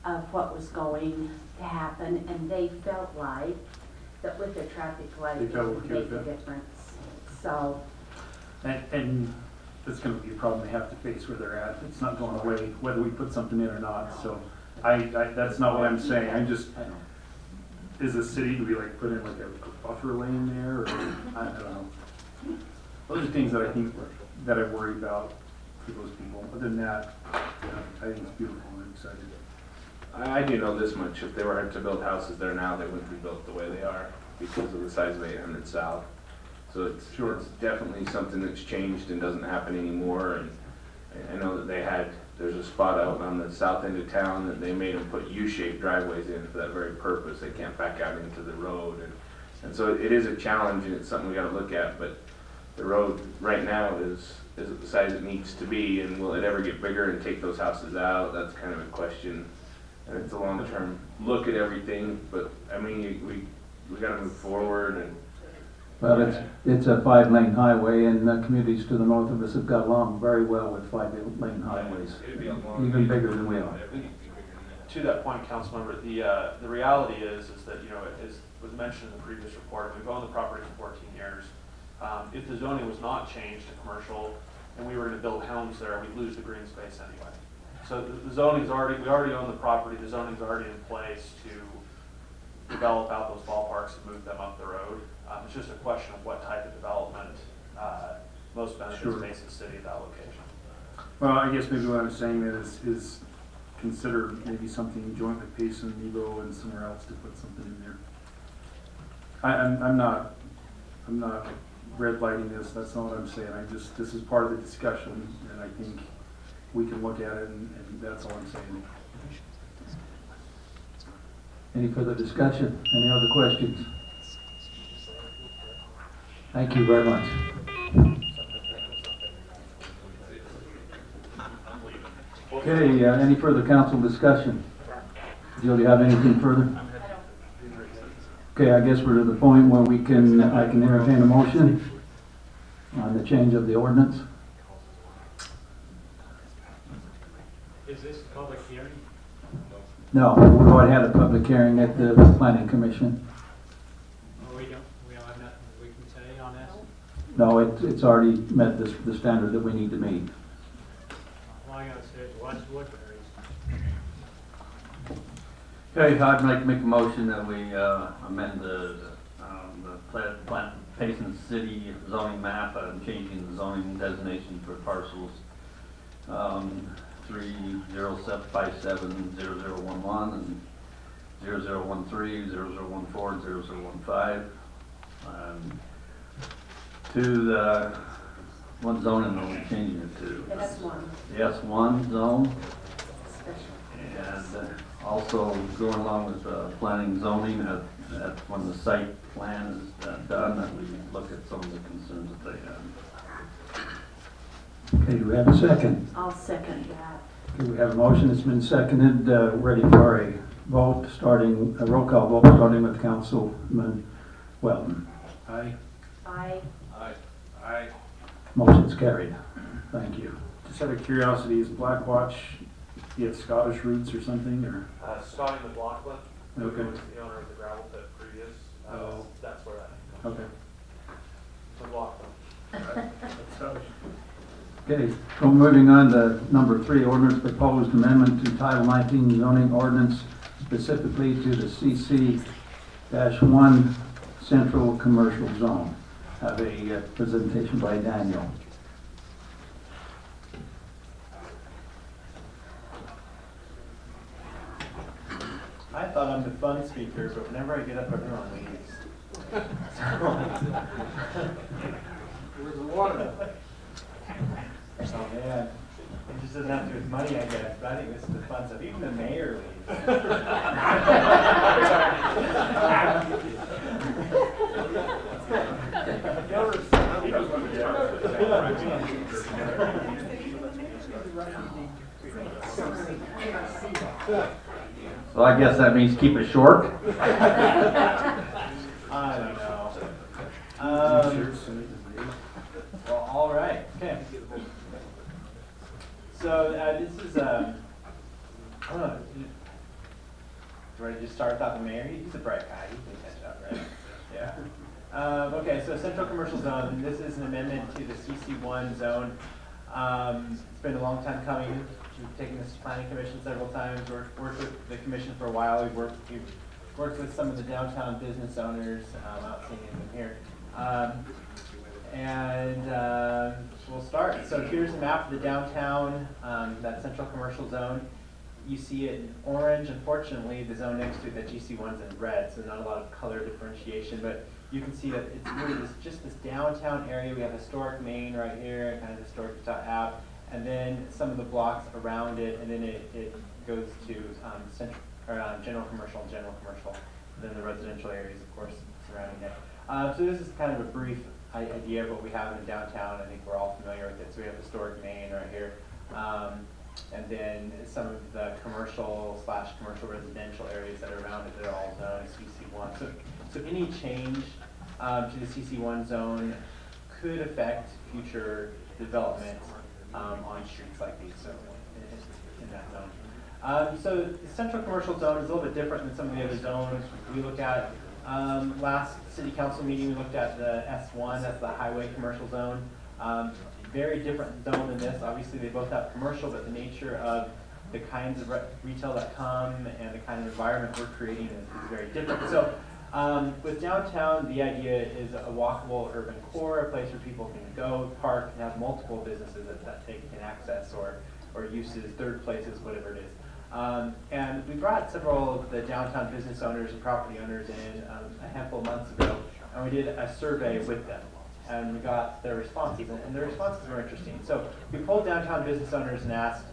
of what was going to happen, and they felt like that with the traffic light, They it felt would okay make with a that. difference. So, And that's gonna be a problem they have to face where they're at. It's not going away, whether we put something in or not. So that's not what I'm saying. I'm just, is the city, do we like put in like a buffer lane there, or, I don't know. Those are things that I think, that I worry about for those people. Other than that, I think it's beautiful and I'm excited. I do know this much, if they were to build houses there now, they wouldn't be built the way they are because of the size of 800 South. So it's definitely something that's changed and doesn't happen anymore. And I know that there's a spot out on the south end of town that they made them put U-shaped driveways in for that very purpose. They can't back out into the road. And so it is a challenge and it's something we gotta look at, but the road right now is at the size it needs to be, and will it ever get bigger and take those houses out? That's kind of a question. And it's a long-term look at everything, but I mean, we gotta move forward and. Well, it's a 5-lane highway, and the communities to the north of us have got along very well with 5-lane highways, even bigger than we are. to that point, Councilmember, the reality is that, you know, as was mentioned in the previous report, we've owned the property for 14 years. If the zoning was not changed to commercial and we were going to build homes there, we'd lose the green space anyway. So the zoning's already, we already own the property, the zoning's already in place to develop out those ballparks and move them up the road. It's just a question of what type of development most benefits Payson City at that location. Well, I guess maybe what I'm saying is consider maybe something joint with Payson, Nebo, and somewhere else to put something in there. I'm not red lighting this, that's not what I'm saying. This is part of the discussion, and I think we can look at it, and that's all I'm saying. Any further discussion? Any other questions? Thank you very much. Okay, any further council discussion? Jill, do you have anything further? Okay, I guess we're to the point where I can entertain a motion on the change of the ordinance. Is this a public hearing? No, we've already had a public hearing at the planning commission. Oh, we don't have nothing we can say on this? No, it's already met the standard that we need to meet. All I gotta say is watch Woodbury's. Okay, I'd like to make a motion that we amend the Payson City zoning map and changing the zoning designation for parcels 307570011 and 0013, 0014, 0015 to the what zoning are we changing it to? S1. The S1 zone. Special. And also going along with planning zoning at when the site plan is done, that we look at some of the concerns that they have. Okay, do we have a second? I'll second that. Okay, we have a motion that's been seconded, ready for a vote, a roll call vote, starting with Councilman Weldon. Aye. Aye. Aye. Motion's carried. Thank you. Just out of curiosity, is Blackwatch, you have Scottish roots or something, or? Scotty McLaughlin, who Okay. was the owner of the gravel pit previous, that's where that name comes Okay. from. McLaughlin. Okay, so moving on to number 3, ordinance proposed amendment to Title 19 zoning ordinance, specifically to the CC-1 Central Commercial Zone. Have a presentation by Daniel. I thought I'm the fun speaker, but whenever I get up, everyone leaves. Where's the water? Oh man, it just doesn't have to do with money, I guess, but I think this is the fun stuff. Even the mayor So I guess that means keep it short. I don't know. Well, all right. Okay. So this is I don't know. Do I just start without the mayor? He's a bright guy. He can catch up, right? Yeah. Okay. So Central Commercial Zone. This is an amendment to the CC1 zone. It's been a long time coming. We've taken this to planning commission several times. Worked with the commission for a while. We've worked with some of the downtown business owners. Out seeing them here. We'll start. So here's a map of the downtown, that central commercial zone. You see it in orange. Unfortunately, the zone next to it, the GC1's in red, so not a lot of color differentiation, but you can see that it's really just this downtown area. We have historic Main right here, kind of historic Ave, and then some of the blocks around it, and then it goes to general commercial, and then the residential areas, of course, surrounding it. So this is kind of a brief idea of what we have in downtown. I think we're all familiar with it. So we have historic Main right here. And then some of the commercial residential areas that are around it, they're all zoned CC1. So any change to the CC1 zone could affect future development on streets like these, so in that zone. So the central commercial zone is a little bit different than some of the other zones we look at. Last city council meeting, we looked at the S1, that's the highway commercial zone. Very different zone than this. Obviously, they both have commercial, but the nature of the kinds of retail that come and the kind of environment we're creating is very different. So with downtown, the idea is a walkable urban core, a place where people can go, park, and have multiple businesses that they can access or uses, third places, whatever it is. And we brought several of the downtown business owners and property owners in a handful of months ago, and we did a survey with them. And we got their responses, and their responses were interesting. So we pulled downtown business owners and asked,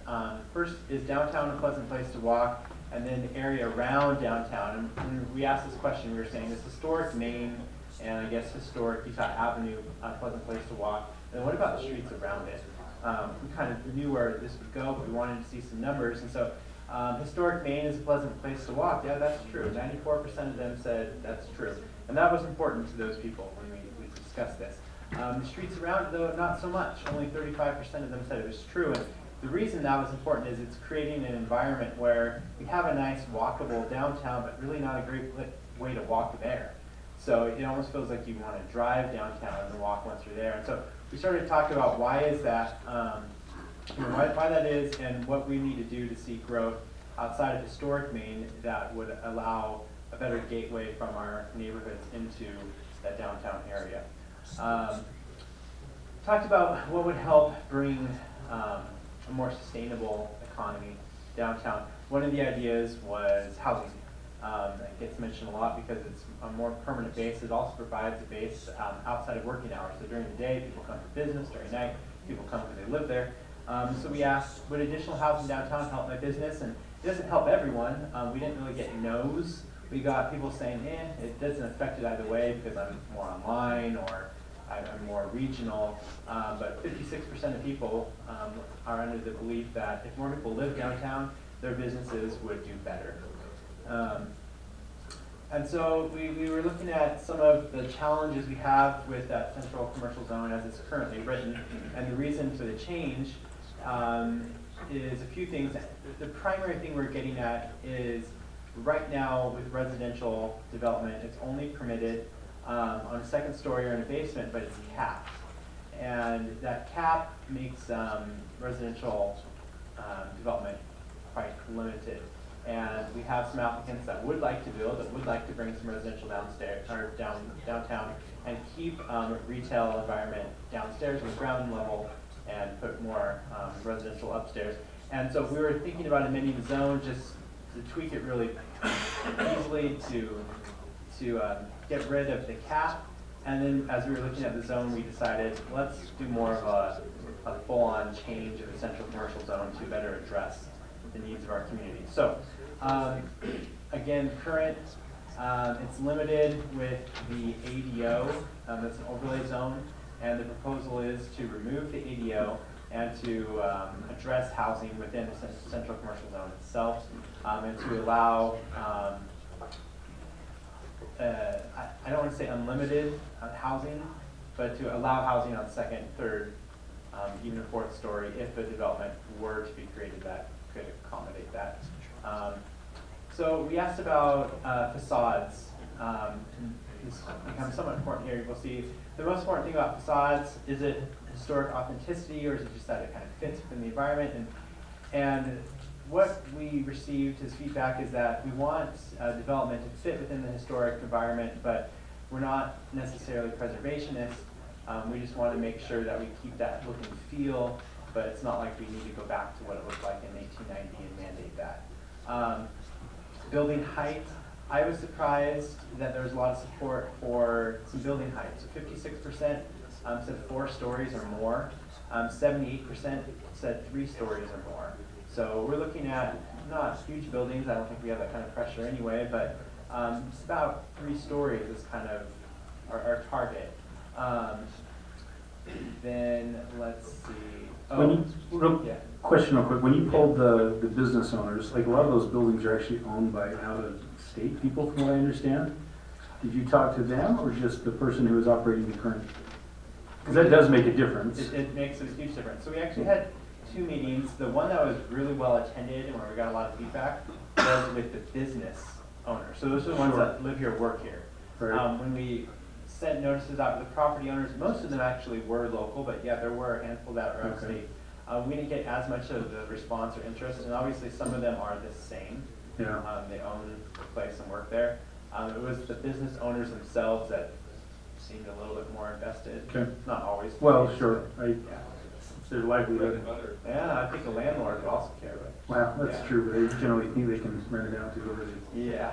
first, is downtown a pleasant place to walk? And then the area around downtown. And when we asked this question, we were saying, is historic Main and I guess historic Utah Avenue a pleasant place to walk? And what about the streets around it? We kind of knew where this would go, but we wanted to see some numbers. And so historic Main is a pleasant place to walk. Yeah, that's true. 94% of them said that's true. And that was important to those people when we discussed this. The streets around it, though, not so much. Only 35% of them said it was true. And the reason that was important is it's creating an environment where we have a nice walkable downtown, but really not a great way to walk there. So it almost feels like you want to drive downtown and walk once you're there. And so we started talking about why is that, why that is, and what we need to do to see growth outside of historic Main that would allow a better gateway from our neighborhoods into that downtown area. Talked about what would help bring a more sustainable economy downtown. One of the ideas was housing. It gets mentioned a lot because it's a more permanent base. It also provides a base outside of working hours. So during the day, people come for business. During night, people come because they live there. So we asked, would additional housing downtown help my business? And it doesn't help everyone. We didn't really get no's. We got people saying, it doesn't affect it either way because I'm more online or I'm more regional. But 56% of people are under the belief that if more people live downtown, their businesses would do better. And so we were looking at some of the challenges we have with that central commercial zone as it's currently written. And the reason for the change is a few things. The primary thing we're getting at is right now with residential development, it's only permitted on a second story or in a basement, but it's capped. And that cap makes residential development quite limited. And we have some applicants that would like to build, that would like to bring some residential downstairs or downtown and keep a retail environment downstairs on the ground level and put more residential upstairs. And so we were thinking about amending the zone just to tweak it really easily to get rid of the cap. And then as we were looking at the zone, we decided let's do more of a full-on change of the central commercial zone to better address the needs of our community. So again, current, it's limited with the ADO, that's an overlay zone, and the proposal is to remove the ADO and to address housing within the central commercial zone itself, and to allow, I don't want to say unlimited housing, but to allow housing on second, third, even a fourth story if a development were to be created that could accommodate that. So we asked about facades. This becomes somewhat important here. We'll see the most important thing about facades, is it historic authenticity or is it just that it kind of fits within the environment? And what we received as feedback is that we want development to fit within the historic environment, but we're not necessarily preservationists. We just want to make sure that we keep that look and feel, but it's not like we need to go back to what it looked like in 1890 and mandate that. Building height, I was surprised that there was a lot of support for some building height. So 56% said 4 stories or more. 78% said 3 stories or more. So we're looking at not huge buildings. I don't think we have that kind of pressure anyway, but it's about 3 stories is kind of our target. Then let's see. Question real quick. When you pulled the business owners, like a lot of those buildings are actually owned by out-of-state people, from what I understand. Did you talk to them or just the person who is operating the current? Because that does make a difference. It makes a huge difference. So we actually had two meetings. The one that was really well attended and where we got a lot of feedback was with the business owners. So those are the ones that live here, work here. Right. When we sent notices out to the property owners, most of them actually were local, but yeah, there were a handful that were out of state. We didn't get as much of the response or interest, and obviously some of them are the same. Yeah. They own the place and work there. It was the business owners themselves that seemed a little bit more invested. Okay. Not always. Well, sure. Yeah. There's likelihood. Yeah, I think the landlord would also care, but. Well, that's Yeah. true, but they generally think they can rent it out to whoever they. Yeah.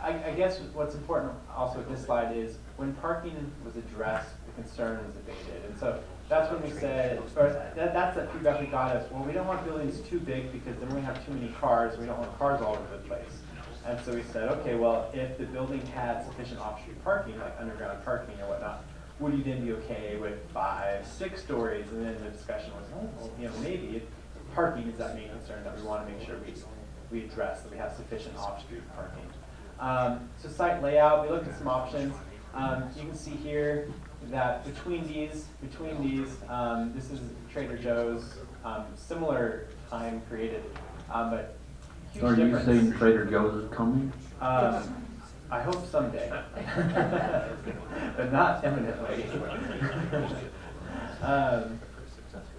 I guess what's important also with this slide is when parking was addressed, the concern was abated. And so that's when we said, or that's the feedback we got is, well, we don't want buildings too big because then we have too many cars. We don't want cars all over the place. And so we said, okay, well, if the building had sufficient off-street parking, like underground parking or whatnot, would you then be okay with 5, 6 stories? And then the discussion was, oh, well, you know, maybe parking is that main concern that we want to make sure we address, that we have sufficient off-street parking. So site layout, we looked at some options. You can see here that between these, this is Trader Joe's, similar time created, but huge Are you difference. saying Trader Joe's is coming? I hope someday, but not imminently.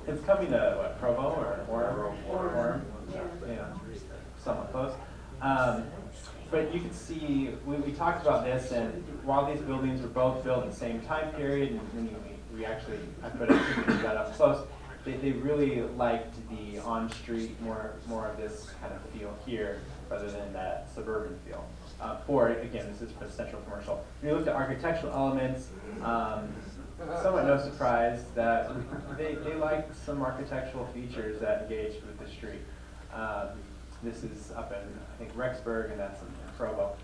It's coming to what, Provo or Orem? Yeah, somewhat close. But you can see, we talked about this, and while these buildings were both built in the same time period, and we actually, I put that up close, they really liked the on-street, more of this kind of feel here, rather than that suburban feel. Again, this is for central commercial. When you looked at architectural elements, somewhat no surprise that they liked some architectural features that engaged with the street. This is up in, I think, Rexburg, and that's in Provo.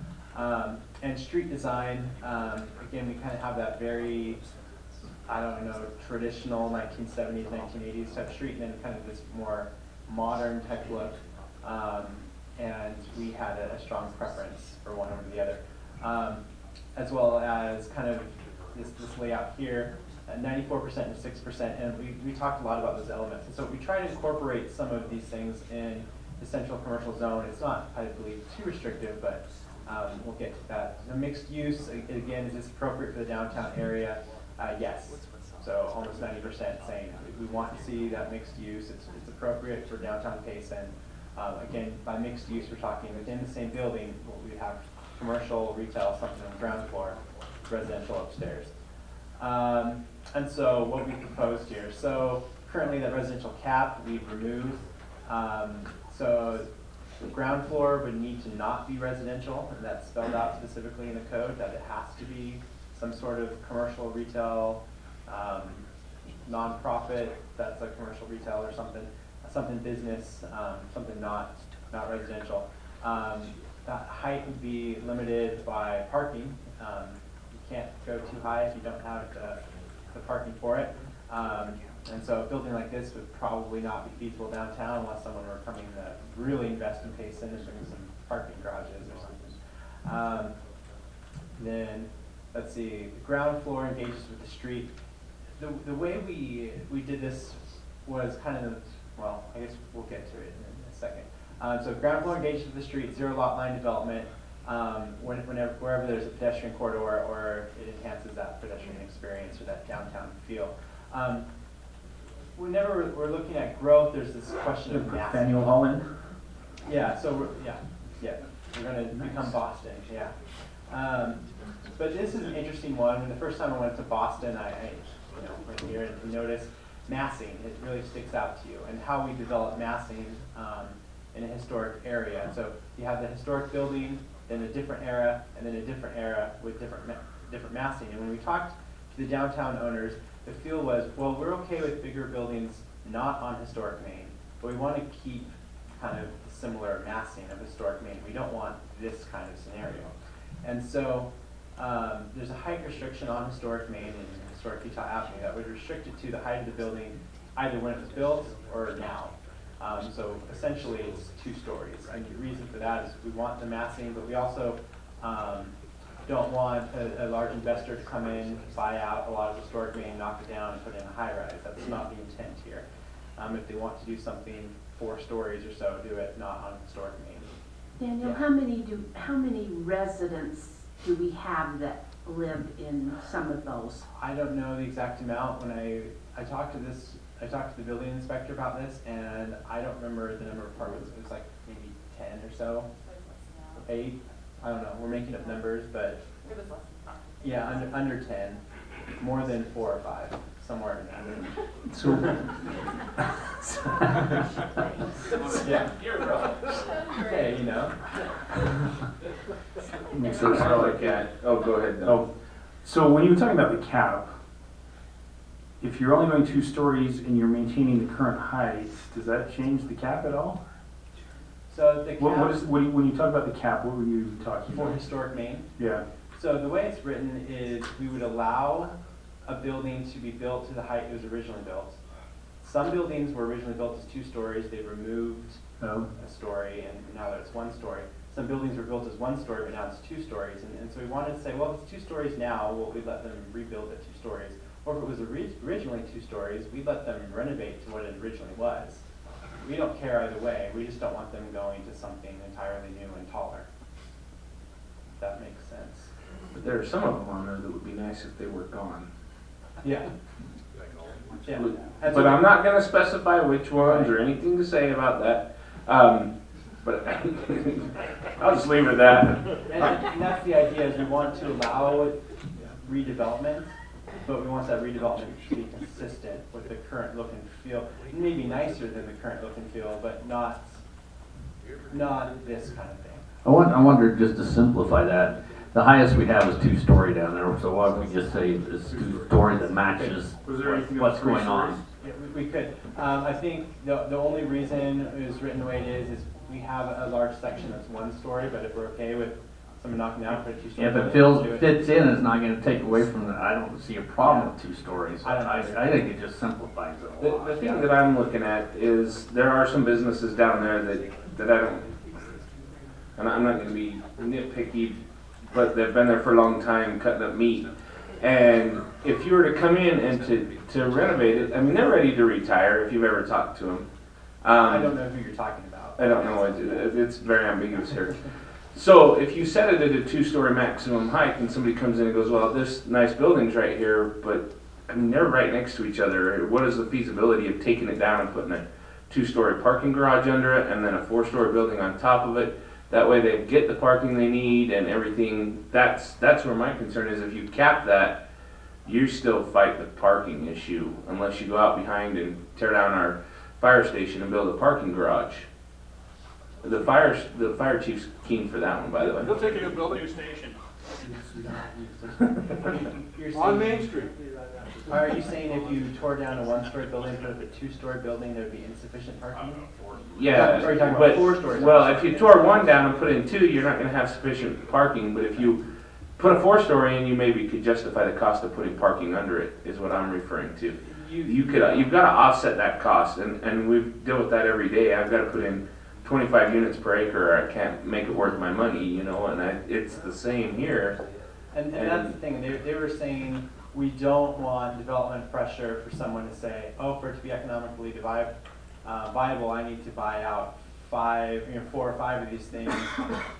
And street design, again, we kind of have that very, I don't know, traditional 1970s, 1980s type street, and then kind of this more modern type look. And we had a strong preference for one over the other. As well as kind of this layout here, 94% and 6%, and we talked a lot about those elements. And so we try to incorporate some of these things in the central commercial zone. It's not, I believe, too restrictive, but we'll get to that. The mixed use, again, is this appropriate for the downtown area? Yes. So almost 90% saying we want to see that mixed use. It's appropriate for downtown Payson. Again, by mixed use, we're talking within the same building, we have commercial, retail, something on the ground floor, residential upstairs. And so what we proposed here. So currently that residential cap we've removed. So the ground floor would need to not be residential, and that's spelled out specifically in the code that it has to be some sort of commercial, retail, nonprofit, that's a commercial retail or something business, something not residential. That height would be limited by parking. You can't go too high if you don't have the parking for it. And so a building like this would probably not be feasible downtown unless someone were coming to really invest in Payson and bring some parking garages or something. Then, let's see, the ground floor engages with the street. The way we did this was kind of, well, I guess we'll get to it in a second. So ground floor engages with the street, zero lot line development, wherever there's a pedestrian corridor or it enhances that pedestrian experience or that downtown feel. Whenever we're looking at growth, there's this question of mass. Faneuil Hall in? Yeah, so we're going to become Boston, yeah. But this is an interesting one. The first time I went to Boston, I went here and noticed massing. It really sticks out to you, and how we develop massing in a historic area. So you have the historic building, then a different era, and then a different era with different massing. And when we talked to the downtown owners, the feel was, well, we're okay with bigger buildings not on historic Main, but we want to keep kind of similar massing of historic Main. We don't want this kind of scenario. And so there's a height restriction on historic Main and historic Utah Avenue that would restrict it to the height of the building either when it was built or now. So essentially it's 2 stories. And the reason for that is we want the massing, but we also don't want a large investor to come in, buy out a lot of historic main, knock it down, and put in a high-rise. That's not the intent here. If they want to do something 4 stories or so, do it not on historic main. Daniel, Yeah. how many residents do we have that live in some of those? I don't know the exact amount. When I talked to the building inspector about this, and I don't remember the number of apartments. It was like maybe 10 or so, 8. I don't know. We're making up numbers, but It was less than yeah, under 10, more than 4 or 5, somewhere in there. So, Yeah. Hey, you know. So it's not like that. Oh, go ahead. oh, so when you were talking about the cap, if you're only going 2 stories and you're maintaining the current height, does that change the cap at all? So the cap When you talk about the cap, what were you talking for about? historic main. Yeah. So the way it's written is we would allow a building to be built to the height it was originally built. Some buildings were originally built as 2 stories. They removed Oh. a story, and now that it's 1 story. Some buildings were built as 1 story, but now it's 2 stories. And so we wanted to say, well, if it's 2 stories now, well, we'd let them rebuild at 2 stories. Or if it was originally 2 stories, we'd let them renovate to what it originally was. We don't care either way. We just don't want them going to something entirely new and taller. If that makes sense. But there are some of them on there that would be nice if they were gone. Yeah. Yeah. But I'm not gonna specify which ones or anything to say about that. But I'll just leave it at that. And that's the idea, is we want to allow redevelopment, but we want that redevelopment to be consistent with the current look and feel. Maybe nicer than the current look and feel, but not this kind of thing. I wonder, just to simplify that, the highest we have is 2-story down there, so why don't we just say it's 2-story that matches Was there anything what's else 3 going on? stories? Yeah, we could. I think the only reason it was written the way it is we have a large section that's 1 story, but if we're okay with someone knocking down for a 2-story. If it building, do fits in, it's not gonna take away from it. I don't see a problem with 2 stories. I don't either. I think it just simplifies it a lot. The thing that I'm looking at is there are some businesses down there that I don't, and I'm not gonna be nitpicky, but they've been there for a long time cutting up meat. And if you were to come in and to renovate it, I mean, they're ready to retire if you've ever talked to them. I don't know who you're talking about. I don't know, it's very ambiguous here. So if you set it at a 2-story maximum height and somebody comes in and goes, well, this nice building's right here, but I mean, they're right next to each other. What is the feasibility of taking it down and putting a 2-story parking garage under it and then a 4-story building on top of it? That way they get the parking they need and everything. That's where my concern is. If you cap that, you still fight the parking issue unless you go out behind and tear down our fire station and build a parking garage. The fire chief's keen for that one, by the way. He'll take a building station. On Main Street. Are you saying if you tore down a 1-story building, put up a 2-story building, there would be insufficient parking? Yeah, Or are you talking about but, 4 stories? well, if you tore 1 down and put in 2, you're not gonna have sufficient parking, but if you put a 4-story in, you maybe could justify the cost of putting parking under it, is what I'm referring to. You've gotta offset that cost, and we deal with that every day. I've gotta put in 25 units per acre, or I can't make it worth my money, you know, and it's the same here. And that's the thing, they were saying, we don't want development pressure for someone to say, oh, for it to be economically viable, I need to buy out 4 or 5 of these things,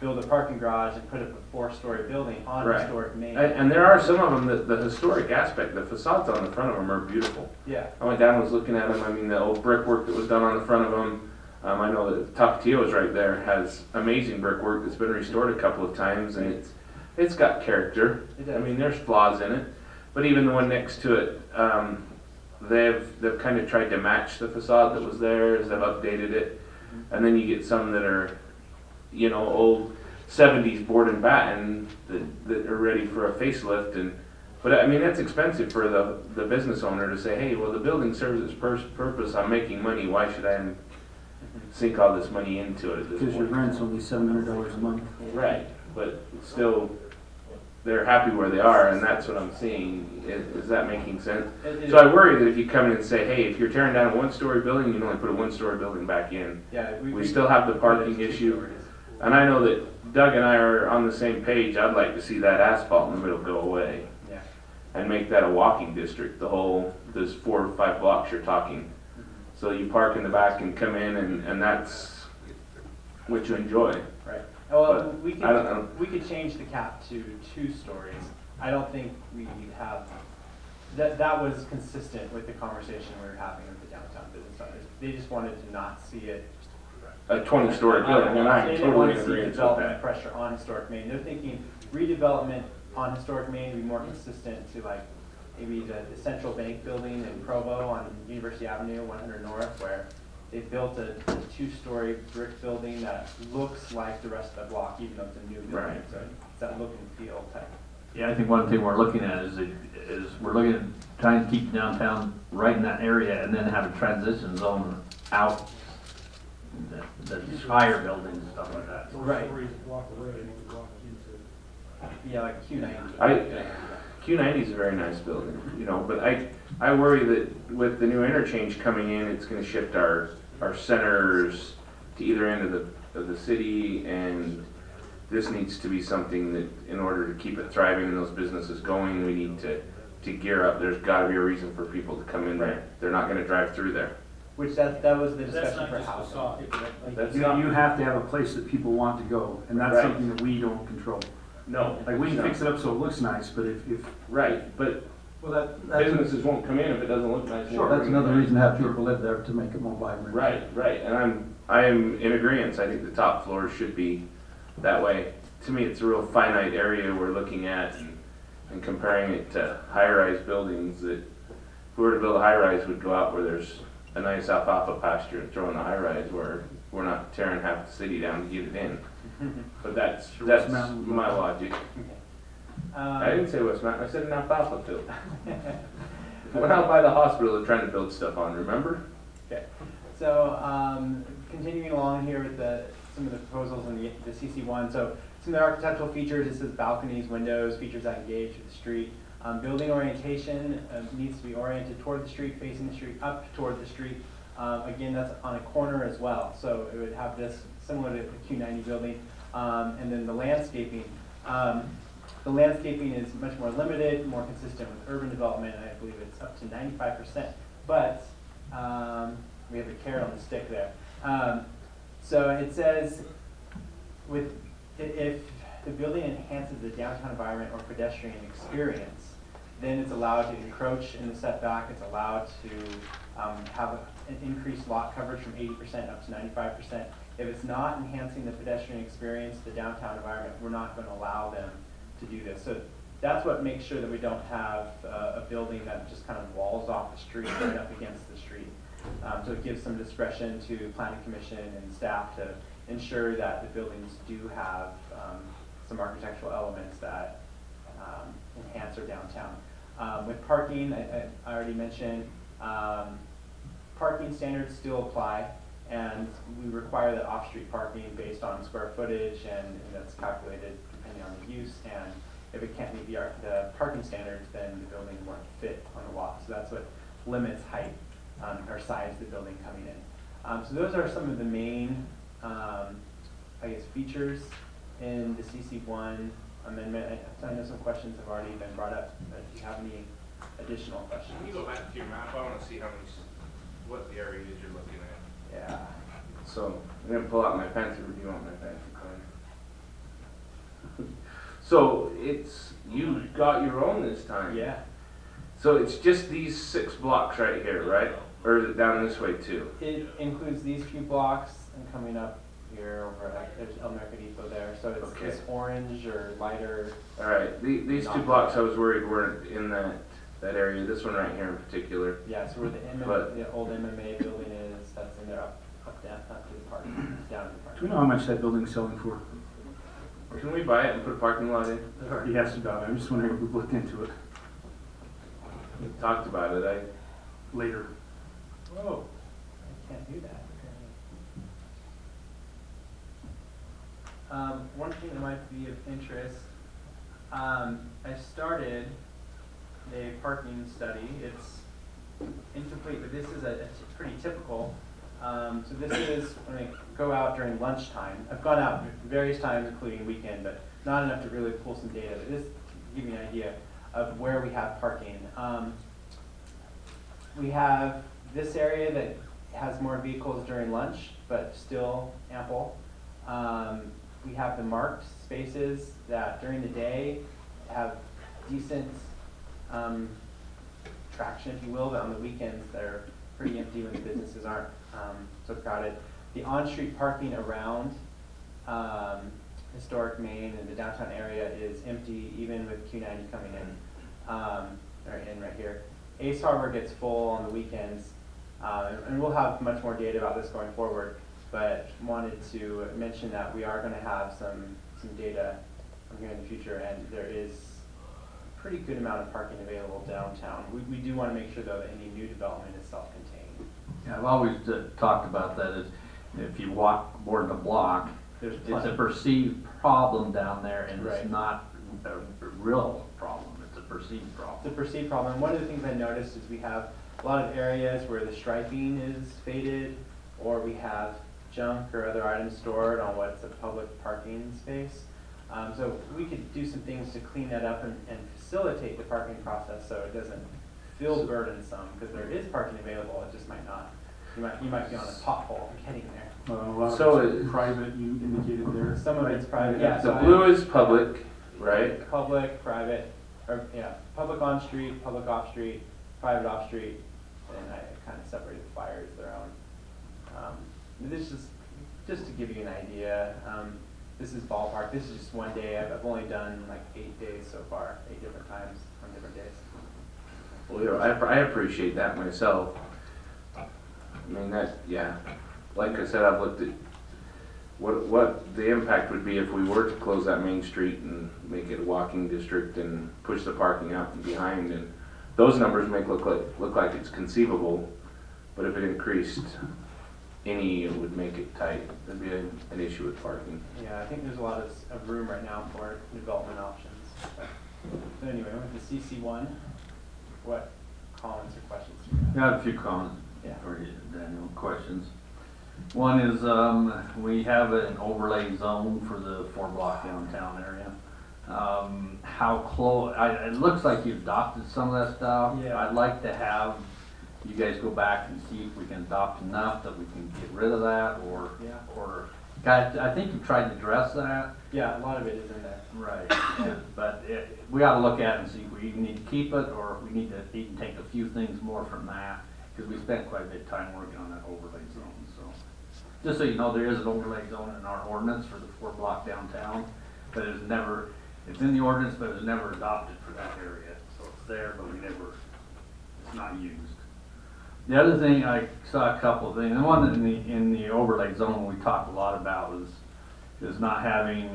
build a parking garage, and put up a 4-story building on Right. historic Main. And there are some of them that the historic aspect, the facades on the front of them are beautiful. Yeah. I went down and was looking at them. I mean, the old brickwork that was done on the front of them. I know that Tapatio's right there has amazing brickwork that's been restored a couple of times, and it's got character. It does. I mean, there's flaws in it, but even the one next to it, they've kind of tried to match the facade that was there as they've updated it. And then you get some that are, you know, old 70s board and batten that are ready for a facelift. But I mean, that's expensive for the business owner to say, hey, well, the building serves its purpose. I'm making money. Why should I sink all this money into it at this Because your point? rent's only $700 a month. Right, but still, they're happy where they are, and that's what I'm seeing. Is that making sense? So I worry that if you come in and say, hey, if you're tearing down a 1-story building, you can only put a 1-story building back in. Yeah, We still have the parking issue. And I know that Doug and I are on the same page. I'd like to see that asphalt in the middle go away Yeah. and make that a walking district, the whole, those 4 or 5 blocks you're talking. So you park in the back and come in and that's what you enjoy. Right. Well, But I don't know. we could change the cap to 2 stories. I don't think we have, that was consistent with the conversation we were having with the downtown business owners. They just wanted to not see it. A 20-story building, and I'm They didn't totally want in to see agreement with development that. pressure on historic Maine. They're thinking redevelopment on historic Maine would be more consistent to like maybe the central bank building in Provo on University Avenue, 100 North, where they built a 2-story brick building that looks like the rest of the block, even though it's a new building. Right. So it's that look and feel type. Yeah, I think one thing we're looking at is we're looking at trying to keep downtown right in that area and then have a transition zone out. The higher buildings and stuff like that. Right. Walk away and we walk into. Yeah, like Q90. Q90 is a very nice building, you know, but I worry that with the new interchange coming in, it's gonna shift our centers to either end of the city, and this needs to be something that, in order to keep it thriving and those businesses going, we need to gear up. There's gotta be a reason for people to come in there. They're not gonna drive through there. Which that was the discussion for housing. That's You, not, you have to have a place that people want to go, and that's Right. something that we don't control. no. Like, we can no. fix it up so it looks nice, but if Right, but Well, that's, businesses won't come in if it doesn't look nice. sure, that's another reason to have people live there, to make it more vibrant. Right, right, and I am in agreement. I think the top floors should be that way. To me, it's a real finite area we're looking at and comparing it to high-rise buildings that, if we were to build a high-rise, would go out where there's a nice alfalfa pasture and throw in a high-rise where we're not tearing half the city down to get it in. But that's Mountain. my logic. I didn't say West Mountain, I said an alfalfa field. Went out by the hospital they're trying to build stuff on, remember? Okay, so continuing along here with some of the proposals in the CC1. So some of the architectural features, this is balconies, windows, features that engage with the street. Building orientation needs to be oriented toward the street, facing the street, up toward the street. Again, that's on a corner as well, so it would have this similar to the Q90 building. And then the landscaping. The landscaping is much more limited, more consistent with urban development, and I believe it's up to 95%. But we have a carrot on the stick there. So it says, if the building enhances the downtown environment or pedestrian experience, then it's allowed to encroach in the setback. It's allowed to have an increased lot coverage from 80% up to 95%. If it's not enhancing the pedestrian experience, the downtown environment, we're not going to allow them to do this. So that's what makes sure that we don't have a building that just kind of walls off the street right up against the street. So it gives some discretion to planning commission and staff to ensure that the buildings do have some architectural elements that enhance our downtown. With parking, I already mentioned, parking standards still apply, and we require that off-street parking based on square footage, and that's calculated depending on the use, and if it can't meet the parking standards, then the building won't fit on the lot. So that's what limits height or size of the building coming in. So those are some of the main, I guess, features in the CC1 amendment. I know some questions have already been brought up, but if you have any additional questions. Can you go back to your map? I want to see what the area is you're looking at. Yeah. So I'm gonna pull out my fancy review on my fancy card. So you got your own this time. Yeah. So it's just these 6 blocks right here, right? Or is it down this way too? It includes these few blocks and coming up here over there's El Mercado Depot there. So it's Okay. this orange or lighter. All right, these 2 blocks I was worried weren't in that area. This one right here in particular. Yeah, so where the old MMA building is, that's in there up down, up to the park, down to the park. Do we know how much that building's selling for? Can we buy it and put a parking lot in? It already has to be. I'm just wondering if we've looked into it We talked about it. later. Whoa, I can't do that. One thing that might be of interest, I started a parking study. It's incomplete, but this is a pretty typical So this is when I go out during lunchtime. I've gone out various times, including weekend, but not enough to really pull some data. But this give you an idea of where we have parking. We have this area that has more vehicles during lunch, but still ample. We have the marked spaces that during the day have decent traction, if you will, but on the weekends they're pretty empty when the businesses aren't so crowded. The on-street parking around historic Main and the downtown area is empty, even with Q90 coming in, or in right here. Ace Harbor gets full on the weekends, and we'll have much more data about this going forward, but wanted to mention that we are going to have some data from here in the future, and there is a pretty good amount of parking available downtown. We do want to make sure, though, that any new development is self-contained. Yeah, I've always talked about that is if you walk more than a block, it's a perceived problem down there, and Right. it's not a real problem. It's a perceived problem. It's a perceived problem. One of the things I noticed is we have a lot of areas where the striping is faded, or we have junk or other items stored on what's a public parking space. So we could do some things to clean that up and facilitate the parking process so it doesn't feel burdensome, because there is parking available, it just might not. You might be on a pothole getting there. A lot So of it's it- private, you indicated there. Some of it's private, yeah. The so blue is public, right? Public, private, or, yeah, public on street, public off street, private off street, and I kind of separated the fire as their own. This is just to give you an idea. This is ballpark. This is just one day. I've only done like 8 days so far, 8 different times on different days. Well, I appreciate that myself. I mean, that, yeah, like I said, I've looked at what the impact would be if we were to close that main street and make it a walking district and push the parking out from behind, and those numbers look like it's conceivable, but if it increased any, it would make it tight. There'd be an issue with parking. Yeah, I think there's a lot of room right now for development options. But anyway, with the CC1, what comments or questions do you have? I have a few comments Yeah. for you, Daniel, questions. One is, we have an overlay zone for the 4-block downtown area. How close, it looks like you adopted some of that stuff. Yeah. I'd like to have you guys go back and see if we can adopt enough that we can get rid of that, or, Yeah. guys, I think you tried to address that. Yeah, a lot of it is in there. Right, yeah, but we ought to look at it and see if we need to keep it, or if we need to even take a few things more from that, because we spent quite a bit of time working on that overlay zone, so. Just so you know, there is an overlay zone in our ordinance for the 4-block downtown, but it's in the ordinance, but it was never adopted for that area. So it's there, but it's not used. The other thing, I saw a couple of things, and one in the overlay zone we talked a lot about is not having,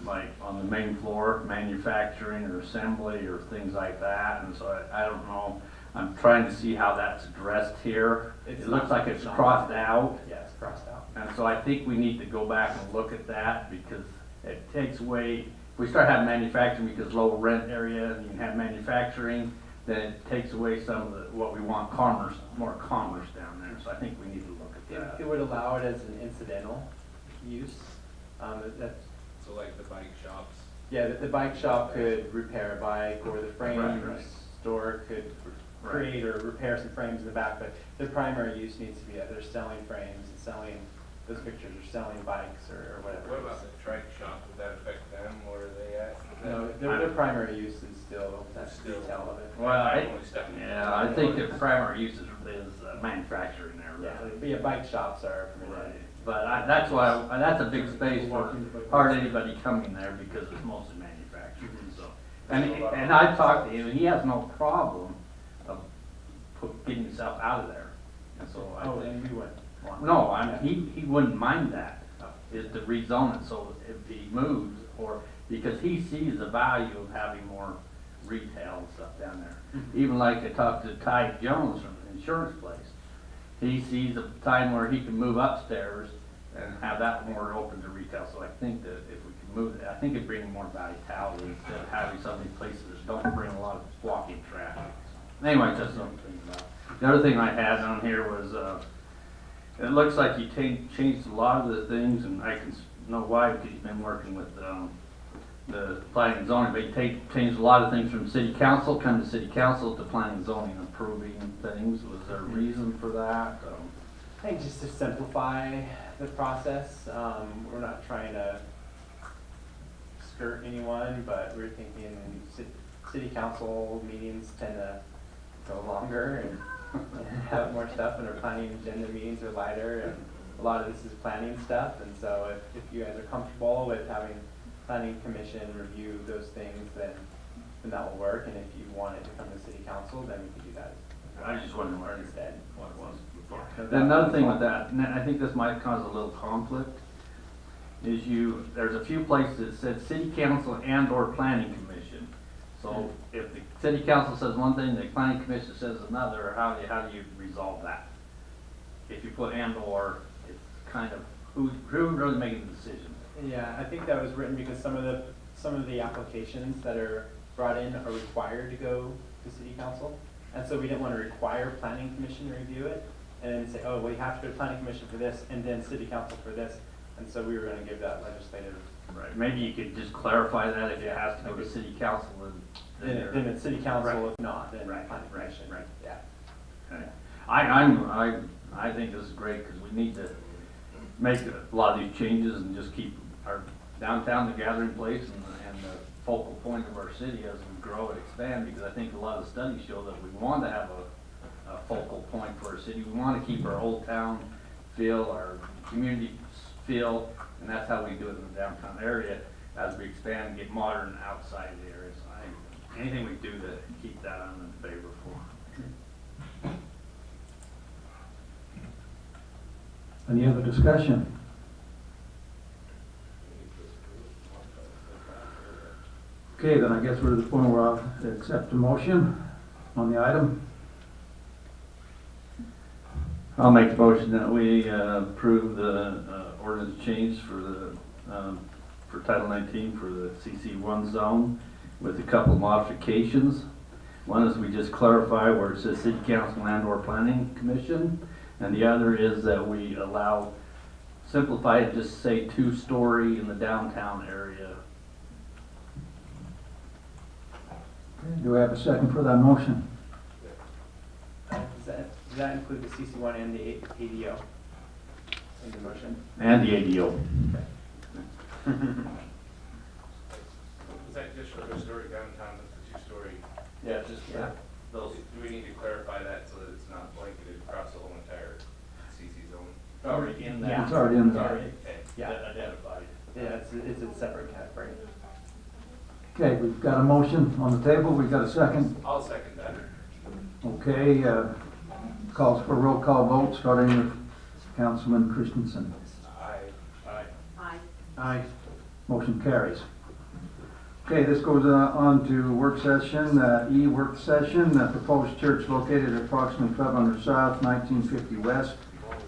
like on the main floor, manufacturing or assembly or things like that, and so I don't know, I'm trying to see how that's addressed here. It looks like it's crossed out. Yeah, it's crossed out. And so I think we need to go back and look at that, because it takes away, if we start having manufacturing because low rent area and you can have manufacturing, then it takes away some of what we want, more commerce down there. So I think we need to look at that. It would allow it as an incidental use. That's, So like the bike shops. yeah, the bike shop could repair a bike, or the frame Right. store could create or repair some frames in the back, but their primary use needs to be that they're selling frames and selling those pictures, or selling bikes or whatever. What about the trike shop? Would that affect them? Where are they at? No, their primary use is still that retail of it. Well, I think the primary use is manufacturing there. Yeah, Really. but yeah, bike shops are permitted. Right. But that's why, that's a big space for hardly anybody coming there, because it's mostly manufacturing, so. And I've talked to him, and he has no problem of getting himself out of there. And so I think. And we went. No, he wouldn't mind that, is to rezone it, so if he moves, or, because he sees the value of having more retail and stuff down there. Even like I talked to Ty Jones from the insurance place, he sees a time where he can move upstairs and have that more open to retail, so I think that if we can move it, I think it'd bring more vitality instead of having so many places that don't bring a lot of walking traffic. Anyway, just something to think about. The other thing I had on here was, It looks like you changed a lot of the things, and I can know why, because you've been working with the planning and zoning, but you changed a lot of things from city council, come to city council, to planning and zoning, approving things. Was there a reason for that? I think just to simplify the process, we're not trying to skirt anyone, but we're thinking city council meetings tend to go longer and have more stuff, and our planning agenda meetings are lighter, and a lot of this is planning stuff, and so if you guys are comfortable with having planning commission review those things, then that will work, and if you want it to come to city council, then we can do that. I just wondering where instead what it was before. Yeah. Then another thing with that, and I think this might cause a little conflict, is there's a few places that said city council and or planning commission. So if the city council says one thing, the planning commission says another, how do you resolve that? If you put and or, it's kind of, who's really making the decision? Yeah, I think that was written because some of the applications that are brought in are required to go to city council. And so we didn't want to require planning commission to review it and then say, oh, we have to go to planning commission for this and then city council for this. And so we were going to give that legislative. Right, maybe you could just clarify that if it has to go to city council, Then it's city council, Right. if not, then Right, planning right, commission. right. Yeah. Okay. I think this is great, because we need to make a lot of these changes and just keep our downtown the gathering place and the focal point of our city as we grow and expand, because I think a lot of the studies show that we want to have a focal point for our city. We want to keep our old town feel, our community feel, and that's how we do it in the downtown area as we expand and get modern outside the areas. Anything we do to keep that, I'm in favor for. Any other discussion? Okay, then I guess we're to the point where I'll accept a motion on the item. I'll make the motion that we approve the ordinance change for Title 19 for the CC1 zone with a couple modifications. One is we just clarify where it says City Council and or Planning Commission, and the other is that we simplify it, just say 2-story in the downtown area. Okay, do we have a second for that motion? Does that include the CC1 and the ADO in the motion? And the ADO. Is that just for the story downtown, that's the 2-story? Yeah, just Those, do we need to clarify that so that it's not blanketed across the whole entire CC zone? already in there. Yeah. It's already in there. Already Yeah. identified. Yeah, it's a separate category. Okay, we've got a motion on the table, we've got a second. I'll second that. Okay, calls for roll call vote, starting with Councilman Christensen. Aye. Aye. Motion carries. Okay, this goes on to work session, E, work session, proposed church located at approximately 1200 South, 1950 West,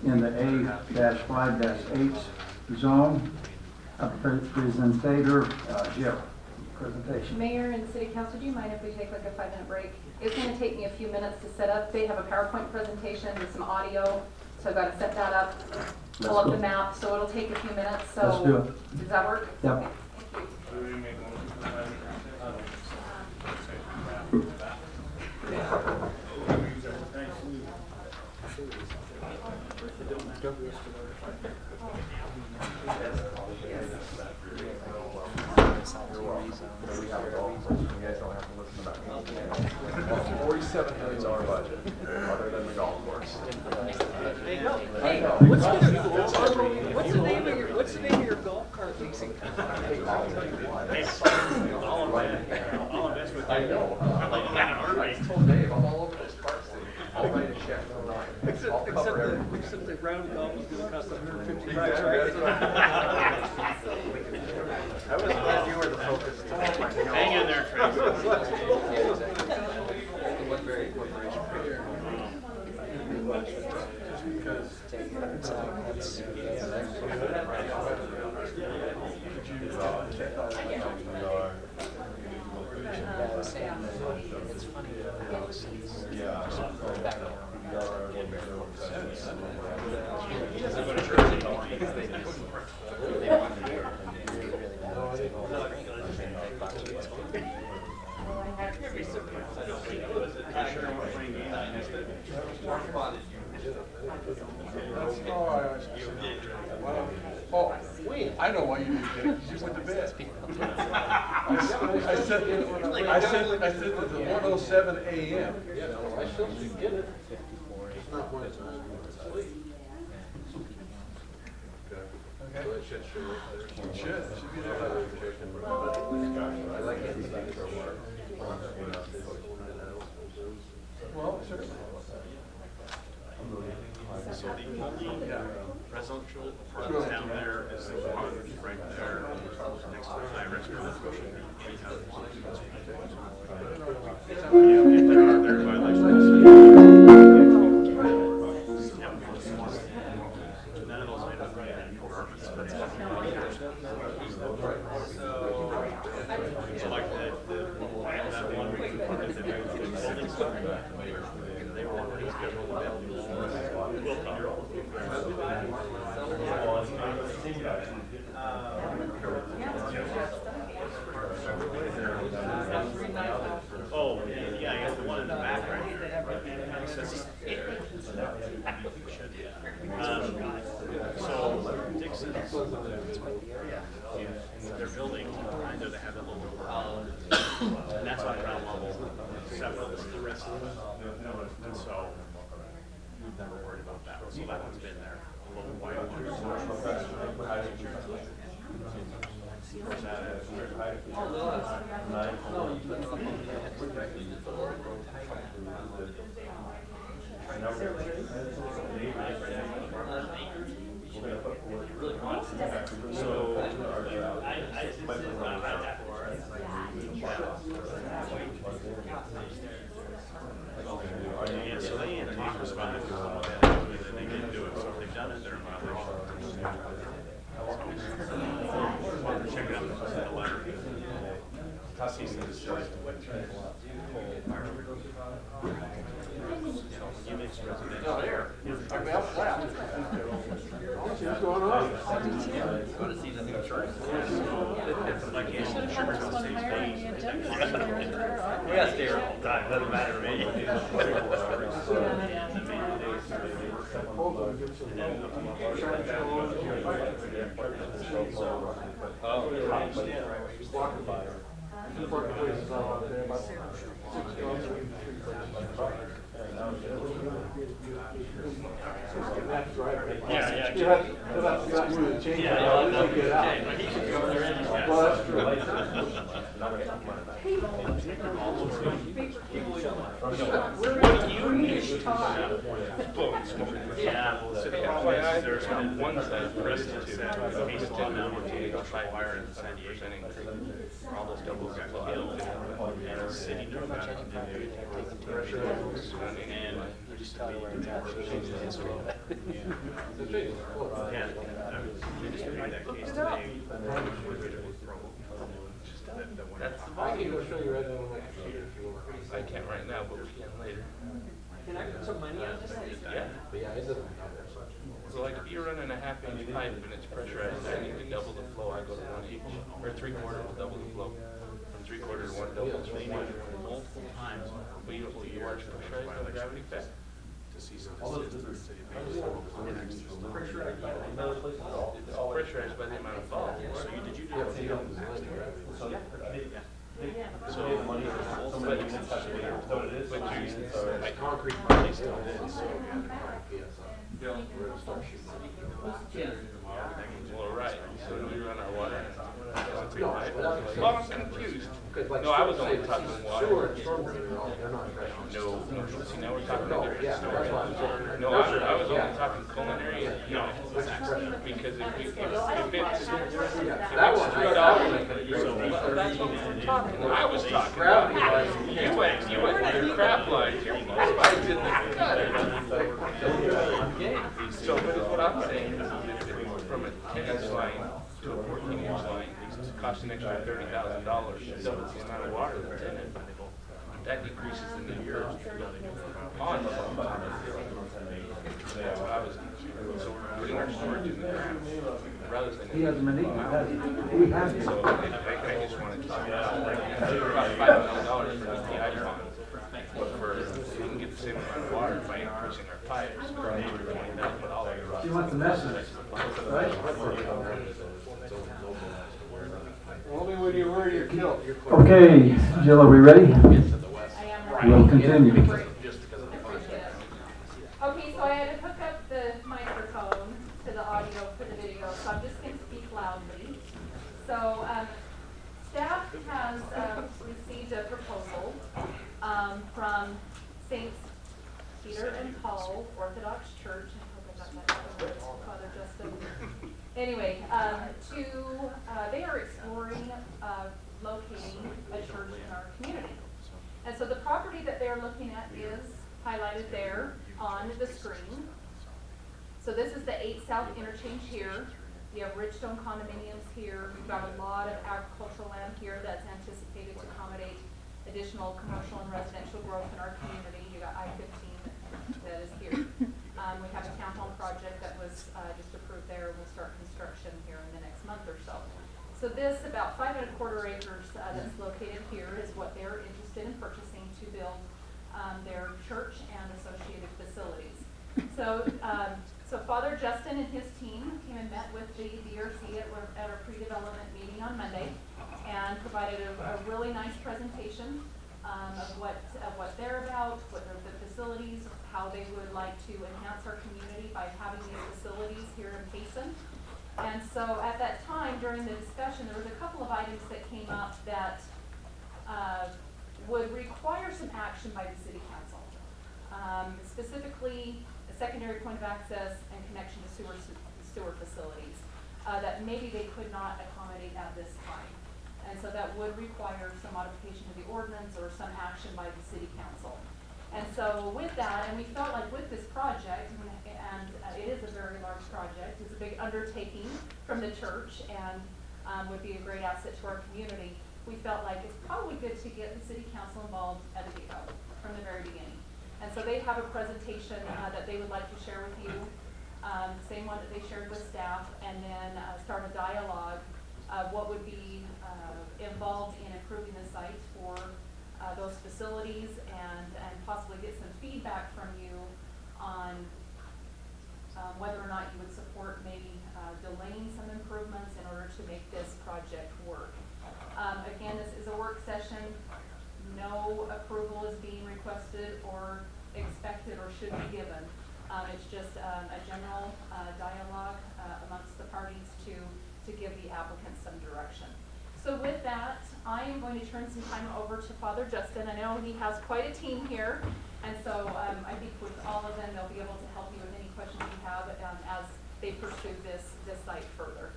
in the A-5-8 zone. Presentator, Jill. Presentation. Mayor and City Council, do you mind if we take like a 5-minute break? It's going to take me a few minutes to set up. They have a PowerPoint presentation with some audio, so I've got to set that up, pull up the map, so it'll take a few minutes. So Let's do it. Does that work? Yep. Okay, thank you. Do we make a motion for that? $47 million budget, other than the golf course. Hey, what's the name of your golf cart leasing company? I'll invest with you. I know. I told Dave, I'm all over this cart thing. I'll write a check for $9. I'll cover everything. Except the round golf is gonna cost $150, Exactly. right? I was glad you were the focus. Hang in there, Tracy. It's funny, since back That's all right. Oh, wait, I know why you didn't get it, 'cause you went to bed. I said that it was 1:07 a.m. I still should get it. It's not when it's asleep. Okay. So it should be there. Well, certainly. So the only residential apartments down there is the one right there next to the high restaurant. Yeah, there are violations. None of those end up being apartments, but so like that one big apartment that moved to the buildings, they were already scheduled to build. Oh, yeah, I got the one in the back right here. So Dixon's, their building, I know they have a little bit, and that's on ground level, several of the rest of them. And so we've never worried about that. So that one's been there a little while. So yeah, so they responded to some of that, that they didn't do it, so if they've done it, they're in violation. Check it out, the letter. You mix residential. No, there. I mean, I'm flat. What's going on? Go to see the new church. Like, yeah, Sugar's on the same page. We gotta stay here all the time, doesn't matter to me. Yeah, well, city FYI, there's been one precedent set, Payson now, we're going to try fire in San Diego. All those doubles got killed, and the city knew about it. And we just tell you where it's at. Yeah, we just made that case today. That's the I can go show you right now on my computer if you want. I can't right now, but we can later. Can I put some money on this? Yeah. But yeah, it doesn't matter. So like if you're running a half-inch pipe and it's pressurized, I need to double the flow, I go to 1/8, or 3/4 to double the flow. From 3/4 to 1 double to 1. Multiple times. Will you watch pressurized by gravity effect? To see some distance to the city of Payson. It's pressurized by the amount of fall. So did you do it? Yeah. So, but my concrete probably still is, so yeah. Well, right, so do we run our water? Well, I'm confused. No, I was only talking water. No, see, now we're talking a different story. No, I was only talking culinary, no, because if it's $2, I was talking about, you went with your crap line. So, but it's what I'm saying is from a 10-inch line to a 14-inch line, it's costing an extra $30,000, doubles the amount of water that's in it. That decreases the net purchase on the pump. That's what I was, so we're putting our storage in the ground. rather than. He hasn't been eating, has he? He has been. So I just wanted to, about $5,000 for this dehydrator. But for, we can get the same amount of water by increasing our pipes, our neighbor $20,000. She wants the message, right? Only when you're worried you're killed. Okay, Jill, are we ready? I am ready. We'll continue. Okay, so I had to hook up the microphone to the audio for the video, so I'm just going to speak loudly. So staff has received a proposal from St. Peter and Paul Orthodox Church. I hope I got that right, Father Justin. Anyway, they are exploring locating a church in our community. And so the property that they're looking at is highlighted there on the screen. So this is the 8 South interchange here. We have Richstone condominiums here. We've got a lot of agricultural land here that's anticipated to accommodate additional commercial and residential growth in our community. You got I-15 that is here. We have a townhome project that was just approved there. We'll start construction here in the next month or so. So this about 5 1/4 acres that's located here is what they're interested in purchasing to build their church and associated facilities. So, so Father Justin and his team came and met with the DRC at our pre-development meeting on Monday and provided a really nice presentation of what they're about, what are the facilities, how they would like to enhance our community by having these facilities here in Payson. And so at that time, during the discussion, there was a couple of items that came up that would require some action by the city council. Specifically, a secondary point of access and connection to sewer facilities that maybe they could not accommodate at this time. And so that would require some modification of the ordinance or some action by the city council. And so with that, and we felt like with this project, and it is a very large project, it's a big undertaking from the church and would be a great asset to our community, we felt like it's probably good to get the city council involved at the get-go from the very beginning. And so they have a presentation that they would like to share with you, same one that they shared with staff, and then start a dialogue of what would be involved in improving the site for those facilities and possibly get some feedback from you on whether or not you would support maybe delaying some improvements in order to make this project work. Again, this is a work session. No approval is being requested or expected or should be given. It's just a general dialogue amongst the parties to give the applicant some direction. So with that, I am going to turn some time over to Father Justin. I know he has quite a team here, and so I think with all of them, they'll be able to help you with any questions you have as they pursue this site further.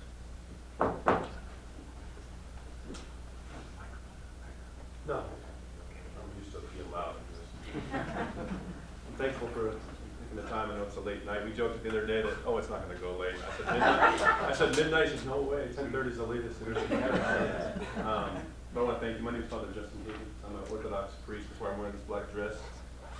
No, I'm used to being loud. I'm thankful for taking the time. I know it's a late night. We joked the other day that, oh, it's not going to go late. I said midnight. I said midnight. She said, no way. 10:30 is the latest. But I want to thank you. My name is Father Justin Higgins. I'm an Orthodox priest. That's why I'm wearing this black dress.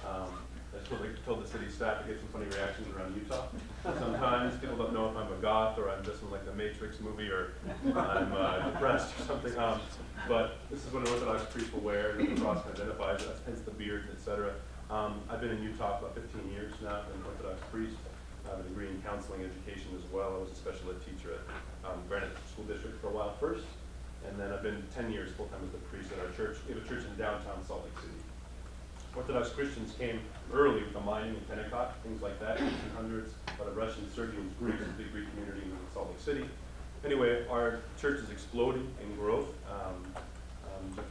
I told the city staff to get some funny reactions around Utah. Sometimes people don't know if I'm a goth or I'm just in like the Matrix movie or I'm depressed or something. But this is what an Orthodox priest will wear. The cross identifies it, hence the beard, etc. I've been in Utah for about 15 years now. I'm an Orthodox priest. I have a degree in counseling education as well. I was a special ed teacher at Granite School District for a while first. And then I've been 10 years full-time as a priest at our church. We have a church in downtown Salt Lake City. Orthodox Christians came early with the mining and Pentecost, things like that, 1800s. A lot of Russians, Serbians, Greeks, a big Greek community in Salt Lake City. Anyway, our church is exploding in growth.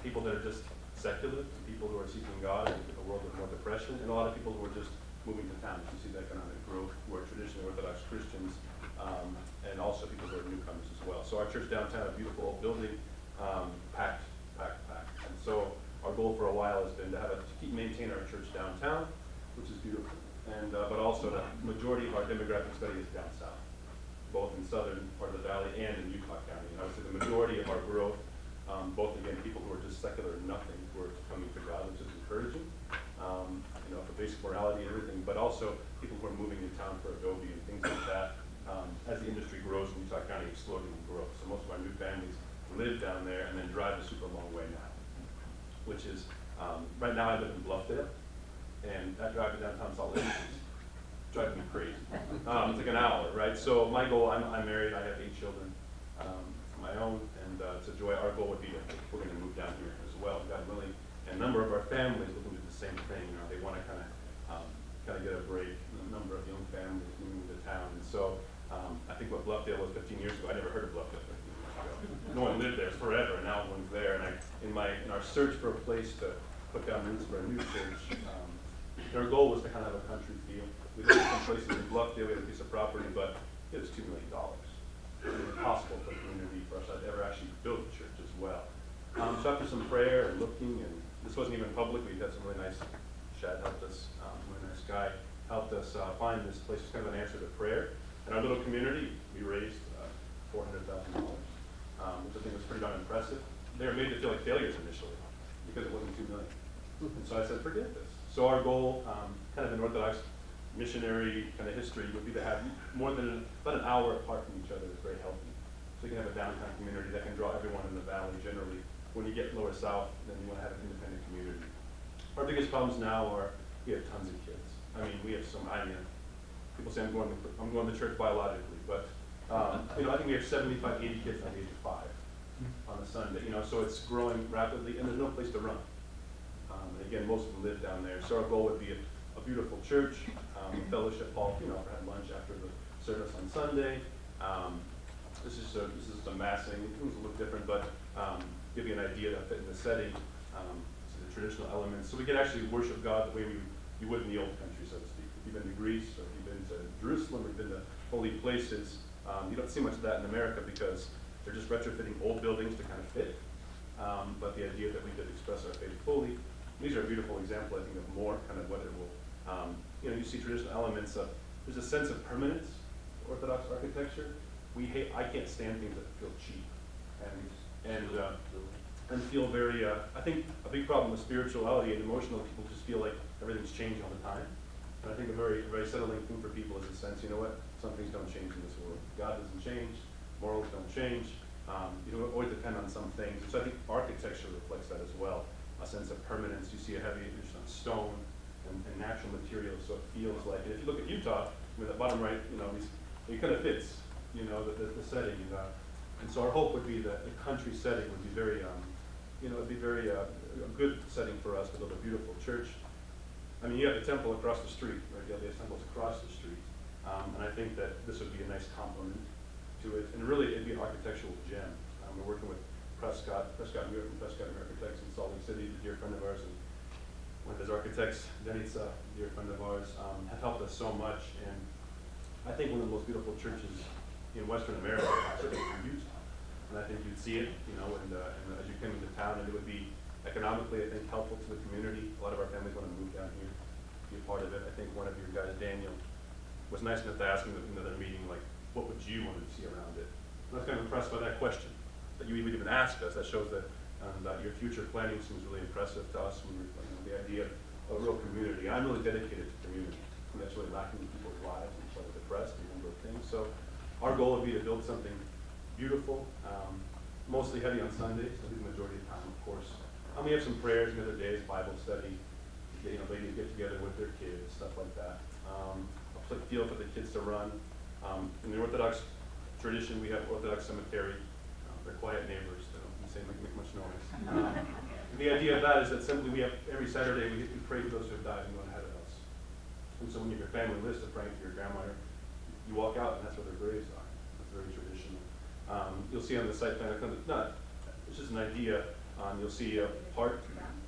People that are just secular, people who are seeking God in a world with more depression, and a lot of people who are just moving to town to see the economic growth, who are traditionally Orthodox Christians, and also people who are newcomers as well. So our church downtown, a beautiful old building, packed. And so our goal for a while has been to maintain our church downtown, which is beautiful, and but also the majority of our demographic study is down south, both in southern part of the valley and in Utah County. And I would say the majority of our growth, both again people who are just secular and nothing, who are coming to God, which is encouraging, for basic morality and everything, but also people who are moving in town for Adobe and things like that. as the industry grows in Utah County, exploding in growth. So most of our new families live down there and then drive a super long way now, which is, right now I live in Bluffdale, and that drive to downtown Salt Lake is driving me crazy. It's like an hour, right? So my goal, I'm married, I have 8 children of my own, and to Joy, our goal would be that we're gonna move down here as well, God willing. And a number of our families looking to do the same thing. They wanna kind of get a break. A number of young families moving to town, and so I think what Bluffdale was 15 years ago, I never heard of Bluffdale 15 years ago. No one lived there forever, and now everyone's there. And in our search for a place to put down roots for a new church, our goal was to kind of have a country feel. We looked at some places in Bluffdale, we had a piece of property, but it was $2 million. It was impossible for the community for us to ever actually build a church as well. So after some prayer and looking, and this wasn't even public, we had some really nice, Shad helped us, really nice guy, helped us find this place. It's kind of an answer to prayer. In our little community, we raised $400,000, which I think was pretty darn impressive. They were made to feel like failures initially because it wasn't $2 million. And so I said, forget this. So our goal, kind of in Orthodox missionary kind of history, would be to have more than about an hour apart from each other. Is very healthy. So you can have a downtown community that can draw everyone in the valley. Generally, when you get lower south, then you want to have an independent community. Our biggest problems now are we have tons of kids. I mean, we have people say I'm going to church biologically, but I think we have 75, 80 kids on the age of 5 on a Sunday. So it's growing rapidly, and there's no place to run. And again, most of them live down there. So our goal would be a beautiful church, a fellowship hall, have lunch after the service on Sunday. This is a massing. Things will look different, but give you an idea to fit in the setting. So the traditional elements, so we can actually worship God the way you would in the old country, so to speak. If you've been to Greece, or if you've been to Jerusalem, or you've been to holy places, you don't see much of that in America because they're just retrofitting old buildings to kind of fit. But the idea that we could express our faith fully, these are a beautiful example, I think, of more kind of what it will, you see traditional elements of, there's a sense of permanence, Orthodox architecture. I can't stand things that feel cheap and feel very, I think a big problem with spirituality and emotional, people just feel like everything's changing all the time. And I think a very, very settling thing for people is a sense, you know what, some things don't change in this world. God doesn't change, morals don't change. You don't always depend on some things. So I think architecture reflects that as well. A sense of permanence. You see a heavy emphasis on stone and natural materials, so it feels like, and if you look at Utah, the bottom right, it kind of fits, the setting. And so our hope would be that the country setting would be very, a good setting for us to build a beautiful church. I mean, you have the temple across the street, right? The LDS temple's across the street. And I think that this would be a nice complement to it. And really, it'd be an architectural gem. We're working with Prescott American Architects in Salt Lake City, a dear friend of ours, and one of his architects, Denitsa, a dear friend of ours, have helped us so much. And I think one of the most beautiful churches in Western America, certainly for Utah. And I think you'd see it, and as you came into town, and it would be economically, I think, helpful to the community. A lot of our families want to move down here, be a part of it. I think one of your guys, Daniel, was nice enough to ask me in another meeting, like, what would you want to see around it? And I was kind of impressed by that question, that you would even ask us. That shows that your future planning seems really impressive to us. When the idea of a real community. I'm really dedicated to community. And that's really lacking in people's lives. I'm sort of depressed and a number of things. So our goal would be to build something beautiful, mostly heavy on Sundays, at least the majority of the time, of course. We have some prayers the other days, Bible study, ladies get together with their kids, stuff like that. A feel for the kids to run. In the Orthodox tradition, we have Orthodox cemetery. They're quiet neighbors. They don't make much noise. The idea of that is that simply we have, every Saturday, we pray for those who have died and gone ahead of us. And so when you have your family list of praying for your grandmother, you walk out and that's where their graves are. That's very traditional. You'll see on the site plan, it's just an idea. You'll see a part.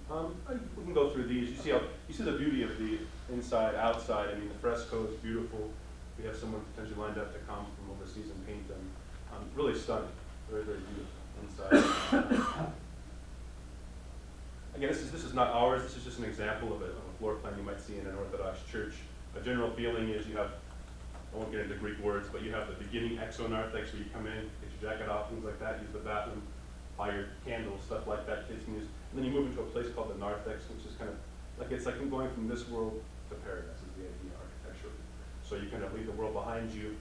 We can go through these. You see the beauty of the inside, outside. I mean, the fresco is beautiful. We have someone potentially lined up to come from overseas and paint them. Really stunning. Very, very beautiful inside. Again, this is not ours. This is just an example of a floor plan you might see in an Orthodox church. A general feeling is you have, I won't get into Greek words, but you have the beginning exonarthex where you come in, get your jacket off, things like that, use the bathroom, buy your candles, stuff like that, kids can use. And then you move into a place called the narthex, which is kind of like, it's like going from this world to paradise is the idea architecturally. So you kind of leave the world behind you,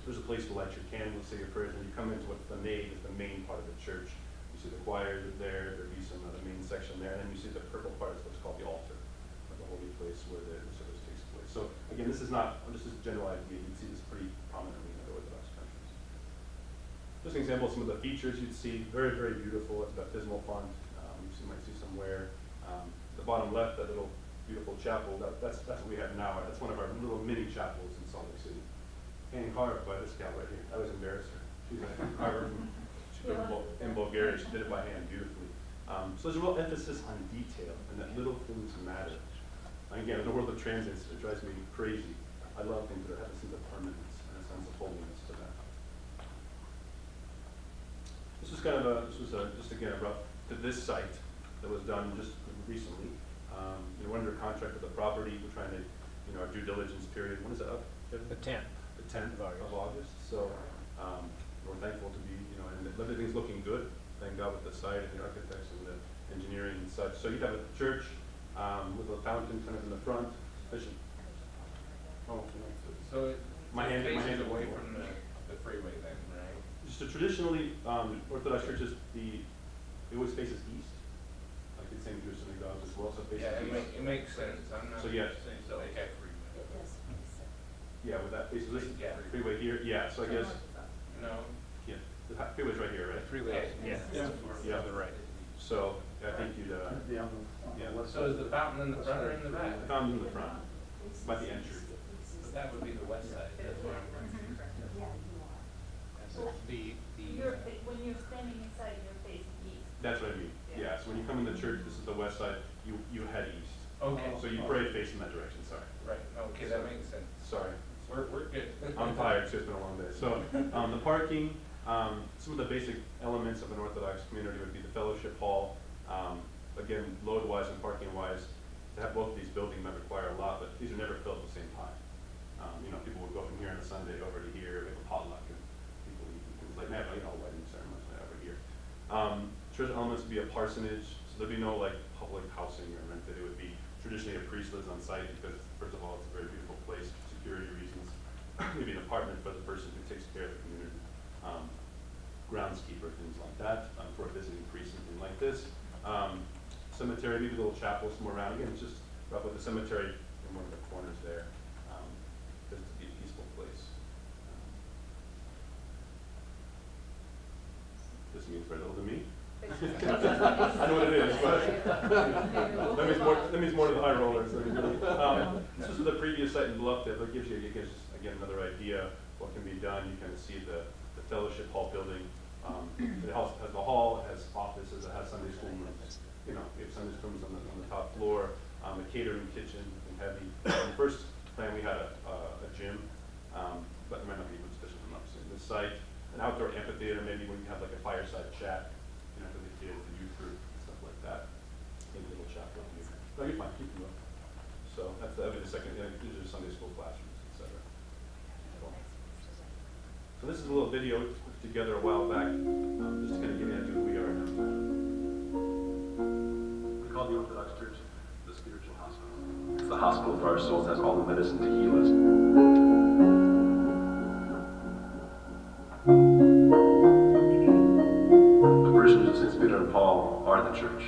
there's a place to light your candles, say your prayers, and you come into what's the nave, is the main part of the church. You see the choir there, there'd be some of the main section there, and then you see the purple part is what's called the altar, or the holy place where the service takes place. So again, this is a general idea. You'd see this pretty prominently in other Orthodox countries. Just an example of some of the features you'd see. Very, very beautiful. It's a baptismal font. You might see somewhere. The bottom left, that little beautiful chapel, that's what we have now. That's one of our little mini chapels in Salt Lake City. Being carved by this gal right here. I was embarrassed her. She's a carver in Bulgaria. She did it by hand beautifully. So there's a real emphasis on detail and that little things matter. And again, in the world of transits, it drives me crazy. I love things that have a sense of permanence and a sense of holiness to them. This was just again a rough to this site that was done just recently. We're under contract with the property. We're trying to, our due diligence period. When is it up? The 10th. The 10th of August. So we're thankful to be, and everything's looking good. Thank God with the site and the architects and the engineering and such. So you'd have a church with a fountain kind of in the front. Fishing. Oh, So my hand away from the freeway then, right? So traditionally, Orthodox churches, it always faces east. Like the same Jewish synagogues as well, so it faces east. It makes sense. I'm not So yeah. saying so they have freeway. Yeah, with that faces this freeway here. Yeah, so I guess. No. Yeah, the freeway's right here, right? Freeway. Yeah. Yeah. To the right. So I think you'd. Yeah. So is the fountain in the front or in the back? The fountain's in the front, by the entry. So that would be the west side. That's where I'm When you're standing inside, you're facing east. That's what I mean. Yeah. So when you come in the church, this is the west side. You head east. Okay. So you pray facing that direction. Sorry. Right. Okay, that makes sense. Sorry. We're good. I'm tired. So it's been a long day. So the parking. Some of the basic elements of an Orthodox community would be the fellowship hall. Again, load-wise and parking-wise, to have both of these buildings might require a lot, but these are never filled at the same time. People would go from here on a Sunday over to here, we have a potluck, and people eat and things like that, wedding ceremonies over here. Church elements would be a parsonage, so there'd be no public housing or rented. It would be traditionally a priest lives on site because, first of all, it's a very beautiful place for security reasons. Maybe an apartment for the person who takes care of the community. Groundskeeper, things like that, for a visiting priest, something like this. Cemetery, maybe a little chapel somewhere around. Again, it's just rough with the cemetery in one of the corners there. Just to be a peaceful place. This means very little to me. I know what it is, but that means more to the high rollers. This is the previous site in Bluffdale. That gives you, again, another idea what can be done. You kind of see the fellowship hall building. It has the hall, it has offices, it has Sunday school rooms. We have Sunday school rooms on the top floor, a catering kitchen, and heavy. In the first plan, we had a gym, but there might not be much additional enough. So this site, an outdoor amphitheater, maybe when you have a fireside chat, for the kids, the youth group, stuff like that. Maybe a little chapel here. No, you're fine, keep them up. So that would be the second. These are Sunday school classrooms, etc. So this is a little video we put together a while back, just to kind of give you an idea who we are now. We call the Orthodox Church the spiritual hospital. It's the hospital for our souls, has all the medicine to heal us. The parishioners of St. Peter and Paul are the church.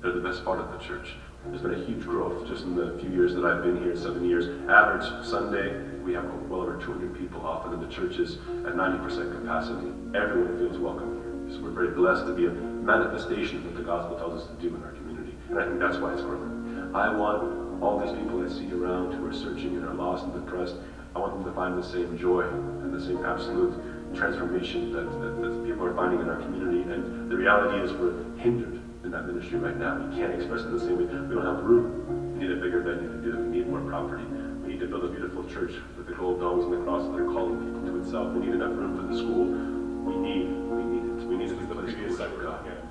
They're the best part of the church. There's been a huge growth just in the few years that I've been here, 7 years. Average Sunday, we have well over 200 people often in the churches at 90% capacity. Everyone feels welcome here. So we're very blessed to be a manifestation of what the gospel tells us to do in our community. And I think that's why it's growing. I want all these people I see around who are searching and are lost and depressed, I want them to find the same joy and the same absolute transformation that people are finding in our community. And the reality is we're hindered in that ministry right now. We can't express it the same way. We don't have room. We need a bigger venue to do it. We need more property. We need to build a beautiful church with the gold domes and the crosses that are calling people to itself. We need enough room for the school. We need it. We need to be the previous site we're talking about.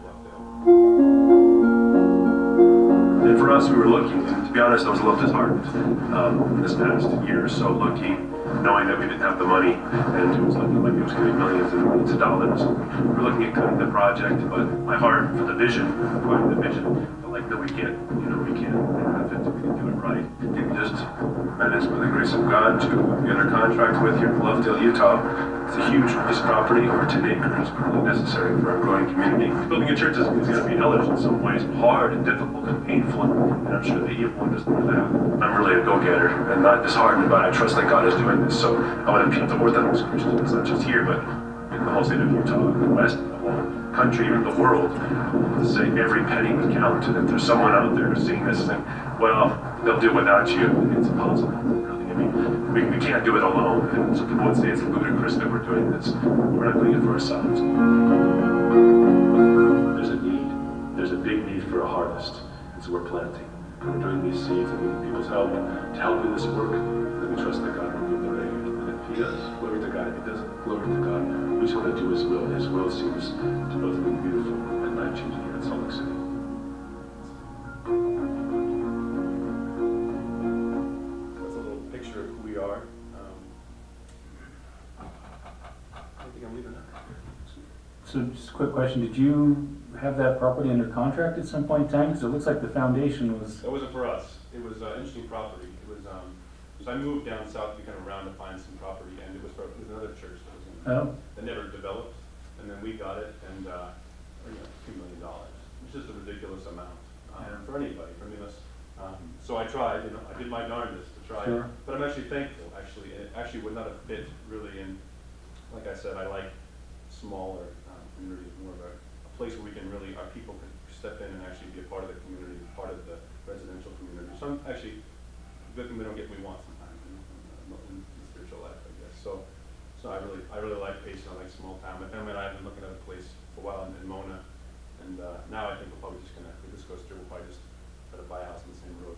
And for us, we were looking, and to be honest, I was a little disheartened this past year or so, looking knowing that we didn't have the money, and it was looking like it was going to be millions and millions of dollars. We're looking at cutting the project, but my heart for the vision, finding the vision, but like, no, we can't have it, we can do it right. And just managed by the grace of God to get our contract with here in Lovedale, Utah. It's a huge piece of property, over 10 acres, really necessary for our growing community. Building a church is going to be hellish in some ways, hard and difficult and painful, and I'm sure the evil one doesn't know that. I'm really a go-getter and not disheartened, but I trust that God is doing this. So I want to appeal to Orthodox Christians, not just here, but in the whole state of Utah, the West, the whole country, even the world, to say every penny would count. And if there's someone out there seeing this saying, well, they'll do without you, it's impossible. Really. I mean, we can't do it alone. And some people would say it's ludicrous that we're doing this. We're not doing it for ourselves. There's a need. There's a big need for a harvest. And so we're planting. And we're doing these seeds and we need people's help to help in this work. And then we trust that God will give the rain. And if He does, glory to God. If He doesn't, glory to God. We just want to do His will. His will seems to both be beautiful and life-changing here in Salt Lake City. That's a little picture of who we are. I think I'm leaving that. So just a quick question, did you have that property under contract at some point in time? Because it looks like the foundation was... That wasn't for us. It was interesting property. It was, so I moved down south to kind of around to find some property, and it was another church that was in that never developed, and then we got it, and $2 million, which is a ridiculous amount for anybody. I mean, so I tried, I did my darndest to try, but I'm actually thankful. Actually, it actually would not have fit really in. Like I said, I like smaller communities, more of a place where we can really, our people can step in and actually be a part of the community, part of the residential community. So I'm actually, good thing we don't get what we want sometimes in the spiritual life, I guess. So I really like Payson. I like small town. My family and I have been looking at a place for a while in Mona, and now I think we're probably just gonna, if this goes through, we'll probably just try to buy a house on the same road,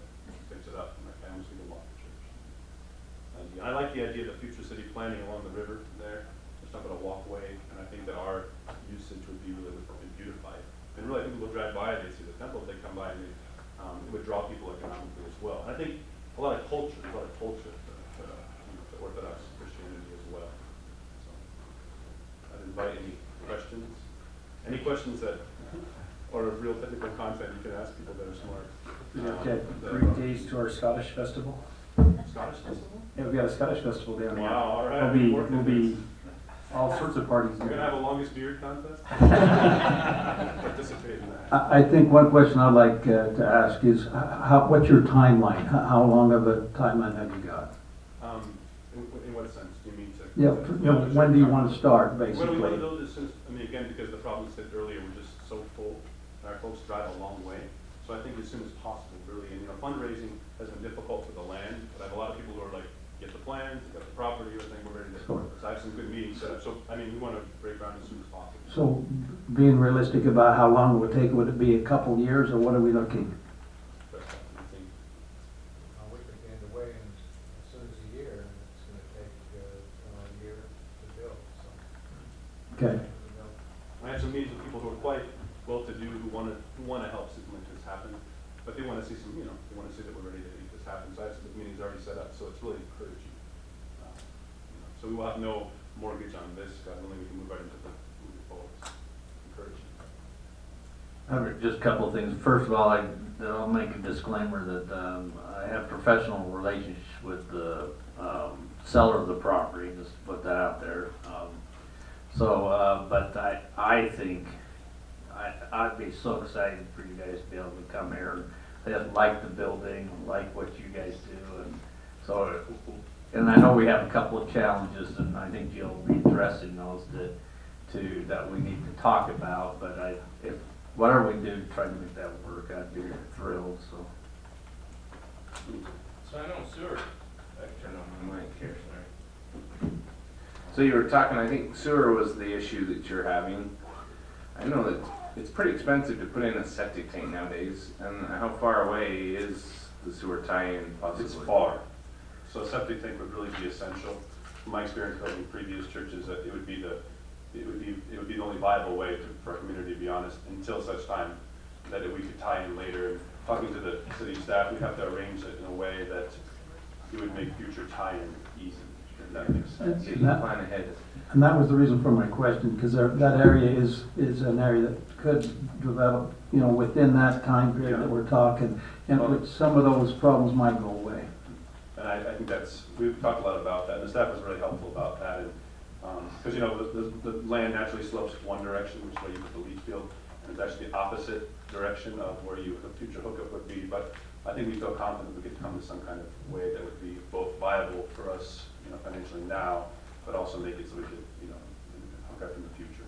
fix it up, and my family so we can walk to church. And I like the idea of the future city planning along the river there. There's not but a walkway, and I think that our usage would be really beautified. And really, I think people drive by, they see the temple, they come by, and it would draw people economically as well. And I think a lot of culture, to Orthodox Christianity as well. So I'd invite any questions. Any questions that are of real technical content, you can ask people that are smart. Okay, 3 days to our Scottish festival. Scottish festival? Yeah, we've got a Scottish festival down there. Wow, all right. There'll be all sorts of parties. We're gonna have a longest beard contest? Participate in that. I think one question I'd like to ask is, what's your timeline? How long of a timeline have you got? In what sense? Do you mean to? When do you want to start, basically? When we want to build this, again, because the problem I said earlier, we're just so full, and our folks drive a long way. So I think as soon as possible, really. And fundraising has been difficult for the land, but I have a lot of people who are like, get the plans, get the property, everything, we're ready to go. So I have some good meetings set up. So, we want to break ground as soon as possible. So, being realistic about how long it would take, would it be a couple years, or what are we looking? I think. We could be underway in as soon as a year, and it's gonna take, a year to build, so. Okay. I have some meetings with people who are quite well-to-do, who want to help make this happen, but they want to see some, they want to see that we're ready to make this happen. So I have some meetings already set up, so it's really encouraging. So we will have no mortgage on this, God willing, we can move right into the moving forward. Encouraging. Just a couple of things. First of all, I'll make a disclaimer that I have professional relationships with the seller of the property, just to put that out there. But I think I'd be so excited for you guys to be able to come here. I just like the building, like what you guys do, and I know we have a couple of challenges, and I think you'll be addressing those that we need to talk about. But if whatever we do to try to make that work, I'd be thrilled. So I know sewer. I turned on my mic here, sorry. So you were talking, I think sewer was the issue that you're having. I know that it's pretty expensive to put in a septic tank nowadays, and how far away is the sewer tie-in possibly? It's far. So a septic tank would really be essential. From my experience building previous churches, that it would be the only viable way for our community, to be honest, until such time that we could tie in later. And talking to the city staff, we have to arrange it in a way that it would make future tie-in easy. if that makes sense. So you plan ahead. And that was the reason for my question, because that area is an area that could develop, within that time period that we're talking, and which some of those problems might go away. And I think we've talked a lot about that, and the staff was really helpful about that. Because, the land naturally slopes one direction, which is where you put the leach field, and it's actually the opposite direction of where the future hookup would be. But I think we feel confident we could come to some kind of way that would be both viable for us, financially now, but also make it so we could, hook up in the future.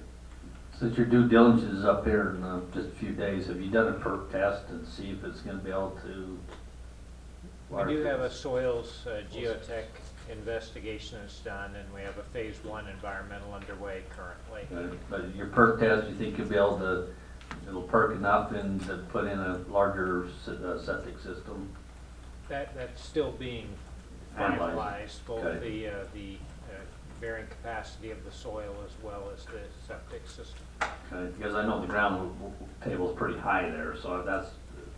Since your due diligence is up here in just a few days, have you done a perk test and see if it's gonna be able to? We do have a soils geotech investigation that's done, and we have a phase 1 environmental underway currently. But your perk test, you think you'll be able to, it'll perk enough and to put in a larger septic system? That's still being finalized, both the bearing capacity of the soil as well as the septic system. Okay, because I know the ground table is pretty high there, so that's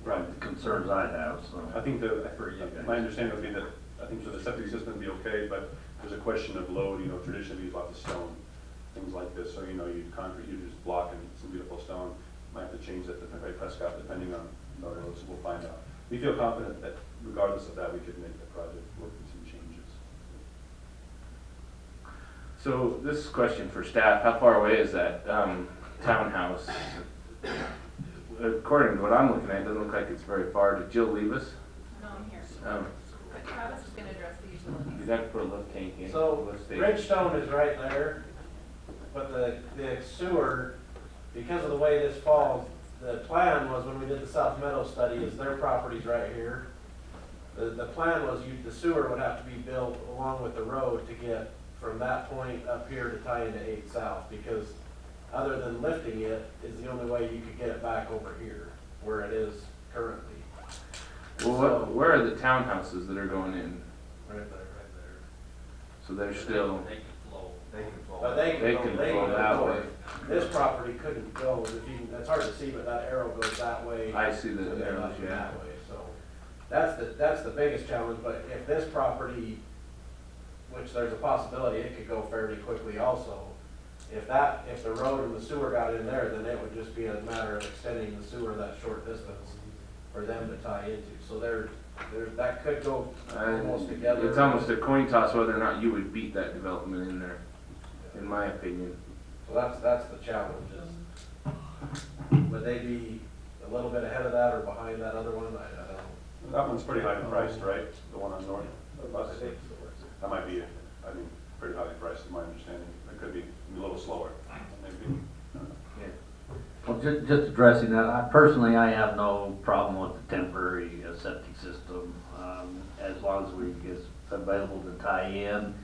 the concerns I have, so. I think my understanding would be that, I think for the septic system would be okay, but there's a question of load, traditionally we use lots of stone, things like this, so, you concrete, you just block and some beautiful stone, might have to change that to Prescott depending on the load, so we'll find out. We feel confident that regardless of that, we could make the project work with some changes. So this question for staff, how far away is that townhouse? According to what I'm looking at, it doesn't look like it's very far. Did Jill leave us? No, I'm here. But Travis is gonna address the utilities. You'd have to put a lift tank in. So Bridgestone is right there, but the sewer, because of the way this falls, the plan was when we did the South Meadow study, is their property's right here. The plan was the sewer would have to be built along with the road to get from that point up here to tie into 8 South, because other than lifting it is the only way you could get it back over here, where it is currently. Well, where are the townhouses that are going in? Right there. So they're still. They can flow. They can flow. But they can flow that go. way. This property couldn't go, it's hard to see, but that arrow goes that way. I see the and then arrows, up yeah. that way. So that's the biggest challenge, but if this property, which there's a possibility it could go fairly quickly also, if the road and the sewer got in there, then it would just be a matter of extending the sewer that short distance for them to tie into. So that could go almost together. It's almost a coin toss whether or not you would beat that development in there, in my opinion. So that's the challenge. Would they be a little bit ahead of that or behind that other one? I don't know. That one's pretty highly priced, right? The one on north of us? That might be, pretty highly priced, in my understanding. It could be a little slower, maybe. Well, just addressing that, I have no problem with the temporary septic system, as long as it's available to tie in.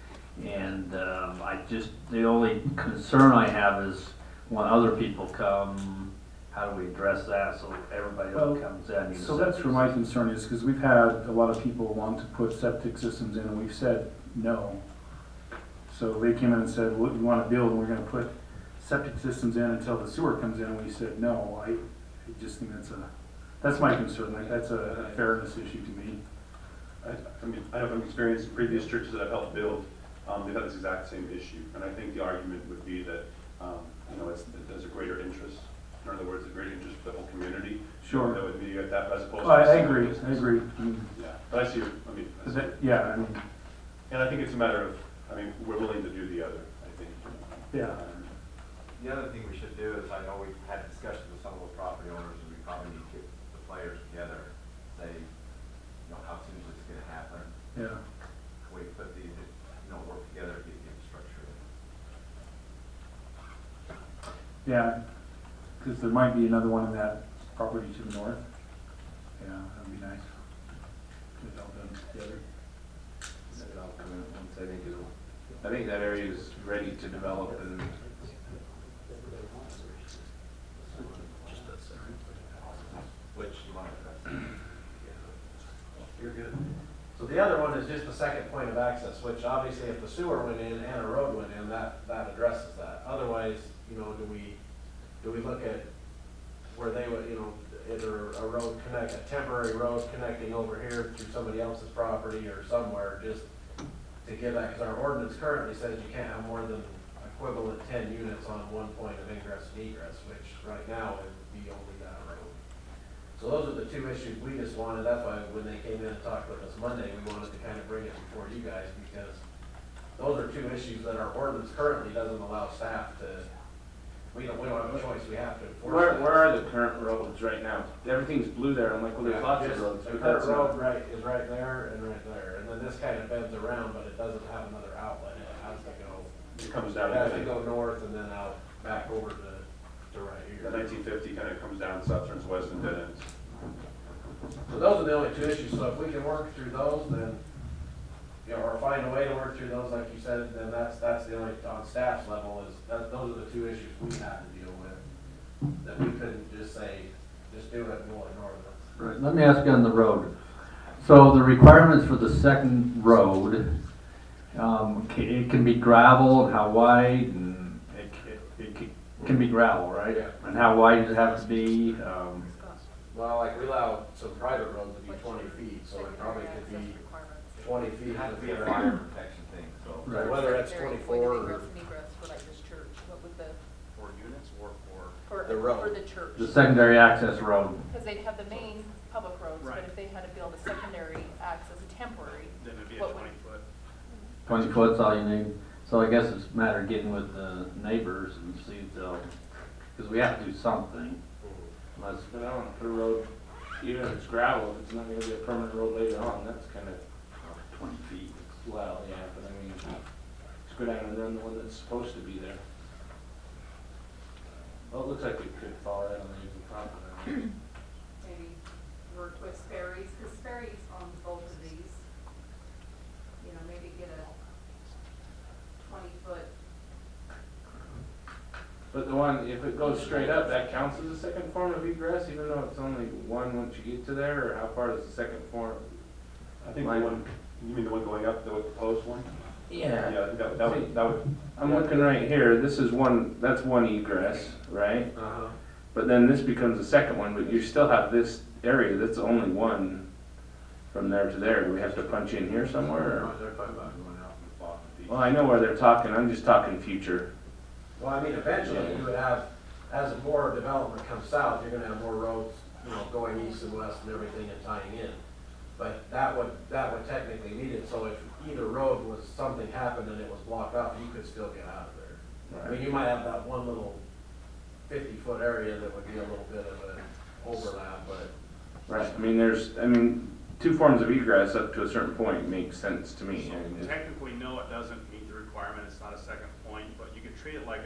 And the only concern I have is when other people come, how do we address that so everybody else comes in? So that's where my concern is, because we've had a lot of people want to put septic systems in, and we've said no. So they came in and said, "What we want to build, and we're going to put septic systems in until the sewer comes in," and we said no. I just think that's my concern. Like, that's a fairness issue to me. I know from experience in previous churches that I've helped build, they've had this exact same issue. And I think the argument would be that, there's a greater interest. In other words, a greater interest for the whole community. Sure. That would be at that as opposed to. I agree. Yeah, but I see, and I think it's a matter of, we're willing to do the other, I think. Yeah. The other thing we should do is, I know we've had discussions with some of those property owners, and we probably need to get the players together, say, how soon is this gonna happen? Yeah. We put these, work together to get the infrastructure. Yeah, because there might be another one in that property to the north. Yeah, that'd be nice. Get it all done together. I'll come in once I think that area is ready to develop, and Which you want to address? You're good. So the other one is just the second point of access, which obviously if the sewer went in and a road went in, that addresses that. Otherwise, do we look at where they would, either a temporary road connecting over here through somebody else's property or somewhere, just to give that, because our ordinance currently says you can't have more than equivalent 10 units on one point of ingress and egress, which right now it would be only that road. So those are the two issues we just wanted. That's why when they came in and talked with us Monday, we wanted to kind of bring it before you guys, because those are two issues that our ordinance currently doesn't allow staff to, we don't have a choice, we have to enforce that. Where are the current roads right now? Everything's blue there. I'm like, well, there's lots of roads. The but current that's road not- is right there and right there, and then this kind of bends around, but it doesn't have another outlet. It has to go. It comes down. It has to go north and then out, back over to right The here. 1950 kind of comes down, south turns west and dead ends. So those are the only two issues, so if we can work through those, then, you know, or find a way to work through those, like you said, then that's the only, on staff's level, is, those are the two issues we have to deal with. That we couldn't just say, just do it and we'll ignore them. Right, let me ask you on the road. So the requirements for the second road, it can be gravel, and how wide, and it can be gravel, right? Yeah. And how wide does it have to be? Well, like we allow some private roads to be 20 feet, so it probably could be 20 feet. It has to be a fire protection thing, so. Right. Whether it's 24 or. Egress and egress for like this church, what would the, For units or for? for, The road. for the church? The secondary access road. Because they'd have the main public roads, but Right. if they had to build a secondary access, a temporary, Then it'd be a what would? 20-foot. 20 foot's all you need. So I guess it's a matter of getting with the neighbors and see if they'll, because we have to do something. Unless, But I want to put a road, even if it's gravel, if it's not gonna be a permanent road later on, that's kind of, 20 feet. well, yeah, but I mean, just go down and run the one that's supposed to be there. Well, it looks like we could fall right on the even property. Maybe work with Sperry's, because Sperry's owns both of these. You know, maybe get a 20-foot. But the one, if it goes straight up, that counts as a second form of egress, even though it's only one once you get to there, or how far does the second form? I think the one, you mean the one going up, the proposed one? Yeah. Yeah, I think that would. I'm looking right here, this is one, that's one egress, right? Uh-huh. But then this becomes a second one, but you still have this area that's only one from there to there. Do we have to punch in here somewhere, or? They're talking about going out and blocking the beach. Well, I know where they're talking, I'm just talking future. Well, I mean, eventually you would have, as more development comes south, you're gonna have more roads, you know, going east and west and everything and tying in. But that would technically meet it, so if either road was, something happened and it was blocked off, you could still get out of there. I mean, you might have that one little 50-foot area that would be a little bit of an overlap, but. Right, I mean, two forms of egress up to a certain point makes sense to me. I mean, Technically, no, it doesn't meet the requirement, it's not a second point, but you could treat it like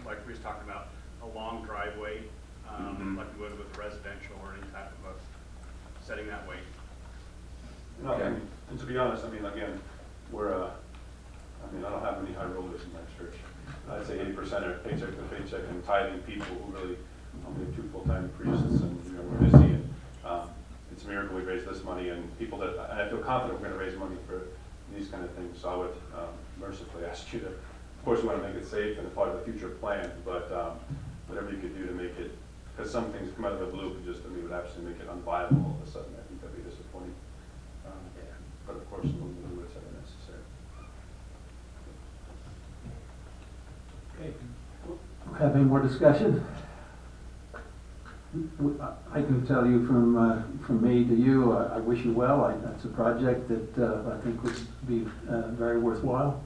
like we was talking about, a long driveway, like we would with residential or any type of a setting that way. No, I mean, and to be honest, I mean, again, I don't have many high rollers in my church. I'd say 80% are paycheck to paycheck and tithing people who really, we have 2 full-time priests and, you know, we're busy and, it's a miracle we raised this money and people and I feel confident we're gonna raise money for these kind of things. So I would, mercifully ask you to, of course, we wanna make it safe and a part of the future plan, but, whatever you could do to make it, because some things come out of the blue and just, would absolutely make it unviable all of a sudden. I think that'd be disappointing. But of course, we'll do whatever necessary. Okay. Have any more discussion? I can tell you from me to you, I wish you well. That's a project that I think would be very worthwhile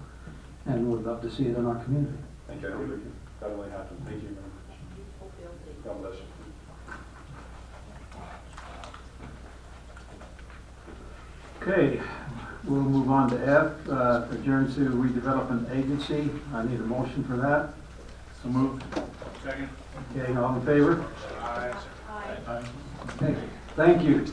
and would love to see it in our community. Thank you. I think that really happened. Thank you very much. God bless you. Okay, we'll move on to F, adjourn to redevelopment agency. I need a motion for that. So moved. Second. Okay, all in favor? Aye. Okay, thank you.